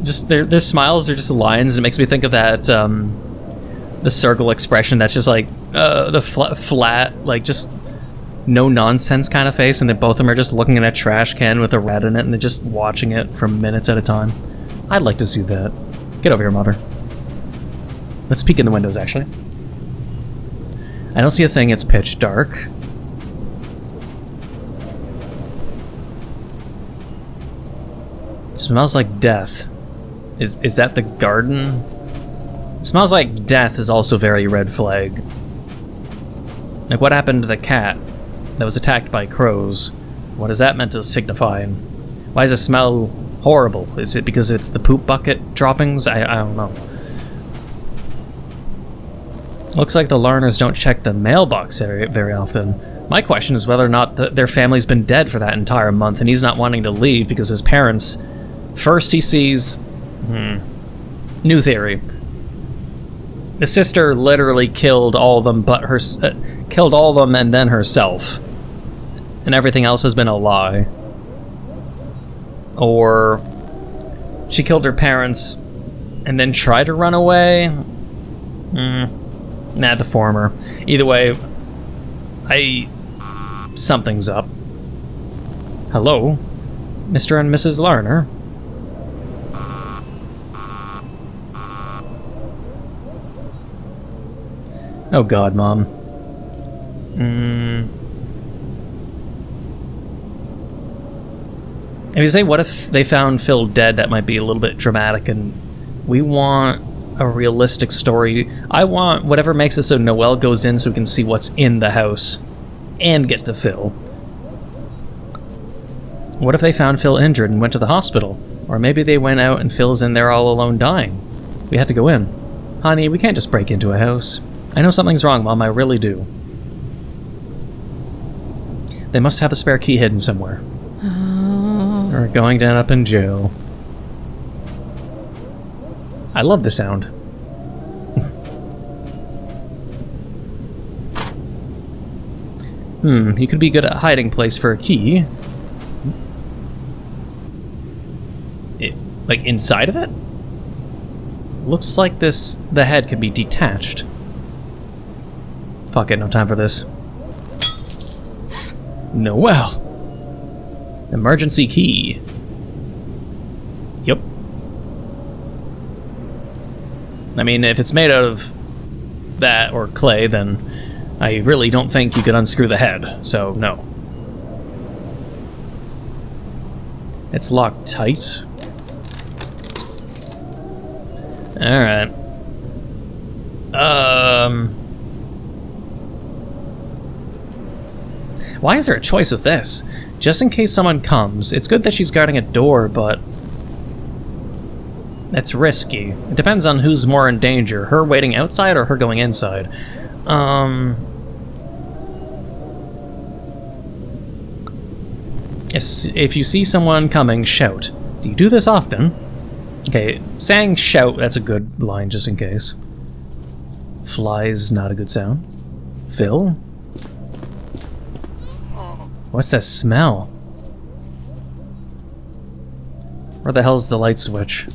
just their smiles are just lines. It makes me think of that the Sergal expression that's just like the flat, like just no-nonsense kind of face, and then both of them are just looking at a trash can with a rat in it, and they're just watching it for minutes at a time. I'd like to see that. Get over here, mother. Let's peek in the windows, actually. I don't see a thing, it's pitch dark. Smells like death. Is that the garden? It smells like death is also very red flag. Like, what happened to the cat that was attacked by crows? What is that meant to signify? And why does it smell horrible? Is it because it's the poop bucket droppings? I don't know. Looks like the Larners don't check the mailbox very often. My question is whether or not their family's been dead for that entire month, and he's not wanting to leave because his parents... First he sees... New theory. The sister literally killed all of them, but killed all of them and then herself. And everything else has been a lie. Or... she killed her parents and then tried to run away? Nah, the former. Either way, something's up. Hello? Mr. and Mrs. Larner? Oh god, Mom. If you say, what if they found Phil dead, that might be a little bit dramatic, and we want a realistic story. I want whatever makes it so Noel goes in so we can see what's in the house and get to Phil. What if they found Phil injured and went to the hospital? Or maybe they went out and Phil's in there all alone dying. We had to go in. Honey, we can't just break into a house. I know something's wrong, Mom, I really do. They must have a spare key hidden somewhere. Or going to end up in jail. I love the sound. He could be good at hiding place for a key. Like inside of it? Looks like the head can be detached. Fuck it, no time for this. Noel! Emergency key. Yep. I mean, if it's made out of that or clay, then I really don't think you could unscrew the head, so no. It's locked tight. Alright. Why is there a choice with this? Just in case someone comes. It's good that she's guarding a door, but... that's risky. It depends on who's more in danger. Her waiting outside or her going inside. If you see someone coming, shout. Do you do this often? Okay, saying shout, that's a good line just in case. Flies, not a good sound. Phil? What's that smell? Where the hell's the light switch?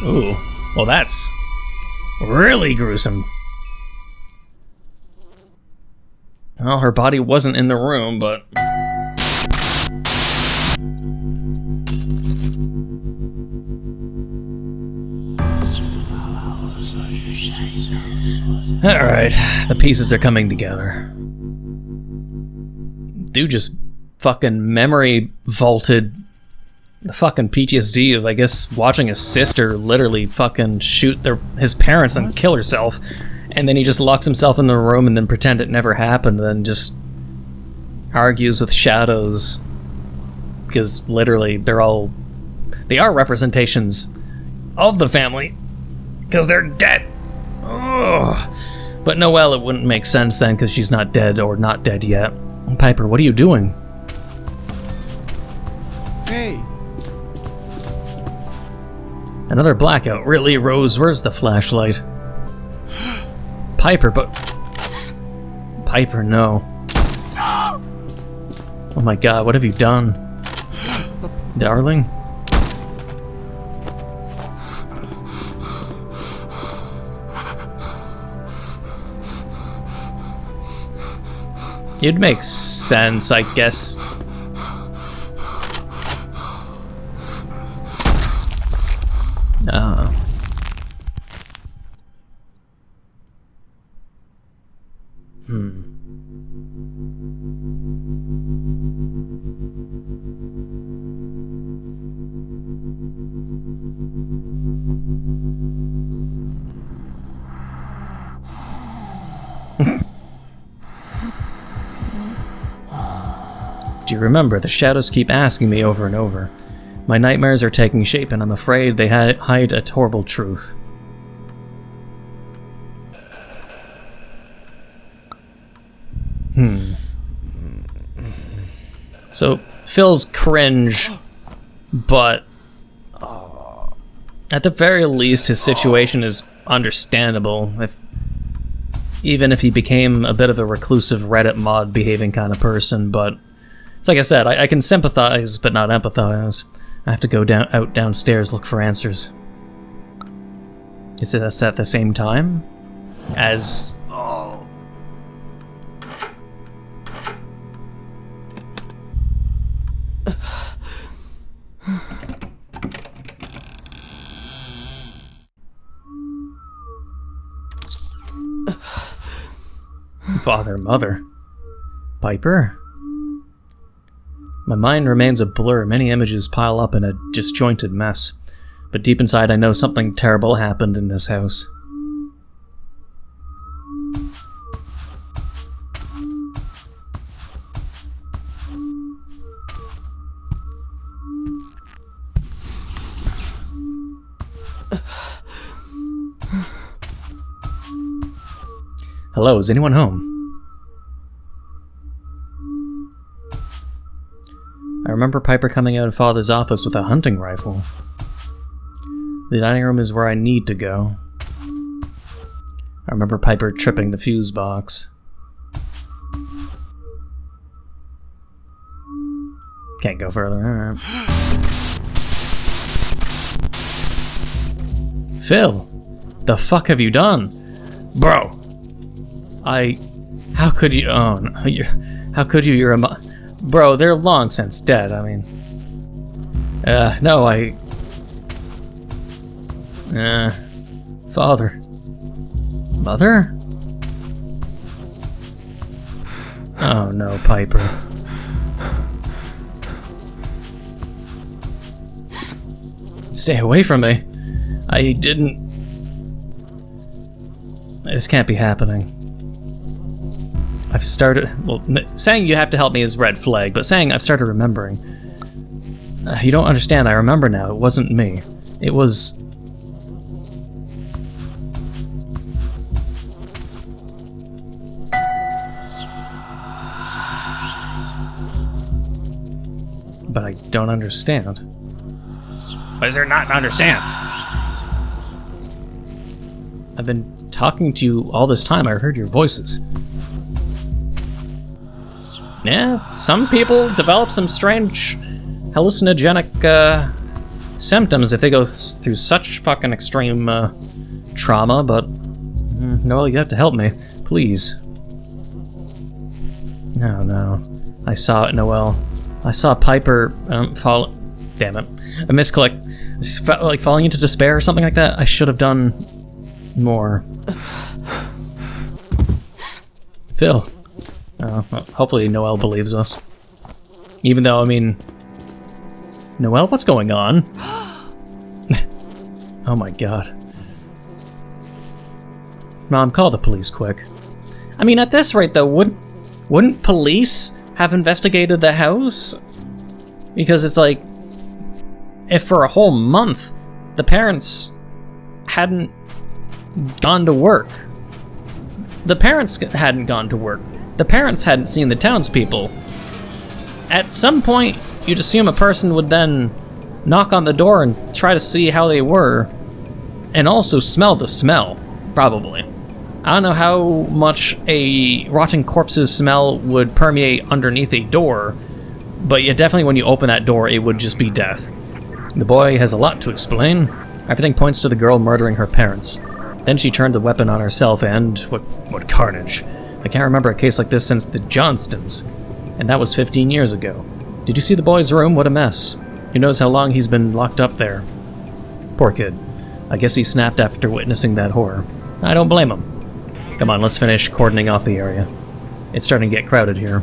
Ooh, well that's really gruesome. Well, her body wasn't in the room, but... Alright, the pieces are coming together. Dude just fucking memory vaulted the fucking PTSD of, I guess, watching his sister literally fucking shoot his parents and kill herself. And then he just locks himself in the room and then pretend it never happened, and then just argues with shadows. Because literally, they are representations of the family. Because they're dead. Ugh. But Noelle, it wouldn't make sense then, because she's not dead or not dead yet. Piper, what are you doing? Hey. Another blackout. Really, Rose? Where's the flashlight? Piper, but... Piper, no. Oh my god, what have you done? Darling? It'd make sense, I guess. Do you remember? The shadows keep asking me over and over. My nightmares are taking shape, and I'm afraid they hide a horrible truth. So, Phil's cringe, but at the very least, his situation is understandable, even if he became a bit of a reclusive Reddit mod behaving kind of person, but it's like I said, I can sympathize, but not empathize. I have to go out downstairs, look for answers. Is this at the same time as... Father, mother. Piper? My mind remains a blur. Many images pile up in a disjointed mess. But deep inside, I know something terrible happened in this house. Hello, is anyone home? I remember Piper coming out of Father's office with a hunting rifle. The dining room is where I need to go. I remember Piper tripping the fuse box. Can't go further, alright. Phil! The fuck have you done? Bro! How could you... Oh, no, how could you? You're a... Bro, they're long since dead, I mean... no, Father. Mother? Oh no, Piper. Stay away from me. I didn't... This can't be happening. I've started... Well, saying you have to help me is red flag, but saying I've started remembering. You don't understand, I remember now. It wasn't me. It was... But I don't understand. What is there not to understand? I've been talking to you all this time. I heard your voices. Yeah, some people develop some strange hallucinogenic symptoms if they go through such fucking extreme trauma, but Noel, you have to help me, please. No. I saw it, Noel. I saw Piper fall... Damn it. A misclick. Like falling into despair or something like that. I should have done more. Phil. Well, hopefully Noel believes us. Even though, I mean... Noel, what's going on? Oh my god. Mom, call the police quick. I mean, at this rate, though, wouldn't police have investigated the house? Because it's like... If for a whole month, the parents hadn't gone to work. The parents hadn't gone to work. The parents hadn't seen the townspeople. At some point, you'd assume a person would then knock on the door and try to see how they were, and also smell the smell, probably. I don't know how much a rotting corpse's smell would permeate underneath a door, but yeah, definitely when you open that door, it would just be death. The boy has a lot to explain. Everything points to the girl murdering her parents. Then she turned the weapon on herself and... What carnage. I can't remember a case like this since the Johnstons. And that was 15 years ago. Did you see the boy's room? What a mess. Who knows how long he's been locked up there. Poor kid. I guess he snapped after witnessing that horror. I don't blame him. Come on, let's finish cordoning off the area. It's starting to get crowded here.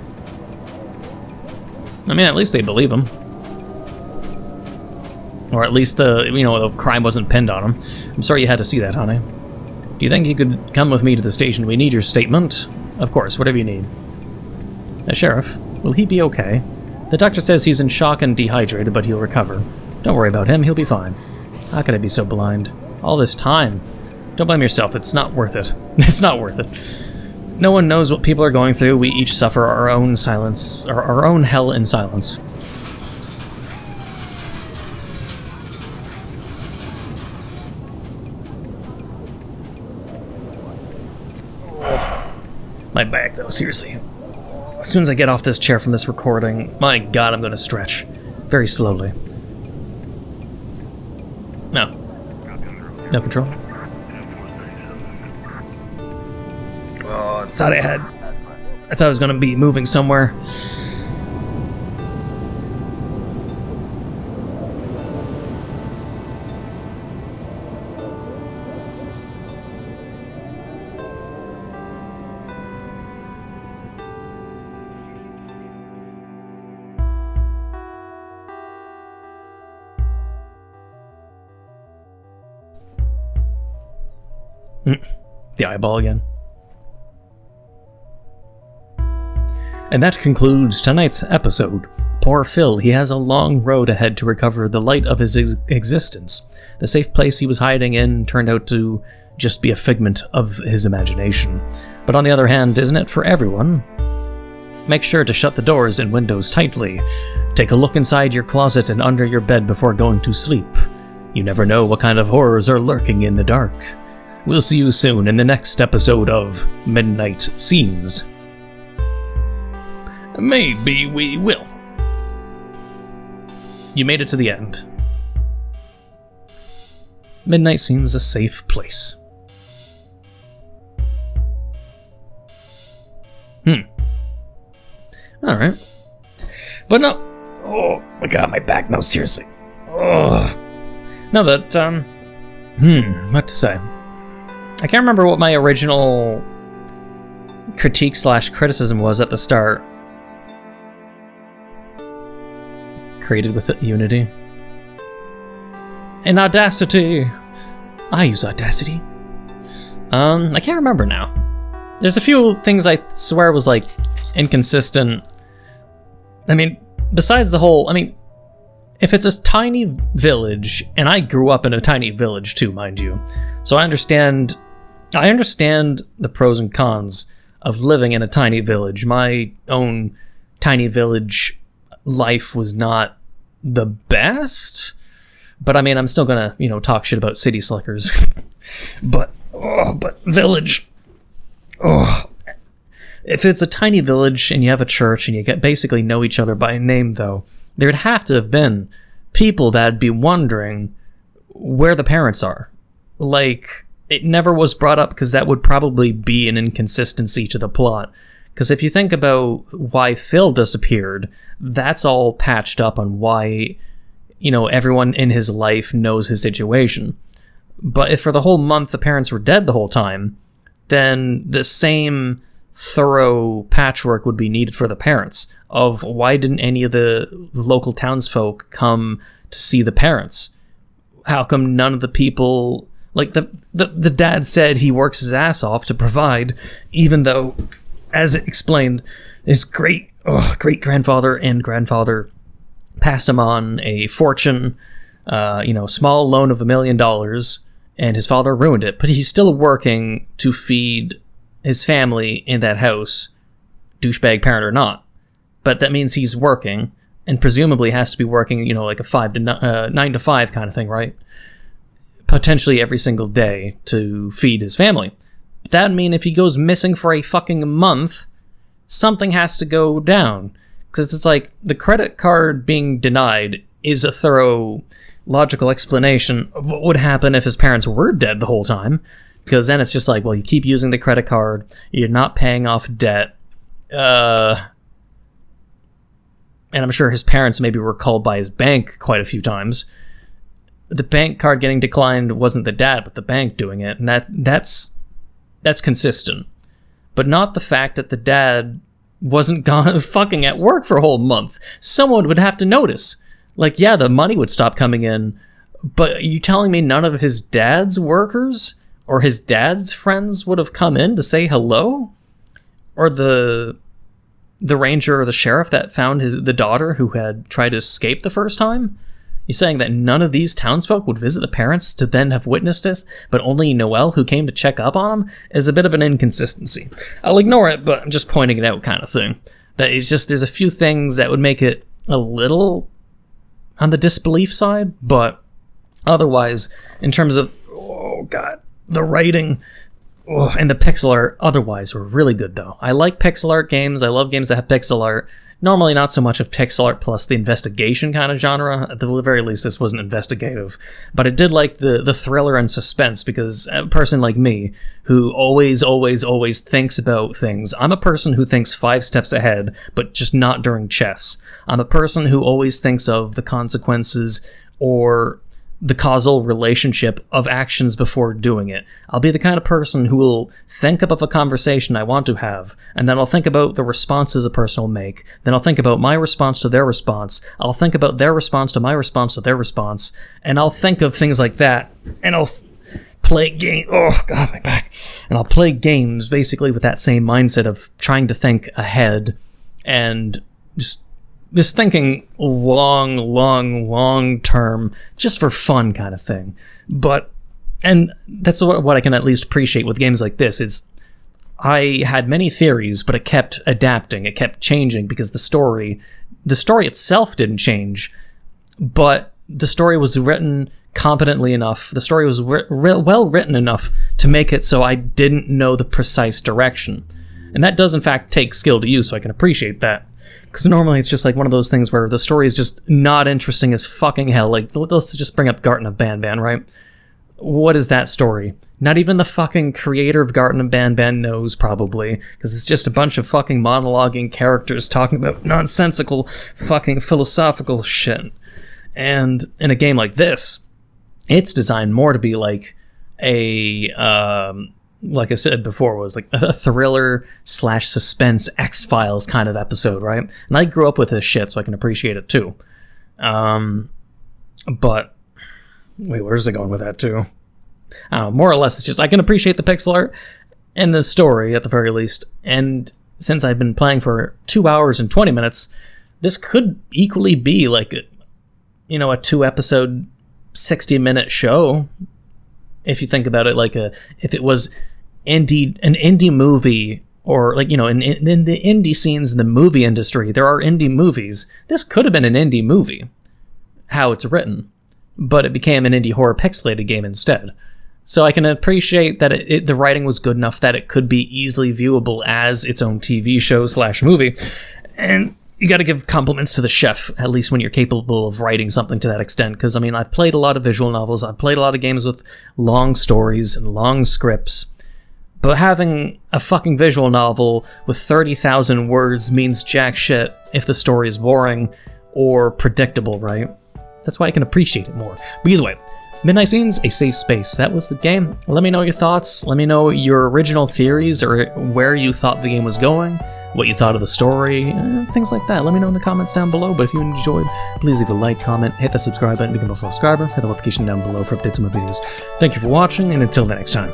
I mean, at least they believe him. Or at least the crime wasn't pinned on him. I'm sorry you had to see that, honey. Do you think you could come with me to the station? We need your statement. Of course, whatever you need. Sheriff, will he be okay? The doctor says he's in shock and dehydrated, but he'll recover. Don't worry about him, he'll be fine. How could I be so blind? All this time. Don't blame yourself, it's not worth it. It's not worth it. No one knows what people are going through. We each suffer our own silence, or our own hell in silence. My back, though, seriously. As soon as I get off this chair from this recording, my god, I'm going to stretch. Very slowly. No. No control. Oh, I thought I was going to be moving somewhere. The eyeball again. And that concludes tonight's episode. Poor Phil, he has a long road ahead to recover the light of his existence. The safe place he was hiding in turned out to just be a figment of his imagination. But on the other hand, isn't it for everyone? Make sure to shut the doors and windows tightly. Take a look inside your closet and under your bed before going to sleep. You never know what kind of horrors are lurking in the dark. We'll see you soon in the next episode of Midnight Scenes. Maybe we will. You made it to the end. Midnight Scenes, a safe place. Alright. But no. Oh my god, my back. No, seriously. Oh. No, but, what to say? I can't remember what my original critique / criticism was at the start. Created with Unity. And Audacity! I use Audacity. I can't remember now. There's a few things I swear was, like, inconsistent. I mean, besides the whole... I mean, if it's a tiny village, and I grew up in a tiny village too, mind you, so I understand the pros and cons of living in a tiny village. My own tiny village life was not the best, but I mean, I'm still gonna, talk shit about city slickers. but village. If it's a tiny village and you have a church and you basically know each other by name, though, there'd have to have been people that'd be wondering where the parents are. Like, it never was brought up because that would probably be an inconsistency to the plot. Because if you think about why Phil disappeared, that's all patched up on why, everyone in his life knows his situation. But if for the whole month the parents were dead the whole time, then the same thorough patchwork would be needed for the parents of why didn't any of the local townsfolk come to see the parents? How come none of the people... Like, the dad said he works his ass off to provide, even though, as explained, his great-grandfather and grandfather passed him on a fortune, small loan of $1 million, and his father ruined it. But he's still working to feed his family in that house, douchebag parent or not. But that means he's working, and presumably has to be working, like a 9 to 5 kind of thing, right? Potentially every single day to feed his family. That would mean if he goes missing for a fucking month, something has to go down. Because it's like, the credit card being denied is a thorough, logical explanation of what would happen if his parents were dead the whole time. Because then it's just like, well, you keep using the credit card, you're not paying off debt, and I'm sure his parents maybe were called by his bank quite a few times. The bank card getting declined wasn't the dad, but the bank doing it, and that's consistent. But not the fact that the dad wasn't gone fucking at work for a whole month. Someone would have to notice. Like, yeah, the money would stop coming in, but are you telling me none of his dad's workers or his dad's friends would have come in to say hello? Or the ranger or the sheriff that found the daughter who had tried to escape the first time? You're saying that none of these townsfolk would visit the parents to then have witnessed this, but only Noel, who came to check up on him, is a bit of an inconsistency. I'll ignore it, but I'm just pointing it out kind of thing. That it's just, there's a few things that would make it a little on the disbelief side, but otherwise, in terms of, oh god, the writing and the pixel art, otherwise, were really good though. I like pixel art games, I love games that have pixel art. Normally not so much of pixel art plus the investigation kind of genre. At the very least, this wasn't investigative. But I did like the thriller and suspense, because a person like me, who always thinks about things, I'm a person who thinks 5 steps ahead, but just not during chess. I'm a person who always thinks of the consequences or the causal relationship of actions before doing it. I'll be the kind of person who will think up of a conversation I want to have, and then I'll think about the responses a person will make. Then I'll think about my response to their response. I'll think about their response to my response to their response, and I'll think of things like that, and I'll play games. Oh god, my back. And I'll play games basically with that same mindset of trying to think ahead and just thinking long term, just for fun kind of thing. And that's what I can at least appreciate with games like this, is I had many theories, but it kept adapting, it kept changing, because the story itself didn't change, but the story was written competently enough, the story was well written enough to make it so I didn't know the precise direction. And that does in fact take skill to use, so I can appreciate that. Because normally it's just like one of those things where the story is just not interesting as fucking hell. Like, let's just bring up Garten of Banban, right? What is that story? Not even the fucking creator of Garten of Banban knows, probably, because it's just a bunch of fucking monologuing characters talking about nonsensical fucking philosophical shit. And in a game like this, it's designed more to be like a like I said before, was like a thriller / suspense X-Files kind of episode, right? And I grew up with this shit, so I can appreciate it too. But wait, where's it going with that too? I don't know, more or less, it's just I can appreciate the pixel art and the story at the very least. And since I've been playing for 2 hours and 20 minutes, this could equally be like a 2-episode, 60-minute show. If you think about it, like if it was an indie movie, or like, in the indie scenes in the movie industry, there are indie movies. This could have been an indie movie, how it's written, but it became an indie horror pixelated game instead. So I can appreciate that the writing was good enough that it could be easily viewable as its own TV show / movie. And you got to give compliments to the chef, at least when you're capable of writing something to that extent. Because, I've played a lot of visual novels. I've played a lot of games with long stories and long scripts. But having a fucking visual novel with 30,000 words means jack shit if the story is boring or predictable, right? That's why I can appreciate it more. But either way, Midnight Scenes, a safe space. That was the game. Let me know your thoughts. Let me know your original theories, or where you thought the game was going, what you thought of the story, things like that. Let me know in the comments down below. But if you enjoyed, please leave a like, comment, hit the subscribe button, become a full subscriber, hit the notification down below for updates on my videos. Thank you for watching, and until the next time.